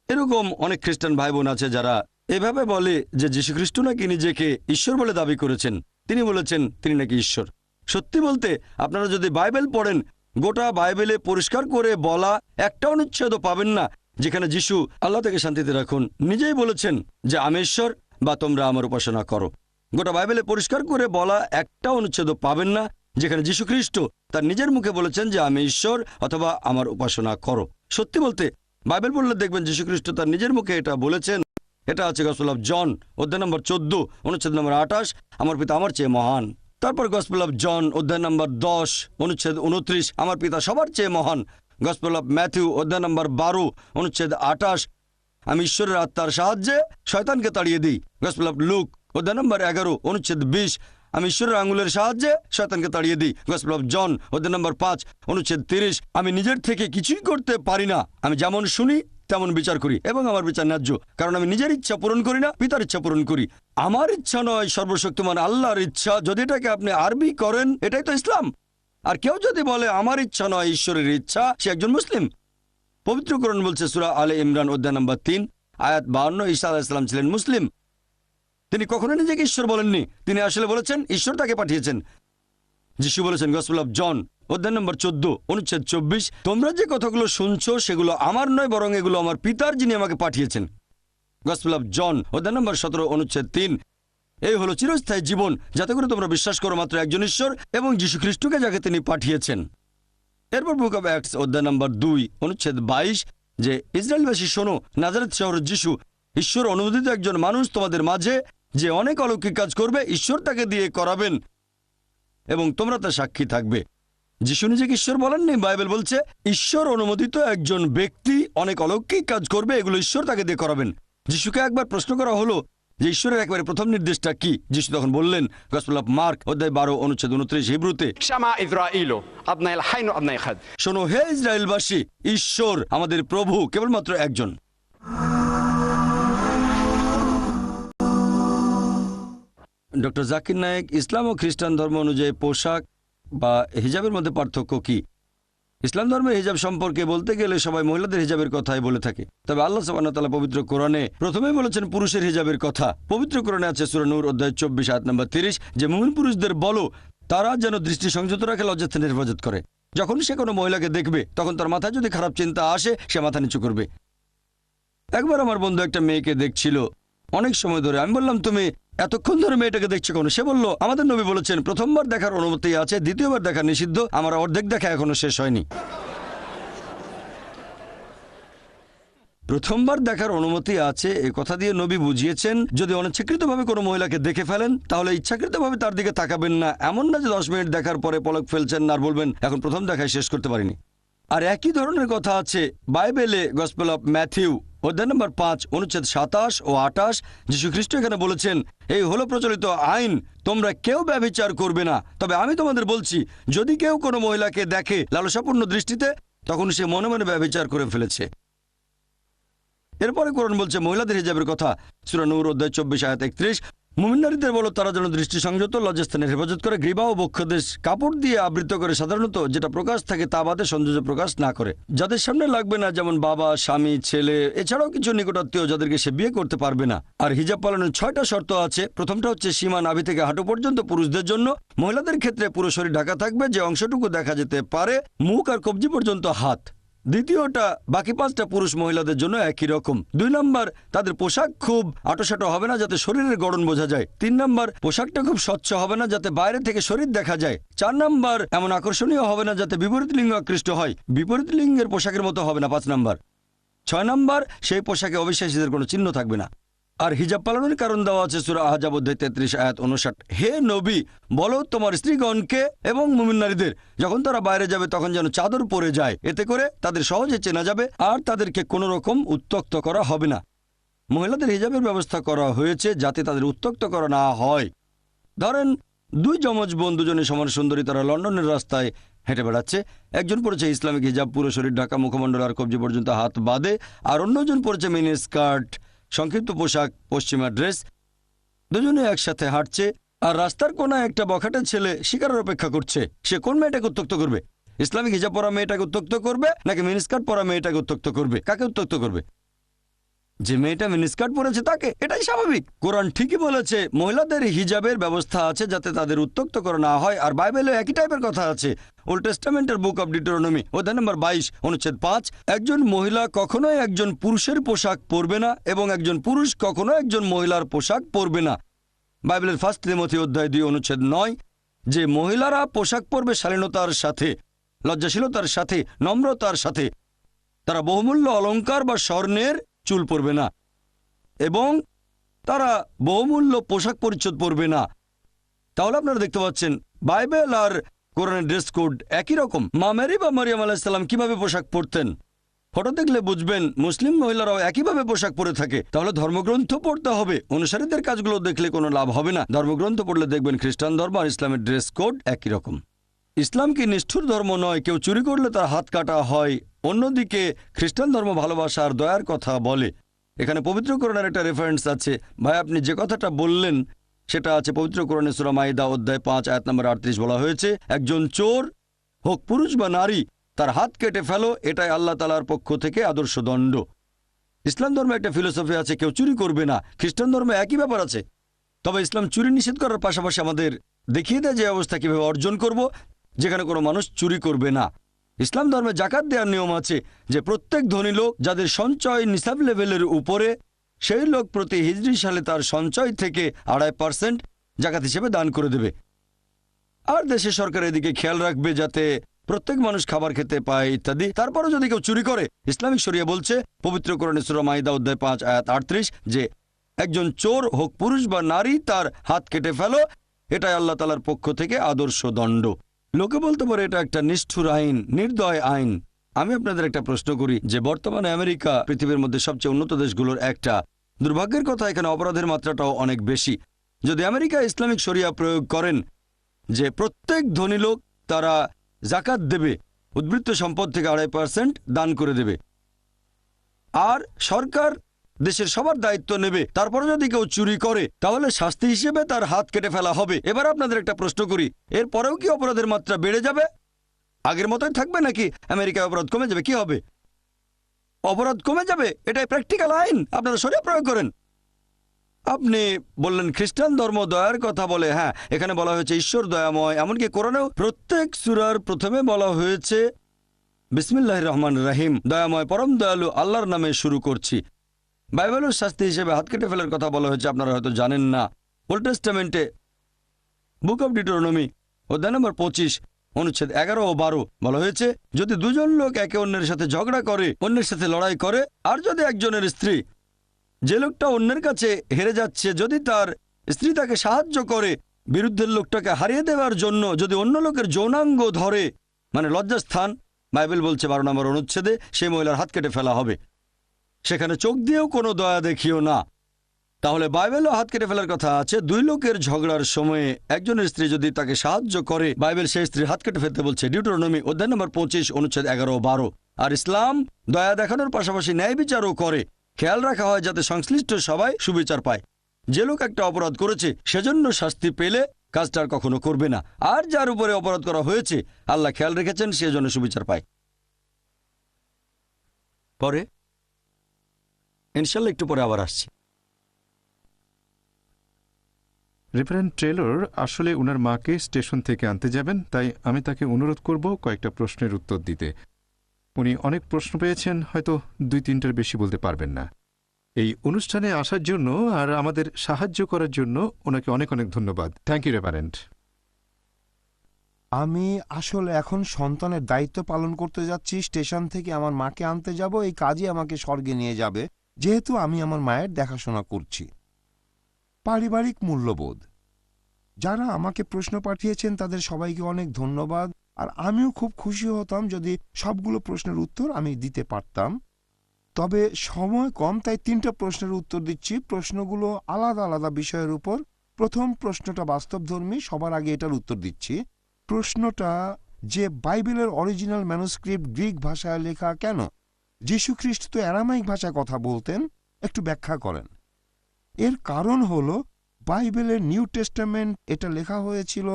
এরকম অনেক খ্রিস্টান ভাই বোন আছে যারা এভাবে বলে যে যীশুখ্রিস্ট নাকি নিজেকে ঈশ্বর বলে দাবি করেছেন। তিনি বলেছেন তিনি নাকি ঈশ্বর। সত্যি বলতে আপনারা যদি বাইবেল পড়েন, গোটা বাইবেলে পরিষ্কার করে বলা একটা অনুচ্ছেদও পাবেন না যেখানে যিশু, আল্লাহ থেকে শান্তিতে রাখুন, নিজেই বলেছেন যে আমি ঈশ্বর বা তোমরা আমার উপাসনা করো। গোটা বাইবেলে পরিষ্কার করে বলা একটা অনুচ্ছেদও পাবেন না যেখানে যীশুখ্রিস্ট তার নিজের মুখে বলেছেন যে আমি ঈশ্বর অথবা আমার উপাসনা করো। সত্যি বলতে বাইবেল পড়লে দেখবেন যীশুখ্রিস্ট তার নিজের মুখে এটা বলেছেন। এটা আছে গসপেল অফ জন অধ্যায় নম্বর 14 অনুচ্ছেদ নম্বর 28, আমার পিতা আমার চেয়ে মহান। তারপর গসপেল অফ জন অধ্যায় নম্বর 10 অনুচ্ছেদ 29, আমার পিতা সবার চেয়ে মহান। গসপেল অফ ম্যাথিউ অধ্যায় নম্বর 12 অনুচ্ছেদ 28, আমি ঈশ্বরের আত্মার সাহায্যে শয়তানকে তাড়িয়ে দিই। গসপেল অফ লুক অধ্যায় নম্বর 11 অনুচ্ছেদ 20, আমি ঈশ্বরের আঙুলের সাহায্যে শয়তানকে তাড়িয়ে দিই। গসপেল অফ জন অধ্যায় নম্বর 5 অনুচ্ছেদ 30, আমি নিজের থেকে কিছুই করতে পারি না, আমি যেমন শুনি তেমন বিচার করি এবং আমার বিচার ন্যায্য, কারণ আমি নিজের ইচ্ছা পূরণ করি না, পিতার ইচ্ছা পূরণ করি। আমার ইচ্ছা নয়, সর্বশক্তিমান আল্লাহর ইচ্ছা। যদি এটাকে আপনি আরবি করেন এটাই তো ইসলাম। আর কেউ যদি বলে আমার ইচ্ছা নয় ঈশ্বরের ইচ্ছা, সে একজন মুসলিম। পবিত্র কোরআন বলছে সূরা আলে ইমরান অধ্যায় নম্বর 3 আয়াত 52, ঈসা আলাইহিস সালাম ছিলেন মুসলিম। তিনি কখনো নিজেকে ঈশ্বর বলেননি, তিনি আসলে বলেছেন ঈশ্বর তাকে পাঠিয়েছেন। যিশু বলেছেন গসপেল অফ জন অধ্যায় নম্বর 14 অনুচ্ছেদ 24, তোমরা যে কথাগুলো শুনছো সেগুলো আমার নয়, বরং এগুলো আমার পিতার যিনি আমাকে পাঠিয়েছেন। গসপেল অফ জন অধ্যায় নম্বর 17 অনুচ্ছেদ 3, এই হলো চিরস্থায়ী জীবন, যাতে করে তোমরা বিশ্বাস করো মাত্র একজন ঈশ্বর এবং যীশু খ্রিস্টকে যাকে তিনি পাঠিয়েছেন। এরপর বুক অফ অ্যাক্টস অধ্যায় নম্বর 2 অনুচ্ছেদ 22, যে ইসরায়েলবাসী শোনো, নাজারেত শহরের যিশু ঈশ্বর অনুমোদিত একজন মানুষ তোমাদের মাঝে, যে অনেক অলৌকিক কাজ করবে, ঈশ্বর তাকে দিয়ে করাবেন এবং তোমরা তার সাক্ষী থাকবে। যিশু নিজেকে ঈশ্বর বলেননি, বাইবেল বলছে ঈশ্বর অনুমোদিত একজন ব্যক্তি অনেক অলৌকিক কাজ করবে, এগুলো ঈশ্বর তাকে দিয়ে করাবেন। যিশুকে একবার প্রশ্ন করা হলো যে ঈশ্বরের একেবারে প্রথম নির্দেশটা কি। যিশু তখন বললেন গসপেল অফ মার্ক অধ্যায় 12 অনুচ্ছেদ 29 হিব্রুতে, শামা ইসরাঈলু আবনাইল হাইন ওয়া আবনাই খাদ, শোনো হে ইসরায়েলবাসী, ঈশ্বর আমাদের প্রভু কেবলমাত্র একজন। ডক্টর জাকির নায়েক, ইসলাম ও খ্রিস্টান ধর্ম অনুযায়ী পোশাক বা হিজাবের মধ্যে পার্থক্য কি? ইসলাম ধর্মের হিজাব সম্পর্কে বলতে গেলে সবাই মহিলাদের হিজাবের কথাই বলে থাকে, তবে আল্লাহ সুবহানাহু ওয়া তাআলা পবিত্র কোরআনে প্রথমেই বলেছেন পুরুষের হিজাবের কথা। পবিত্র কোরআনে আছে সূরা নূর অধ্যায় 24 আয়াত নম্বর 30 যে মুমিন পুরুষদের বলো তারা যেন দৃষ্টি সংযত রাখে, লজ্জাস্থানের হেফাজত করে। যখন সে কোনো মহিলাকে দেখবে তখন তার মাথায় যদি খারাপ চিন্তা আসে সে মাথা নিচু করবে। একবার আমার বন্ধু একটা মেয়েকে দেখছিল অনেক সময় ধরে। আমি বললাম, তুমি এতক্ষণ ধরে মেয়েটাকে দেখছো কেন? সে বলল, আমাদের নবী বলেছেন প্রথমবার দেখার অনুমতি আছে, দ্বিতীয়বার দেখা নিষিদ্ধ, আমার অর্ধেক দেখা এখনো শেষ হয়নি। প্রথমবার দেখার অনুমতি আছে এ কথা দিয়ে নবী বুঝিয়েছেন যদি অনিচ্ছাকৃতভাবে কোনো মহিলাকে দেখে ফেলেন তাহলে ইচ্ছাকৃতভাবে তার দিকে তাকাবেন না। এমন না যে 10 মিনিট দেখার পরে পলক ফেলছেন আর বলবেন এখন প্রথম দেখায় শেষ করতে পারিনি। আর একই ধরনের কথা আছে বাইবেলে গসপেল অফ ম্যাথিউ অধ্যায় নম্বর 5 অনুচ্ছেদ 27 ও 28। যীশু খ্রিস্ট এখানে বলেছেন, এই হলো প্রচলিত আইন, তোমরা কেউ ব্যভিচার করবে না। তবে আমি তোমাদের বলছি, যদি কেউ কোনো মহিলাকে দেখে লালসাপূর্ণ দৃষ্টিতে তখন সে মনে মনে ব্যভিচার করে ফেলেছে। এরপরে কোরআন বলছে মহিলাদের হিজাবের কথা, সূরা নূর অধ্যায় 24 আয়াত 31, মুমিন নারীদের বলো তারা যেন দৃষ্টি সংযত, লজ্জাস্থানের হেফাজত করে, গ্রীবা ও বক্ষদেশ কাপড় দিয়ে আবৃত করে, সাধারণত যেটা প্রকাশ থাকে তা বাদে সৌন্দর্য প্রকাশ না করে। যাদের সামনে লাগবে না, যেমন বাবা, স্বামী, ছেলে, এছাড়াও কিছু নিকটাত্মীয় যাদেরকে সে বিয়ে করতে পারবে না। আর হিজাব পালনের 6টা শর্ত আছে। প্রথমটা হচ্ছে সীমা নাভি থেকে হাঁটু পর্যন্ত পুরুষদের জন্য। মহিলাদের ক্ষেত্রে পুরো শরীর ঢাকা থাকবে, যে অংশটুকু দেখা যেতে পারে মুখ আর কবজি পর্যন্ত হাত। দ্বিতীয়টা বাকি 5টা পুরুষ মহিলাদের জন্য একই রকম। 2 নম্বর, তাদের পোশাক খুব আটোসাটো হবে না যাতে শরীরের গড়ন বোঝা যায়। 3 নম্বর, পোশাকটা খুব স্বচ্ছ হবে না যাতে বাইরে থেকে শরীর দেখা যায়। 4 নম্বর, এমন আকর্ষণীয় হবে না যাতে বিপরীত লিঙ্গ আকৃষ্ট হয়, বিপরীত লিঙ্গের পোশাকের মতো হবে না। 5 নম্বর। 6 নম্বর, সেই পোশাকে অবিশ্বাসীদের কোনো চিহ্ন থাকবে না। আর হিজাব পালনের কারণ দেওয়া আছে সূরা আহজাব অধ্যায় 33 আয়াত 59, হে নবী বলো তোমার স্ত্রীগণকে এবং মুমিন নারীদের যখন তারা বাইরে যাবে তখন যেন চাদর পরে যায়, এতে করে তাদের সহজে চেনা যাবে আর তাদেরকে কোনো রকম উত্ত্যক্ত করা হবে না। মহিলাদের হিজাবের ব্যবস্থা করা হয়েছে যাতে তাদের উত্ত্যক্ত করা না হয়। ধরেন 2 যমজ বোন, দুজনে সমান সুন্দরী, তারা লন্ডনের রাস্তায় হেঁটে বেড়াচ্ছে। একজন পরেছে ইসলামিক হিজাব, পুরো শরীর ঢাকা, মুখমণ্ডল আর কবজি পর্যন্ত হাত বাদে, আর অন্যজন পরেছে মিনি স্কার্ট, সংক্ষিপ্ত পোশাক, পশ্চিমা ড্রেস। দুজনে একসাথে হাঁটছে আর রাস্তার কোনায় একটা বখাটে ছেলে শিকারের অপেক্ষা করছে। সে কোন মেয়েটাকে উত্ত্যক্ত করবে? ইসলামিক হিজাব পরা মেয়েটাকে উত্ত্যক্ত করবে নাকি মিনিস্কার্ট পরা মেয়েটাকে উত্ত্যক্ত করবে? কাকে উত্ত্যক্ত করবে? যে মেয়েটা মিনিস্কার্ট পরেছে তাকে। এটাই স্বাভাবিক। কোরআন ঠিকই বলেছে মহিলাদের হিজাবের ব্যবস্থা আছে যাতে তাদের উত্ত্যক্ত করা না হয়। আর বাইবেলে একই টাইপের কথা আছে। ওল্ড টেস্টামেন্টের বুক অব ডিউটেরোনমি অধ্যায় নম্বর 22 অনুচ্ছেদ 5, একজন মহিলা কখনোই একজন পুরুষের পোশাক পরবে না এবং একজন পুরুষ কখনো একজন মহিলার পোশাক পরবে না। বাইবেলের 1 তিমথি অধ্যায় 2 অনুচ্ছেদ 9, যে মহিলারা পোশাক পরবে শালীনতার সাথে, লজ্জাশীলতার সাথে, নম্রতার সাথে। তারা বহুমূল্য অলংকার বা স্বর্ণের চুল পরবে না এবং তারা বহুমূল্য পোশাক পরিচ্ছদ পরবে না। তাহলে আপনারা দেখতে পাচ্ছেন বাইবেল আর কোরআনের ড্রেস কোড একই রকম। মা মেরি বা মারিয়াম আলাইহিস সালাম কিভাবে পোশাক পরতেন ফটো দেখলে বুঝবেন মুসলিম মহিলারাও একইভাবে পোশাক পরে থাকে। তাহলে ধর্মগ্রন্থ পড়তে হবে, অনুসারীদের কাজগুলো দেখলে কোনো লাভ হবে না। ধর্মগ্রন্থ পড়লে দেখবেন খ্রিস্টান ধর্ম আর ইসলামের ড্রেস কোড একই রকম। ইসলাম কি নিষ্ঠুর ধর্ম নয়, কেউ চুরি করলে তার হাত কাটা হয়। অন্যদিকে খ্রিস্টান ধর্ম ভালোবাসা আর দয়ার কথা বলে। এখানে পবিত্র কোরআনের একটা রেফারেন্স আছে। ভাই আপনি যে কথাটা বললেন সেটা আছে পবিত্র কোরআনে সূরা মাইদা অধ্যায় 5 আয়াত নম্বর 38, বলা হয়েছে একজন চোর হোক পুরুষ বা নারী তার হাত কেটে ফেলো, এটাই আল্লাহ তাআলার পক্ষ থেকে আদর্শ দণ্ড। ইসলাম ধর্মে একটা ফিলোসফি আছে কেউ চুরি করবে না। খ্রিস্টান ধর্মে একই ব্যাপার আছে। তবে ইসলাম চুরি নিষেধ করার পাশাপাশি আমাদের দেখিয়ে দেয় যে অবস্থা কিভাবে অর্জন করব, যেখানে কোনো মানুষ চুরি করবে না। ইসলাম ধর্মে জাকাত দেওয়ার নিয়ম আছে যে প্রত্যেক ধনী লোক যাদের সঞ্চয় নিসাব লেভেলের উপরে, সেই লোক প্রতি হিজরি সালে তার সঞ্চয় থেকে 2.5% জাকাত হিসেবে দান করে দেবে। আর দেশের সরকার এদিকে খেয়াল রাখবে যাতে প্রত্যেক মানুষ খাবার খেতে পায় ইত্যাদি। তারপরও যদি কেউ চুরি করে, ইসলামিক শরিয়া বলছে পবিত্র কোরআনে সূরা মাইদা অধ্যায় 5 আয়াত 38 যে একজন চোর হোক পুরুষ বা নারী তার হাত কেটে ফেলো, এটাই আল্লাহ তাআলার পক্ষ থেকে আদর্শ দণ্ড। লোকে বলতে পারে এটা একটা নিষ্ঠুর আইন, নির্দয় আইন। আমি আপনাদের একটা প্রশ্ন করি যে বর্তমানে আমেরিকা পৃথিবীর মধ্যে সবচেয়ে উন্নত দেশগুলোর একটা। দুর্ভাগ্যের কথা এখানে অপরাধের মাত্রাটাও অনেক বেশি। যদি আমেরিকা ইসলামিক শরিয়া প্রয়োগ করেন যে প্রত্যেক ধনী লোক তারা জাকাত দেবে, উদ্বৃত্ত সম্পদ থেকে 2.5% দান করে দেবে, আর সরকার দেশের সবার দায়িত্ব নেবে, তারপরে যদি কেউ চুরি করে তাহলে শাস্তি হিসেবে তার হাত কেটে ফেলা হবে। এবার আপনাদের একটা প্রশ্ন করি, এরপরেও কি অপরাধের মাত্রা বেড়ে যাবে? আগের মতোই থাকবে নাকি আমেরিকায় অপরাধ কমে যাবে? কি হবে? অপরাধ কমে যাবে, এটাই প্র্যাকটিক্যাল আইন। আপনারা শরিয়া প্রয়োগ করেন। আপনি বললেন খ্রিস্টান ধর্ম দয়ার কথা বলে। হ্যাঁ, এখানে বলা হয়েছে ঈশ্বর দয়াময়। এমনকি কোরআনেও প্রত্যেক সূরার প্রথমে বলা হয়েছে বিসমিল্লাহির রহমানির রহিম, দয়াময় পরম দয়ালু আল্লাহর নামে শুরু করছি। বাইবেলের শাস্তি হিসেবে হাত কেটে ফেলার কথা বলা হয়েছে, আপনারা হয়তো জানেন না। ওল্ড টেস্টামেন্টে বুক অব ডিউটেরোনমি অধ্যায় নম্বর 25 অনুচ্ছেদ 11 ও 12 বলা হয়েছে, যদি দুজন লোক একে অন্যের সাথে ঝগড়া করে, অন্যের সাথে লড়াই করে, আর যদি একজনের স্ত্রী, যে লোকটা অন্যের কাছে হেরে যাচ্ছে, যদি তার স্ত্রী তাকে সাহায্য করে বিরুদ্ধের লোকটাকে হারিয়ে দেওয়ার জন্য, যদি অন্য লোকের যৌনাঙ্গ ধরে, মানে লজ্জাস্থান, বাইবেল বলছে 12 নম্বর অনুচ্ছেদে সেই মহিলার হাত কেটে ফেলা হবে। সেখানে চোখ দিয়েও কোনো দয়া দেখিও না। তাহলে বাইবেলও হাত কেটে ফেলার কথা আছে। দুই লোকের ঝগড়ার সময়ে একজনের স্ত্রী যদি তাকে সাহায্য করে, বাইবেল সেই স্ত্রীর হাত কেটে ফেলতে বলছে, ডিউটেরোনমি অধ্যায় নম্বর 25 অনুচ্ছেদ 11 ও 12। আর ইসলাম দয়া দেখানোর পাশাপাশি ন্যায় বিচারও করে। খেয়াল রাখা হয় যাতে সংশ্লিষ্ট সবাই সুবিচার পায়। যে লোক একটা অপরাধ করেছে সেজন্য শাস্তি পেলে কাজটা আর কখনো করবে না, আর যার উপরে অপরাধ করা হয়েছে আল্লাহ খেয়াল রেখেছেন সেজন্য সুবিচার পায়। পরে ইনশাল্লাহ একটু পরে আবার আসছি। রেভারেন্ড টেলর আসলে ওনার মাকে স্টেশন থেকে আনতে যাবেন, তাই আমি তাকে অনুরোধ করব কয়েকটা প্রশ্নের উত্তর দিতে। উনি অনেক প্রশ্ন পেয়েছেন, হয়তো 2-3টার বেশি বলতে পারবেন না। এই অনুষ্ঠানে আসার জন্য আর আমাদের সাহায্য করার জন্য ওনাকে অনেক অনেক ধন্যবাদ। Thank you reverend. আমি আসলে এখন সন্তানের দায়িত্ব পালন করতে যাচ্ছি। স্টেশন থেকে আমার মাকে আনতে যাব, এই কাজই আমাকে স্বর্গে নিয়ে যাবে, যেহেতু আমি আমার মায়ের দেখাশোনা করছি। পারিবারিক মূল্যবোধ। যারা আমাকে প্রশ্ন পাঠিয়েছেন তাদের সবাইকে অনেক ধন্যবাদ। আর আমিও খুব খুশি হতাম যদি সবগুলো প্রশ্নের উত্তর আমি দিতে পারতাম। তবে সময় কম, তাই 3টা প্রশ্নের উত্তর দিচ্ছি। প্রশ্নগুলো আলাদা আলাদা বিষয়ের উপর। প্রথম প্রশ্নটা বাস্তবধর্মী, সবার আগে এটার উত্তর দিচ্ছি। প্রশ্নটা যে বাইবেলের অরিজিনাল ম্যানুস্ক্রিপ্ট গ্রিক ভাষায় লেখা কেন? যীশুখ্রিস্ট তো অ্যারামাইক ভাষায় কথা বলতেন, একটু ব্যাখ্যা করেন। এর কারণ হলো বাইবেলের নিউ টেস্টামেন্ট এটা লেখা হয়েছিল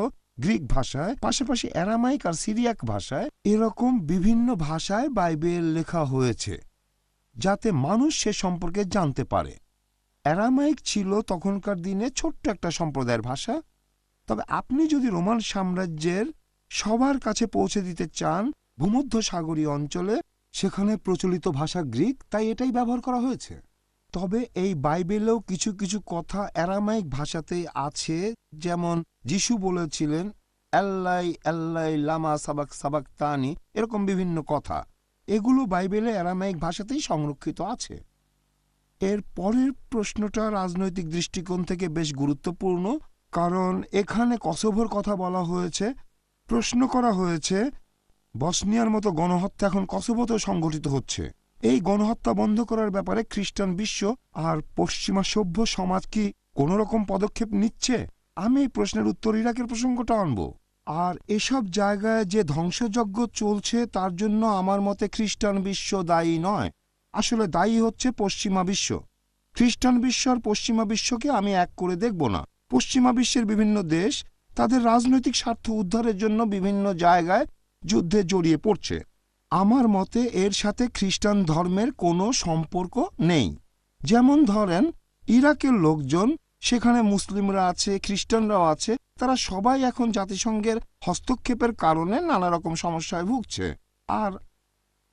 গ্রিক ভাষায়, পাশাপাশি অ্যারামাইক আর সিরিয়াক ভাষায়। এরকম বিভিন্ন ভাষায় বাইবেল লেখা হয়েছে যাতে মানুষ সে সম্পর্কে জানতে পারে। অ্যারামাইক ছিল তখনকার দিনে ছোট্ট একটা সম্প্রদায়ের ভাষা। তবে আপনি যদি রোমান সাম্রাজ্যের সবার কাছে পৌঁছে দিতে চান ভূমধ্যসাগরীয় অঞ্চলে, সেখানে প্রচলিত ভাষা গ্রিক, তাই এটাই ব্যবহার করা হয়েছে। তবে এই বাইবেলেও কিছু কিছু কথা অ্যারামাইক ভাষাতেই আছে, যেমন যিশু বলেছিলেন আল্লাই আল্লাই লামা সাবাক সাবাক তানি, এরকম বিভিন্ন কথা। এগুলো বাইবেলে অ্যারামাইক ভাষাতেই সংরক্ষিত আছে। এর পরের প্রশ্নটা রাজনৈতিক দৃষ্টিকোণ থেকে বেশ গুরুত্বপূর্ণ, কারণ এখানে কসোভোর কথা বলা হয়েছে। প্রশ্ন করা হয়েছে বসনিয়ার মতো গণহত্যা এখন কসোভোতেও সংঘটিত হচ্ছে। এই গণহত্যা বন্ধ করার ব্যাপারে খ্রিস্টান বিশ্ব আর পশ্চিমা সভ্য সমাজ কি কোনো রকম পদক্ষেপ নিচ্ছে? আমি এই প্রশ্নের উত্তর ইরাকের প্রসঙ্গটা আনব। আর এসব জায়গায় যে ধ্বংসযজ্ঞ চলছে তার জন্য আমার মতে খ্রিস্টান বিশ্ব দায়ী নয়, আসলে দায়ী হচ্ছে পশ্চিমা বিশ্ব। খ্রিস্টান বিশ্ব আর পশ্চিমা বিশ্বকে আমি এক করে দেখব না। পশ্চিমা বিশ্বের বিভিন্ন দেশ তাদের রাজনৈতিক স্বার্থ উদ্ধারের জন্য বিভিন্ন জায়গায় যুদ্ধে জড়িয়ে পড়ছে। আমার মতে এর সাথে খ্রিস্টান ধর্মের কোনো সম্পর্ক নেই। যেমন ধরেন ইরাকের লোকজন, সেখানে মুসলিমরা আছে, খ্রিস্টানরাও আছে, তারা সবাই এখন জাতিসংঘের হস্তক্ষেপের কারণে নানা রকম সমস্যায় ভুগছে। আর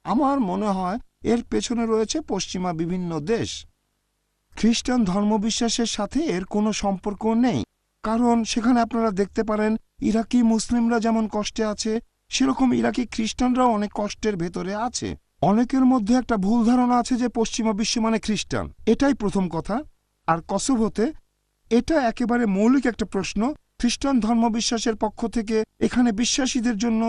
আমার মনে হয় এর পেছনে রয়েছে পশ্চিমা বিভিন্ন দেশ। খ্রিস্টান ধর্মবিশ্বাসের সাথে এর কোনো সম্পর্ক নেই, কারণ সেখানে আপনারা দেখতে পারেন ইরাকি মুসলিমরা যেমন কষ্টে আছে, সেরকম ইরাকি খ্রিস্টানরাও অনেক কষ্টের ভেতরে আছে। অনেকের মধ্যে একটা ভুল ধারণা আছে যে পশ্চিমা বিশ্ব মানে খ্রিস্টান, এটাই প্রথম কথা। আর কসোভোতে এটা একেবারে মৌলিক একটা প্রশ্ন। খ্রিস্টান ধর্মবিশ্বাসের পক্ষ থেকে এখানে বিশ্বাসীদের জন্য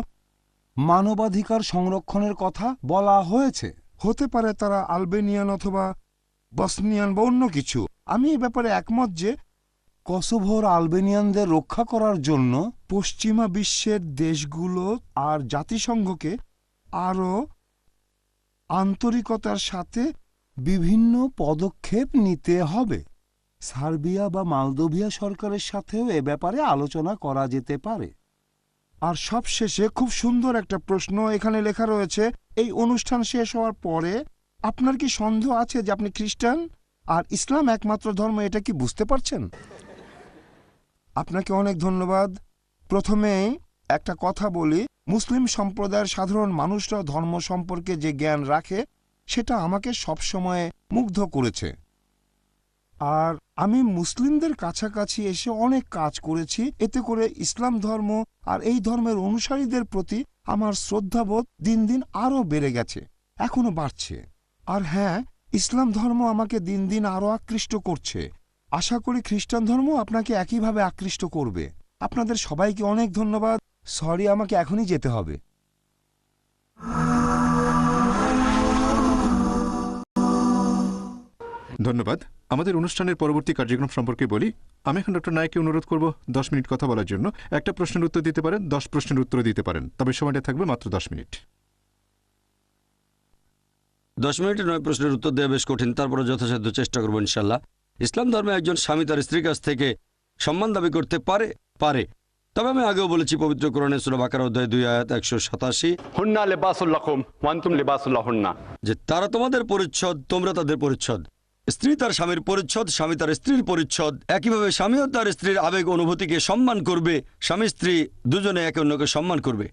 মানবাধিকার সংরক্ষণের কথা বলা হয়েছে। হতে পারে তারা আলবেনিয়ান অথবা বসনিয়ান বা অন্য কিছু। আমি এ ব্যাপারে একমত যে কসোভোর আলবেনিয়ানদের রক্ষা করার জন্য পশ্চিমা বিশ্বের দেশগুলো আর জাতিসংঘকে আরও আন্তরিকতার সাথে বিভিন্ন পদক্ষেপ নিতে হবে। সার্বিয়া বা মালদোভিয়া সরকারের সাথেও এ ব্যাপারে আলোচনা করা যেতে পারে। আর সব শেষে খুব সুন্দর একটা প্রশ্ন এখানে লেখা রয়েছে, এই অনুষ্ঠান শেষ হওয়ার পরে আপনার কি সন্দেহ আছে যে আপনি খ্রিস্টান আর ইসলাম একমাত্র ধর্ম, এটা কি বুঝতে পারছেন? আপনাকে অনেক ধন্যবাদ। প্রথমেই একটা কথা বলি, মুসলিম সম্প্রদায়ের সাধারণ মানুষরা ধর্ম সম্পর্কে যে জ্ঞান রাখে সেটা আমাকে সবসময় মুগ্ধ করেছে। আর আমি মুসলিমদের কাছাকাছি এসে অনেক কাজ করেছি, এতে করে ইসলাম ধর্ম আর এই ধর্মের অনুসারীদের প্রতি আমার শ্রদ্ধাবোধ দিন দিন আরও বেড়ে গেছে, এখনো বাড়ছে। আর হ্যাঁ, ইসলাম ধর্ম আমাকে দিন দিন আরও আকৃষ্ট করছে। আশা করি খ্রিস্টান ধর্ম আপনাকে একইভাবে আকৃষ্ট করবে। আপনাদের সবাইকে অনেক ধন্যবাদ। সরি, আমাকে এখনই যেতে হবে। ধন্যবাদ। আমাদের অনুষ্ঠানের পরবর্তী কার্যক্রম সম্পর্কে বলি। আমি এখন ডক্টর নায়ককে অনুরোধ করব 10 মিনিট কথা বলার জন্য। একটা প্রশ্নের উত্তর দিতে পারেন, 10 প্রশ্নের উত্তর দিতে পারেন, তবে সময়টা থাকবে মাত্র 10 মিনিট। 10 মিনিটে 9 প্রশ্নের উত্তর দেওয়া বেশ কঠিন, তারপরে যথাসাধ্য চেষ্টা করবো ইনশাল্লাহ। ইসলাম ধর্মে একজন স্বামী তার স্ত্রীর কাছ থেকে সম্মান দাবি করতে পারে। তবে আমি আগেও বলেছি, পবিত্র কোরআনে সূরা বাকারা অধ্যায় 2 আয়াত 187, হুন্না লিবাসুল লাকুম ওয়া আনতুম লিবাসুল লাহুন্না, যে তারা তোমাদের পরিচ্ছদ, তোমরা তাদের পরিচ্ছদ। স্ত্রী তার স্বামীর পরিচ্ছদ, স্বামী তার স্ত্রীর পরিচ্ছদ। একইভাবে স্বামীও তার স্ত্রীর আবেগ অনুভূতিকে সম্মান করবে। স্বামী স্ত্রী দুজনে একে অন্যকে সম্মান করবে।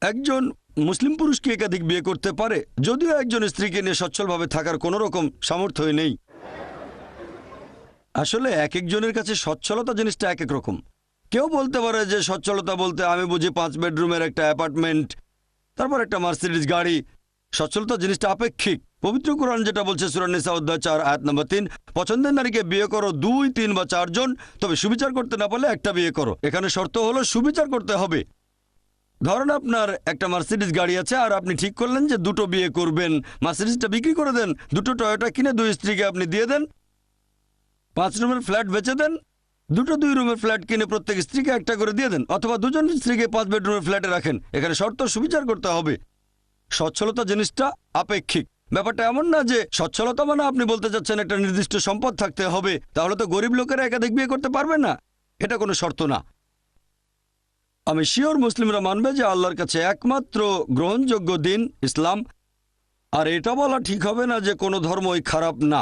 একজন মুসলিম পুরুষ কি একাধিক বিয়ে করতে পারে? যদিও একজন স্ত্রীকে নিয়ে সচ্ছলভাবে থাকার কোনো রকম সামর্থ্য নেই। আসলে এক একজনের কাছে সচ্ছলতা জিনিসটা এক এক রকম। কেউ বলতে পারে যে সচ্ছলতা বলতে আমি বুঝি 5 বেডরুমের একটা অ্যাপার্টমেন্ট, তারপর একটা মার্সিডিজ গাড়ি। সচ্ছলতা জিনিসটা আপেক্ষিক। পবিত্র কোরআন যেটা বলছে সূরা নিসা অধ্যায় 4 আয়াত নম্বর 3, পছন্দের নারীকে বিয়ে করো 2, 3 বা 4 জন, তবে সুবিচার করতে না পারলে একটা বিয়ে করো। এখানে শর্ত হলো সুবিচার করতে হবে। ধরেন আপনার একটা মার্সিডিজ গাড়ি আছে আর আপনি ঠিক করলেন যে 2টো বিয়ে করবেন। মার্সিডিজটা বিক্রি করে দেন, 2টো টয়োটা কিনে 2 স্ত্রীকে আপনি দিয়ে দেন। 5 রুমের ফ্ল্যাট বেচে দেন, 2টো 2 রুমের ফ্ল্যাট কিনে প্রত্যেক স্ত্রীকে একটা করে দিয়ে দেন, অথবা 2 জন স্ত্রীকে 5 বেডরুমের ফ্ল্যাটে রাখেন। এখানে শর্ত সুবিচার করতে হবে। সচ্ছলতা জিনিসটা আপেক্ষিক। ব্যাপারটা এমন না যে সচ্ছলতা মানে আপনি বলতে চাচ্ছেন একটা নির্দিষ্ট সম্পদ থাকতে হবে, তাহলে তো গরিব লোকেরা একাধিক বিয়ে করতে পারবে না। এটা কোনো শর্ত না। আমি শিওর মুসলিমরা মানবে যে আল্লাহর কাছে একমাত্র গ্রহণযোগ্য দিন ইসলাম। আর এটা বলা ঠিক হবে না যে কোনো ধর্মই খারাপ না।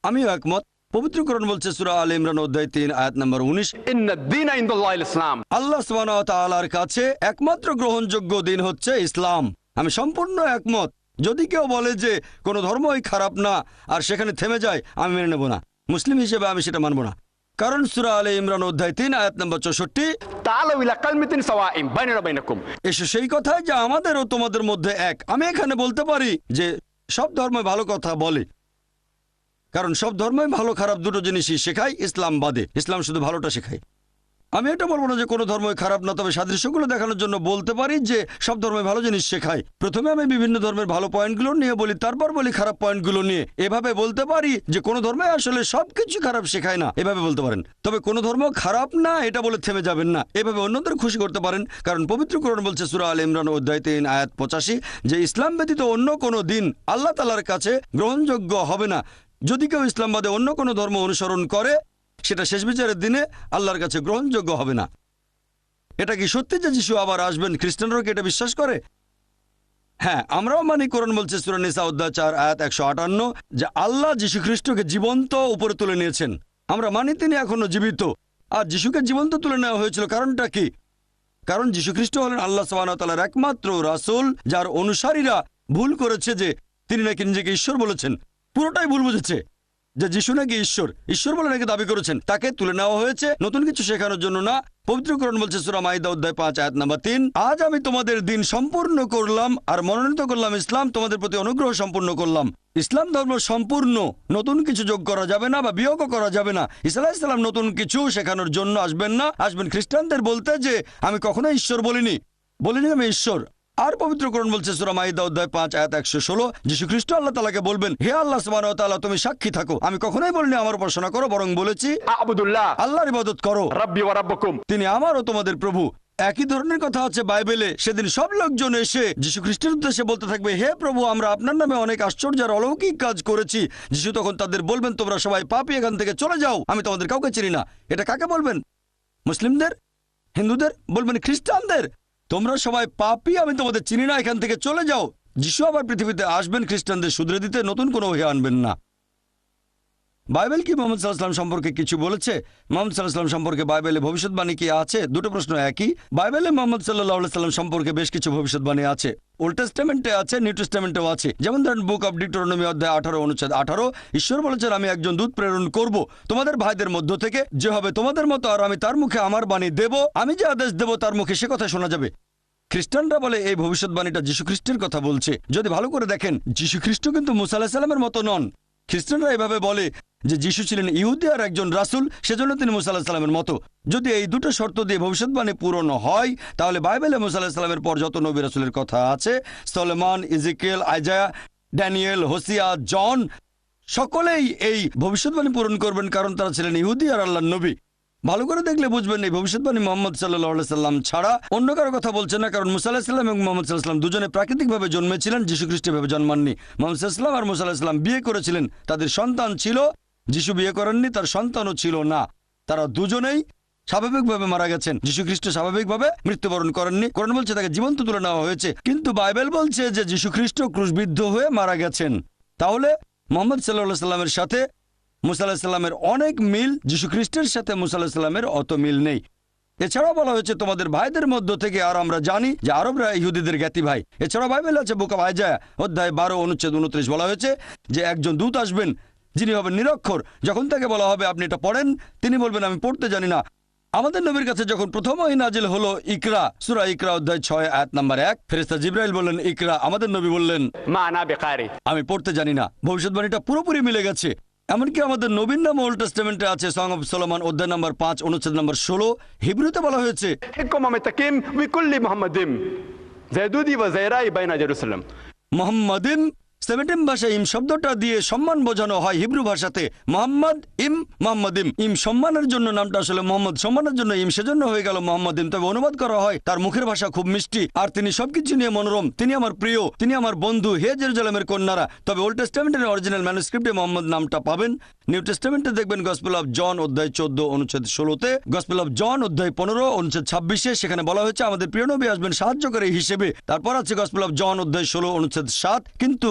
আমিও একমত। পবিত্র কোরআন বলছে সূরা আলে ইমরান অধ্যায় 3 আয়াত নম্বর 19, ইন্নাদ-দীনা ইনদাল্লাহিল ইসলাম, আল্লাহ সুবহানাহু ওয়া তাআলার কাছে একমাত্র গ্রহণযোগ্য দিন হচ্ছে ইসলাম। আমি সম্পূর্ণ একমত। যদি কেউ বলে যে কোনো ধর্মই খারাপ না আর সেখানে থেমে যায়, আমি মেনে নেব না। মুসলিম হিসেবে আমি সেটা মানব না। কারণ সূরা আলে ইমরান অধ্যায় 3 আয়াত নম্বর 64, তাআলাউ ইলা কালিমাতিন সাওয়াইন বাইনানা ওয়া বাইনাকুম, এসো সেই কথায় যে আমাদের ও তোমাদের মধ্যে এক। আমি এখানে বলতে পারি যে সব ধর্মই ভালো কথা বলে, কারণ সব ধর্মই ভালো খারাপ দুটো জিনিসই শেখায়, ইসলাম বাদে। ইসলাম শুধু ভালোটা শেখায়। আমি এটা বলবো না যে কোনো ধর্মই খারাপ না, তবে সাদৃশ্যগুলো দেখানোর জন্য বলতে পারি যে সব ধর্মই ভালো জিনিস শেখায়। প্রথমে আমি বিভিন্ন ধর্মের ভালো পয়েন্টগুলো নিয়ে বলি, তারপর বলি খারাপ পয়েন্টগুলো নিয়ে। এভাবে বলতে পারি যে কোনো ধর্মে আসলে সবকিছু খারাপ শেখায় না, এভাবে বলতে পারেন। তবে কোনো ধর্ম খারাপ না এটা বলে থেমে যাবেন না, এভাবে অন্যদের খুশি করতে পারেন। কারণ পবিত্র কোরআন বলছে সূরা আলে ইমরান অধ্যায় 3 আয়াত 85 যে ইসলাম ব্যতীত অন্য কোনো দিন আল্লাহ তাআলার কাছে গ্রহণযোগ্য হবে না। যদি কেউ ইসলাম বাদে অন্য কোনো ধর্ম অনুসরণ করে, সেটা শেষ বিচারের দিনে আল্লাহর কাছে গ্রহণযোগ্য হবে না। এটা কি সত্যি যে যিশু আবার আসবেন? খ্রিস্টানরাও কি এটা বিশ্বাস করে? হ্যাঁ, আমরাও মানি। কোরআন বলছে সূরা নিসা অধ্যায় 4 আয়াত 158 যে আল্লাহ যীশু খ্রিস্টকে জীবন্ত উপরে তুলে নিয়েছেন। আমরা মানি তিনি এখনো জীবিত। আর যিশুকে জীবন্ত তুলে নেওয়া হয়েছিল কারণটা কি? কারণ যীশু খ্রিস্ট হলেন আল্লাহ সুবহানাহু ওয়া তাআলার একমাত্র রাসূল, যার অনুসারীরা ভুল করেছে যে তিনি নাকি নিজেকে ঈশ্বর বলেছেন। পুরোটাই ভুল বুঝেছে যে যিশু নাকি ঈশ্বর বলে নাকি দাবি করেছেন। তাকে তুলে নেওয়া হয়েছে নতুন কিছু শেখানোর জন্য না। পবিত্র কোরআন বলছে সূরা মাইদা অধ্যায় 5 আয়াত নম্বর 3, আজ আমি তোমাদের দিন সম্পূর্ণ করলাম আর মনোনীত করলাম ইসলাম, তোমাদের প্রতি অনুগ্রহ সম্পূর্ণ করলাম। ইসলাম ধর্ম সম্পূর্ণ, নতুন কিছু যোগ করা যাবে না বা বিয়োগও করা যাবে না। ঈসা আলাইহিস সালাম নতুন কিছু শেখানোর জন্য আসবেন না, আসবেন খ্রিস্টানদের বলতে যে আমি কখনোই ঈশ্বর বলিনি আমি ঈশ্বর। আর পবিত্র কোরআন বলছে সূরা মাইদা অধ্যায় 5 আয়াত 116, যীশু খ্রিস্ট আল্লাহ তাআলাকে বলবেন, হে আল্লাহ সুবহানাহু ওয়া তাআলা, তুমি সাক্ষী থাকো, আমি কখনোই বলিনি আমার উপাসনা করো, বরং বলেছি আবুদুল্লাহ, আল্লাহর ইবাদত করো, রাব্বি ওয়া রাব্বুকুম, তিনি আমার ও তোমাদের প্রভু। একই ধরনের কথা আছে বাইবেলে। সেদিন সব লোকজন এসে যীশু খ্রিস্টের উদ্দেশ্যে বলতে থাকবে, হে প্রভু, আমরা আপনার নামে অনেক আশ্চর্য আর অলৌকিক কাজ করেছি। যীশু তখন তাদের বলবেন, তোমরা সবাই পাপী, এখান থেকে চলে যাও, আমি তোমাদের কাউকে চিনি না। এটা কাকে বলবেন? মুসলিমদের? হিন্দুদের? বলবেন খ্রিস্টানদের? তোমরা সবাই পাপী, আমি তোমাদের চিনি না, এখান থেকে চলে যাও। যিশু আবার পৃথিবীতে আসবেন খ্রিস্টানদের শুধরে দিতে, নতুন কোনো ওহে আনবেন না। বাইবেল কি মোহাম্মদ সাল্লাল্লাহু আলাইহি ওয়াসাল্লাম সম্পর্কে কিছু বলেছে? মোহাম্মদ সাল্লাল্লাহু আলাইহি ওয়াসাল্লাম সম্পর্কে বাইবেলে ভবিষ্যৎবাণী কি আছে? দুটো প্রশ্ন একই। বাইবেলে মোহাম্মদ সাল্লাল্লাহু আলাইহি ওয়াসাল্লাম সম্পর্কে বেশ কিছু ভবিষ্যৎবাণী আছে। ওল্ড টেস্টামেন্টে আছে, নিউ টেস্টামেন্টেও আছে। যেমন ধরেন বুক অব ডিউটেরোনমি অধ্যায় 18 অনুচ্ছেদ 18, ঈশ্বর বলেছেন আমি একজন দূত প্রেরণ করব তোমাদের ভাইদের মধ্য থেকে, যে হবে তোমাদের মতো, আর আমি তার মুখে আমার বাণী দেব, আমি যে আদেশ দেব তার মুখে সে কথা শোনা যাবে। খ্রিস্টানরা বলে এই ভবিষ্যৎবাণীটা যীশু খ্রিস্টের কথা বলছে। যদি ভালো করে দেখেন, যীশু খ্রিস্ট কিন্তু মুসা আলাইহিস সালামের মতো নন। খ্রিস্টানরা এভাবে বলে যে যীশু ছিলেন ইহুদি আর একজন রাসূল, সেজন্য তিনি মুসা আলাইহিস সালামের মতো। যদি এই দুটো শর্ত দিয়ে ভবিষ্যৎবাণী পূরণ হয়, তাহলে বাইবেলে মুসা আলাইহিস সালামের পর যত নবী রাসূলের কথা আছে, Solomon, Ezekiel, Isaiah, Daniel, Hosea, John, সকলেই এই ভবিষ্যৎবাণী পূরণ করবেন, কারণ তারা ছিলেন ইহুদি আর আল্লাহর নবী। ভালো করে দেখলে বুঝবেন এই ভবিষ্যৎবাণী মুহাম্মদ সাল্লাল্লাহু আলাইহি সাল্লাম ছাড়া অন্য কারো কথা বলছে না, কারণ মুসা আলাইহিস সালাম এবং মুহাম্মদ সাল্লাল্লাহু আলাইহি সাল্লাম দুজনে প্রাকৃতিকভাবে জন্মেছিলেন, যীশু খ্রিস্টভাবে জন্মাননি। মুহাম্মদ সাল্লাল্লাহু আলাইহি সাল্লাম আর মুসা আলাইহিস সালাম বিয়ে করেছিলেন, তাদের সন্তান ছিল। যীশু বিয়ে করেননি, তার সন্তানও ছিল না। তারা দুজনেই স্বাভাবিকভাবে মারা গেছেন। যীশু খ্রিস্ট স্বাভাবিকভাবে মৃত্যুবরণ করেননি। কোরআন বলছে তাকে জীবন্ত তুলে নেওয়া হয়েছে, কিন্তু বাইবেল বলছে যে যীশু খ্রিস্ট ক্রুশবিদ্ধ হয়ে মারা গেছেন। তাহলে মুহাম্মদ সাল্লাল্লাহু আলাইহি সাল্লামের সাথে মুসা আলাইহিস সালামের অনেক মিল, যীশু খ্রিস্টের সাথে মুসা আলাইহিস সালামের অত মিল নেই। এছাড়াও বলা হয়েছে তোমাদের ভাইদের মধ্য থেকে, আর আমরা জানি যে আরবরা ইহুদিদের জ্ঞাতি ভাই। এছাড়াও বাইবেল আছে বুক অব আইজায়া অধ্যায় 12 অনুচ্ছেদ 29 বলা হয়েছে যে একজন দূত আসবেন যিনি হবেন নিরক্ষর। যখন তাকে বলা হবে আপনি এটা পড়েন, তিনি বলবেন আমি পড়তে জানি না। আমাদের নবীর কাছে যখন প্রথম ওহী নাজিল হলো ইকরা, সূরা ইকরা অধ্যায় 6 আয়াত নাম্বার 1, ফেরেশতা জিবরাইল বললেন ইকরা, আমাদের নবী বললেন মা আনা বিকারি, আমি পড়তে জানি না। ভবিষ্যৎবাণীটা পুরোপুরি মিলে গেছে। এমনকি আমাদের নবীর নাম ওল্ড টেস্টামেন্টে আছে, সং অফ সলোমন অধ্যায় নাম্বার 5 অনুচ্ছেদ নাম্বার 16। হিব্রুতে বলা হয়েছে হিকুম মিতাকিম বিকুল্লি মুহাম্মাদিম জায়দুদি ওয়া জায়রাই বাইনা জেরুসালাম। মোহাম্মদিম 17 ভাষায় ইম শব্দটা দিয়ে সম্মান বোঝানো হয় হিব্রু ভাষাতে। মোহাম্মদ ইম, মোহাম্মদিম। ইম সম্মানের জন্য, নামটা আসলে মোহাম্মদ সম্মানের জন্য ইম, সেজন্য হয়ে গেল মোহাম্মদিম। তবে অনুবাদ করা হয় তার মুখের ভাষা খুব মিষ্টি, আর তিনি সবকিছু নিয়ে মনোরম। তিনি আমার প্রিয়, তিনি আমার বন্ধু, হে জেরুজালেমের কন্যারা। তবে ওল্ড টেস্টামেন্টের অরিজিনাল ম্যানুস্ক্রিপ্টে মোহাম্মদ নামটা পাবেন। নিউ টেস্টামেন্টে দেখবেন গসপেল অফ জন অধ্যায় 14 অনুচ্ছেদ 16তে, গসপেল অফ জন অধ্যায় 15 অনুচ্ছেদ 26-এ, সেখানে বলা হয়েছে আমাদের প্রিয় নবী আসবেন সাহায্যকারী হিসেবে। তারপর আছে গসপেল অফ জন অধ্যায় 16 অনুচ্ছেদ 7। কিন্তু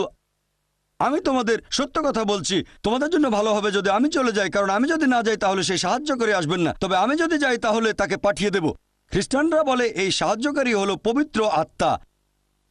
আমি তোমাদের সত্য কথা বলছি, তোমাদের জন্য ভালো হবে যদি আমি চলে যাই, কারণ আমি যদি না যাই তাহলে সেই সাহায্যকারী আসবেন না, তবে আমি যদি যাই তাহলে তাকে পাঠিয়ে দেব। খ্রিস্টানরা বলে এই সাহায্যকারী হলো পবিত্র আত্মা।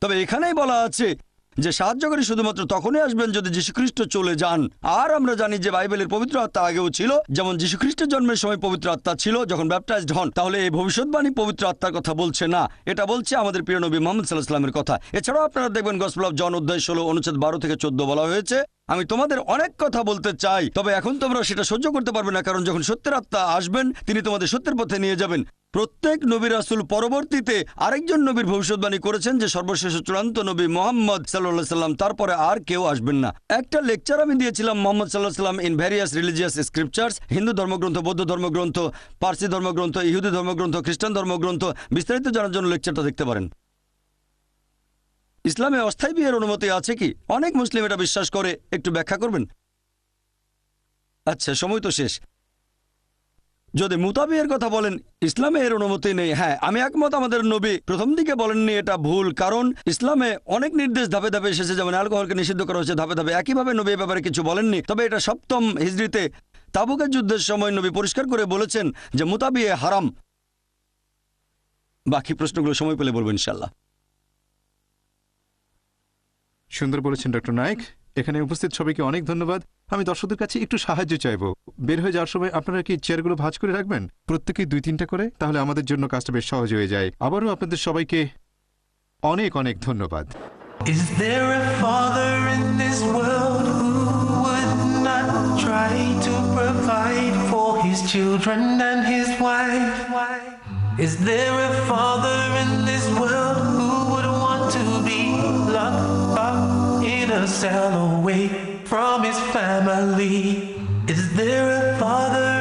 তবে এখানেই বলা আছে যে সাহায্যকারী শুধুমাত্র তখনই আসবেন যদি যীশুখ্রিস্ট চলে যান। আর আমরা জানি যে বাইবেলের পবিত্র আত্মা আগেও ছিল, যেমন যীশুখ্রিস্টের জন্মের সময় পবিত্র আত্মা ছিল যখন ব্যাপটাইজড হন। তাহলে এই ভবিষ্যৎবাণী পবিত্র আত্মার কথা বলছে না, এটা বলছে আমাদের প্রিয় নবী মুহাম্মদ সাল্লাল্লাহু আলাইহি ওয়াসাল্লামের কথা। এছাড়াও আপনারা দেখবেন গসপেল অফ জন অধ্যায় 16 অনুচ্ছেদ 12 থেকে 14 বলা হয়েছে আমি তোমাদের অনেক কথা বলতে চাই, তবে এখন তোমরা সেটা সহ্য করতে পারবে না, কারণ যখন সত্যের আত্মা আসবেন তিনি তোমাদের সত্যের পথে নিয়ে যাবেন। প্রত্যেক নবী রাসূল পরবর্তীতে আরেকজন নবীর ভবিষ্যৎবাণী করেছেন যে সর্বশেষ চূড়ান্ত নবী মুহাম্মদ সাল্লাল্লাহু আলাইহি ওয়াসাল্লাম, তারপরে আর কেউ আসবেন না। একটা লেকচার আমি দিয়েছিলাম মুহাম্মদ সাল্লাল্লাহু আলাইহি ওয়াসাল্লাম in various religious scriptures, Hindu ধর্মগ্রন্থ, বৌদ্ধ ধর্মগ্রন্থ, পার্সি ধর্মগ্রন্থ, ইহুদি ধর্মগ্রন্থ, খ্রিস্টান ধর্মগ্রন্থ। বিস্তারিত জানার জন্য লেকচারটা দেখতে পারেন। ইসলামে অস্থায়ী বিয়ের অনুমতি আছে কি? অনেক মুসলিম এটা বিশ্বাস করে, একটু ব্যাখ্যা করবেন? আচ্ছা, সময় তো শেষ। যদি মুতাবিয়ের কথা বলেন, ইসলামে এর অনুমতি নেই। হ্যাঁ, আমি একমত, আমাদের নবী প্রথম দিকে বলেননি, এটা ভুল, কারণ ইসলামে অনেক নির্দেশ ধাপে ধাপে এসেছে, যেমন অ্যালকোহলকে নিষিদ্ধ করা হয়েছে ধাপে ধাপে। একইভাবে নবী এ ব্যাপারে কিছু বলেননি। তবে এটা 7ম হিজরিতে তাবুকের যুদ্ধের সময় নবী পরিষ্কার করে বলেছেন যে মুতাবিয়ে হারাম। বাকি প্রশ্নগুলো সময় পেলে বলবো ইনশাল্লাহ। সুন্দর বলেছেন ডক্টর নায়েক। এখানে উপস্থিত সবাইকে অনেক ধন্যবাদ। আমি দর্শকদের কাছে একটু সাহায্য চাইবো। বের হয়ে যাওয়ার সময় আপনারা কি চেয়ারগুলো ভাঁজ করে রাখবেন, প্রত্যেকেই 2-3টা করে, তাহলে আমাদের জন্য কাজটা বেশ সহজ হয়ে যায়। আবারও আপনাদের সবাইকে অনেক অনেক ধন্যবাদ। Is there a father in this world who would not try to provide for his children and his wife? Is there a father in this world who would want to be locked up in a cell away from his family? Is there a father